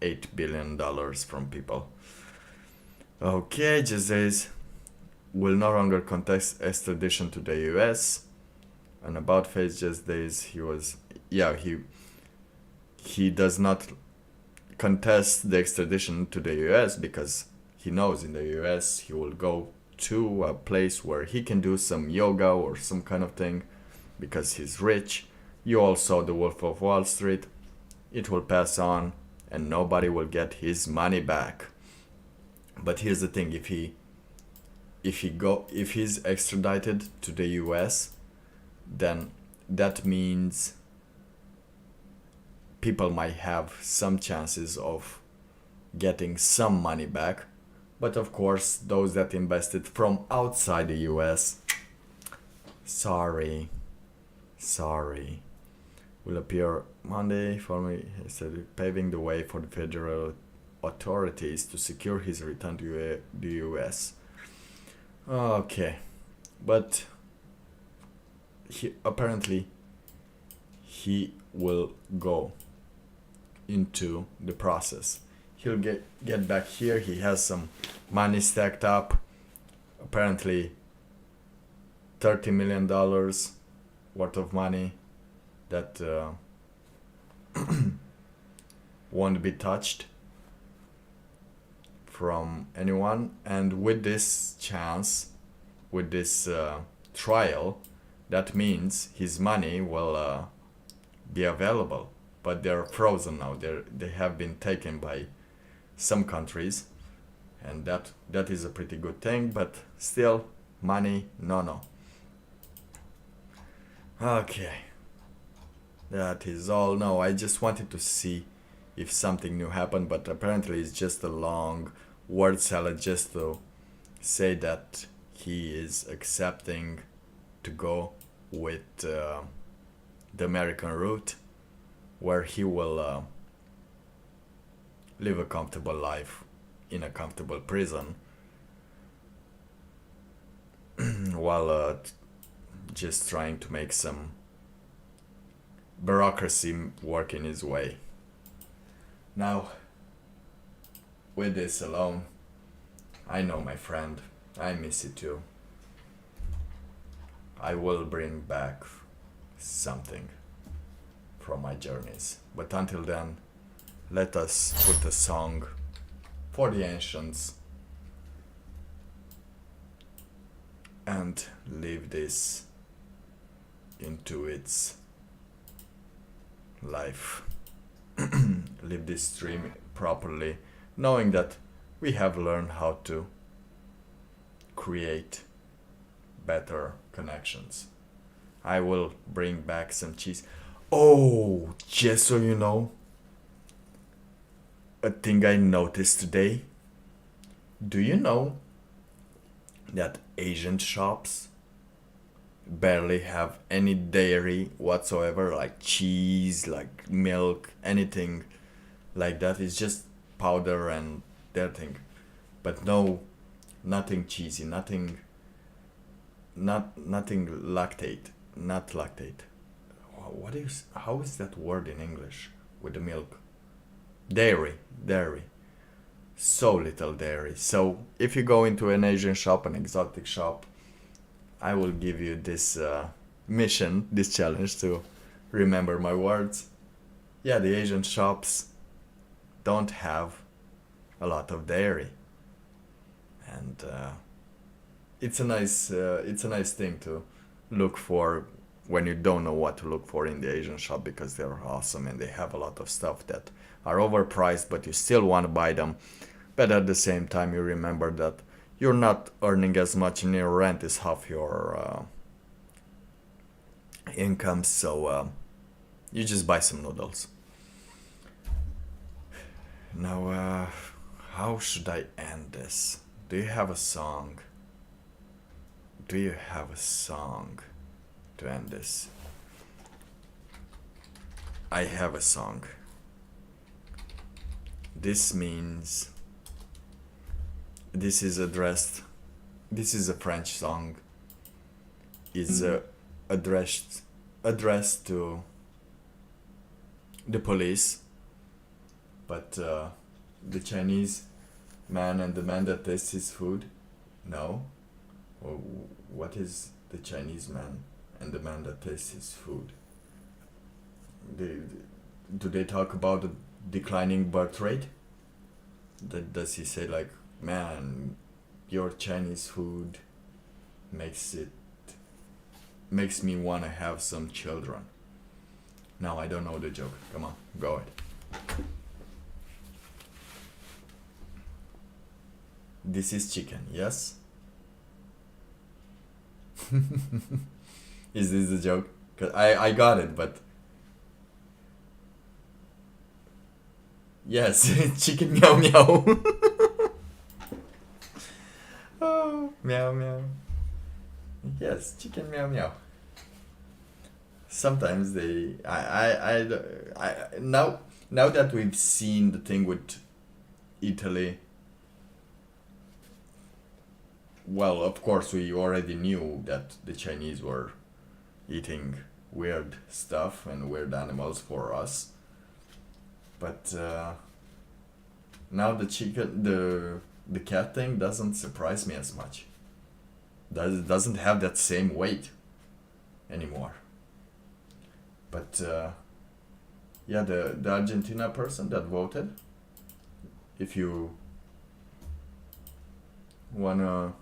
$8 billion from people. Okay, Jesus will no longer contest extradition to the US. And about face just days, he does not contest the extradition to the US because he knows in the US he will go to a place where he can do some yoga or some kind of thing because he's rich. You all saw The Wolf of Wall Street. It will pass on and nobody will get his money back. But here's the thing, if he's extradited to the US, then that means people might have some chances of getting some money back. But of course, those that invested from outside the US, sorry, will appear Monday for me. He said, paving the way for the federal authorities to secure his return to the US. Okay, but apparently he will go into the process. He'll get back here. He has some money stacked up. Apparently $30 million worth of money that won't be touched from anyone. And with this chance, with this trial, that means his money will be available. But they're frozen now. They have been taken by some countries, and that is a pretty good thing. But still, money, no. Okay, that is all. No, I just wanted to see if something new happened, but apparently it's just a long word salad just to say that he is accepting to go with the American route, where he will live a comfortable life in a comfortable prison while just trying to make some bureaucracy work in his way. Now, with this alone, I know, my friend, I miss you too. I will bring back something from my journeys. But until then, let us put a song for the ancients and leave this into its life. Leave this stream properly, knowing that we have learned how to create better connections. I will bring back some cheese. Oh, just so you know, a thing I noticed today. Do you know that Asian shops barely have any dairy whatsoever, like cheese, like milk, anything like that? It's just powder and their thing. But no, nothing cheesy, nothing lactate, not lactate. How is that word in English with the milk? Dairy. So little dairy. So if you go into an Asian shop, an exotic shop, I will give you this mission, this challenge to remember my words. Yeah, the Asian shops don't have a lot of dairy, and it's a nice thing to look for when you don't know what to look for in the Asian shop, because they're awesome and they have a lot of stuff that are overpriced, but you still want to buy them. But at the same time, you remember that you're not earning as much, and your rent is half your income, so you just buy some noodles. Now, how should I end this? Do you have a song? Do you have a song to end this? I have a song. This means this is addressed. This is a French song. It's addressed to the police, but the Chinese man and the man that tastes his food. No. Well, what is the Chinese man and the man that tastes his food? Do they talk about the declining birth rate? Does he say like, man, your Chinese food makes me wanna have some children. No, I don't know the joke. Come on, go ahead. This is chicken, yes? Is this the joke? 'Cause I got it, but yes, chicken meow meow. Oh, meow meow. Yes, chicken meow meow. Sometimes now that we've seen the thing with Italy, well, of course we already knew that the Chinese were eating weird stuff and weird animals for us, but now the cat thing doesn't surprise me as much. Doesn't have that same weight anymore. But yeah, the Argentina person that voted, if you wanna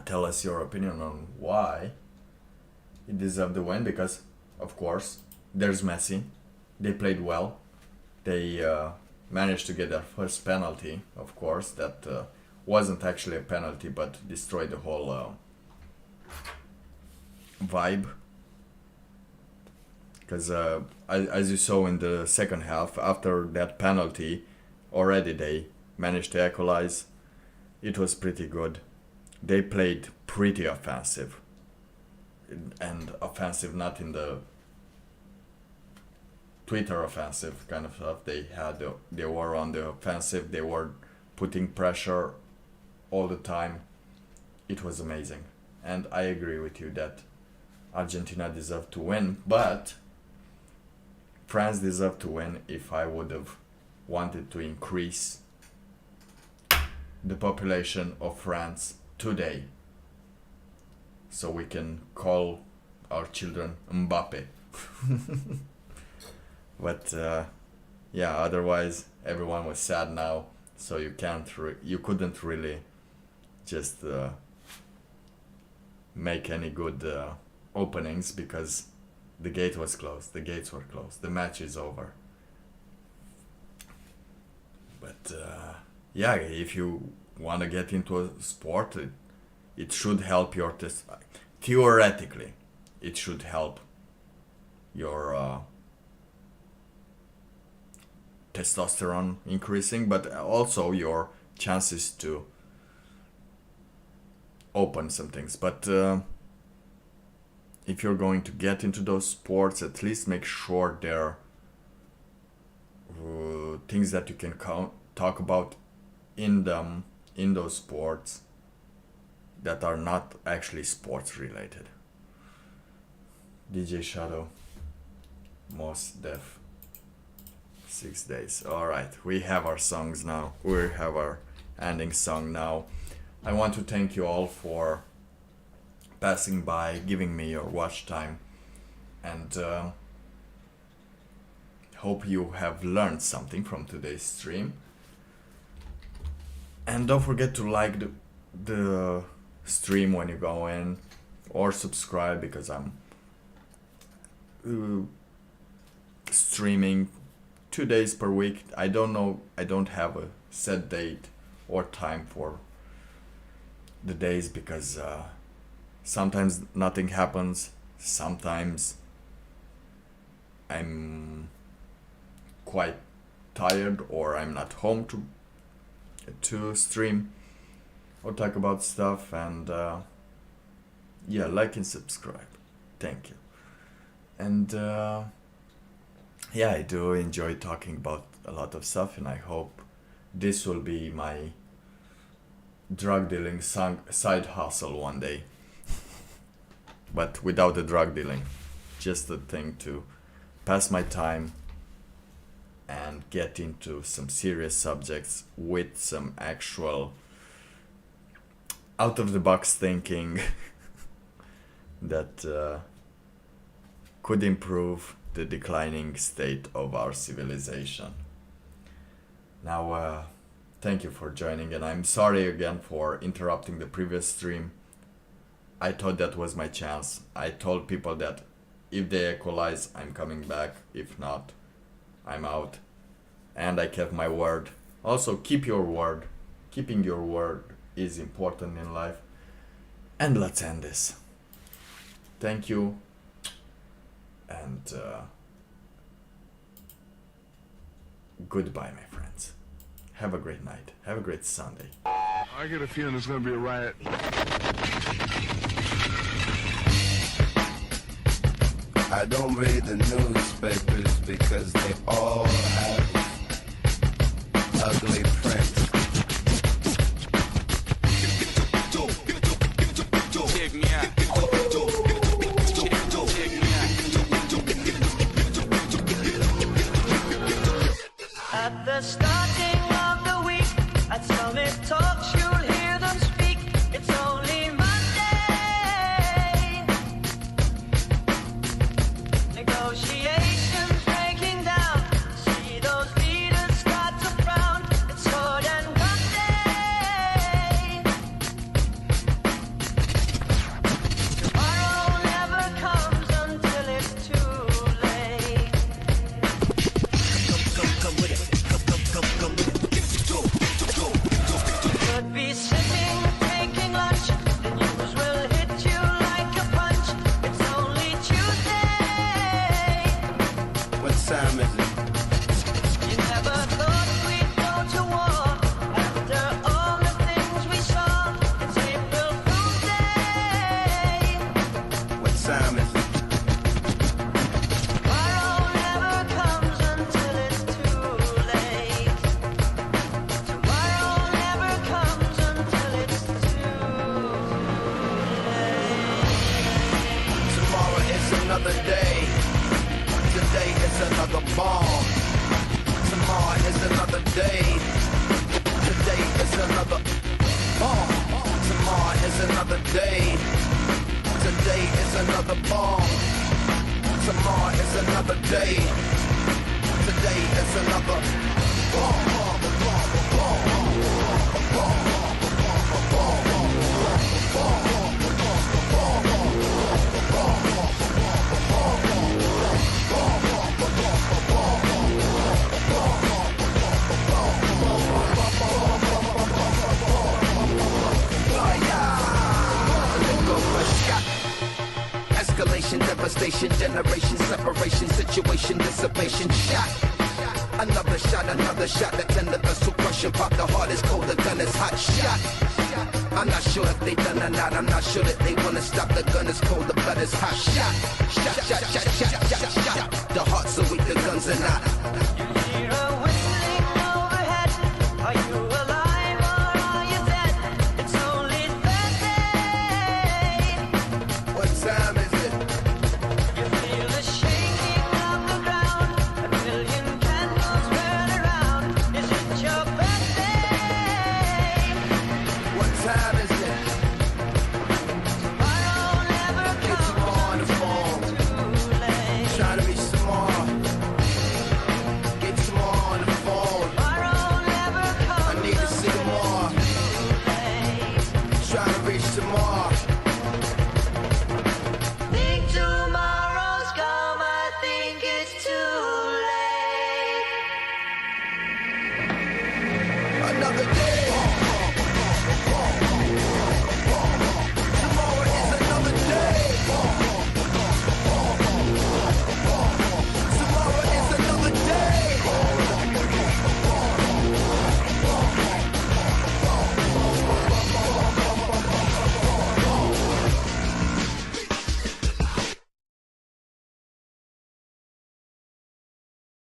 tell us your opinion on why he deserved the win, because of course there's Messi. They played well. They managed to get their first penalty, of course, that wasn't actually a penalty but destroyed the whole vibe. Because as you saw in the second half, after that penalty, already they managed to equalize. It was pretty good. They played pretty offensive. And offensive not in the Twitter offensive kind of stuff. They were on the offensive. They were putting pressure all the time. It was amazing. And I agree with you that Argentina deserved to win, but France deserved to win if I would have wanted to increase the population of France today, so we can call our children Mbappe. But yeah, otherwise everyone was sad now, so you couldn't really just make any good openings, because the gate was closed. The gates were closed. The match is over. But yeah, if you want to get into a sport, it should help your theoretically, it should help your testosterone increasing, but also your chances to open some things. But if you're going to get into those sports, at least make sure they're things that you can talk about in those sports that are not actually sports related. DJ Shadow, Most Def, 6 days. Alright, we have our songs now. We have our ending song now. I want to thank you all for passing by, giving me your watch time, and hope you have learned something from today's stream. And don't forget to like the stream when you go in, or subscribe, because I'm streaming 2 days per week. I don't have a set date or time for the days, because sometimes nothing happens, sometimes I'm quite tired, or I'm not home to stream or talk about stuff. And yeah, like and subscribe. Thank you. And yeah, I do enjoy talking about a lot of stuff, and I hope this will be my drug dealing side hustle one day. But without the drug dealing, just a thing to pass my time and get into some serious subjects with some actual out of the box thinking that could improve the declining state of our civilization. Now, thank you for joining, and I'm sorry again for interrupting the previous stream. I thought that was my chance. I told people that if they equalize, I'm coming back. If not, I'm out. And I kept my word. Also, keep your word. Keeping your word is important in life. And let's end this. Thank you. And goodbye, my friends. Have a great night. Have a great Sunday. I get a feeling there's going to be a riot. I don't read the newspapers because they all have ugly print. Check me out. At the starting of the week, at Summit Talks, you'll hear them speak. It's only Monday. Negotiations breaking down. See those leaders start to frown. It's Hood and Monday. Tomorrow never comes until it's too late. Could be sitting, taking lunch. The news will hit you like a punch. It's only Tuesday. What time is it? You never thought we'd go to war after all the things we saw. It's April Fool's Day. What time is it? Tomorrow never comes until it's too late. Tomorrow never comes until it's too late. Tomorrow is another day. Today is another bomb. Tomorrow is another day. Today is another bomb. Tomorrow is another day. Today is another bomb. Tomorrow is another day. Today is another escalation, devastation, generation, separation, situation, dissipation, shot. Another shot, the tender vessel crushing, pop the heart is cold, the gun is hot, shot. I'm not sure if they done or not, I'm not sure that they wanna stop, the gun is cold, the blood is hot, shot. The hearts are weak, the guns are not.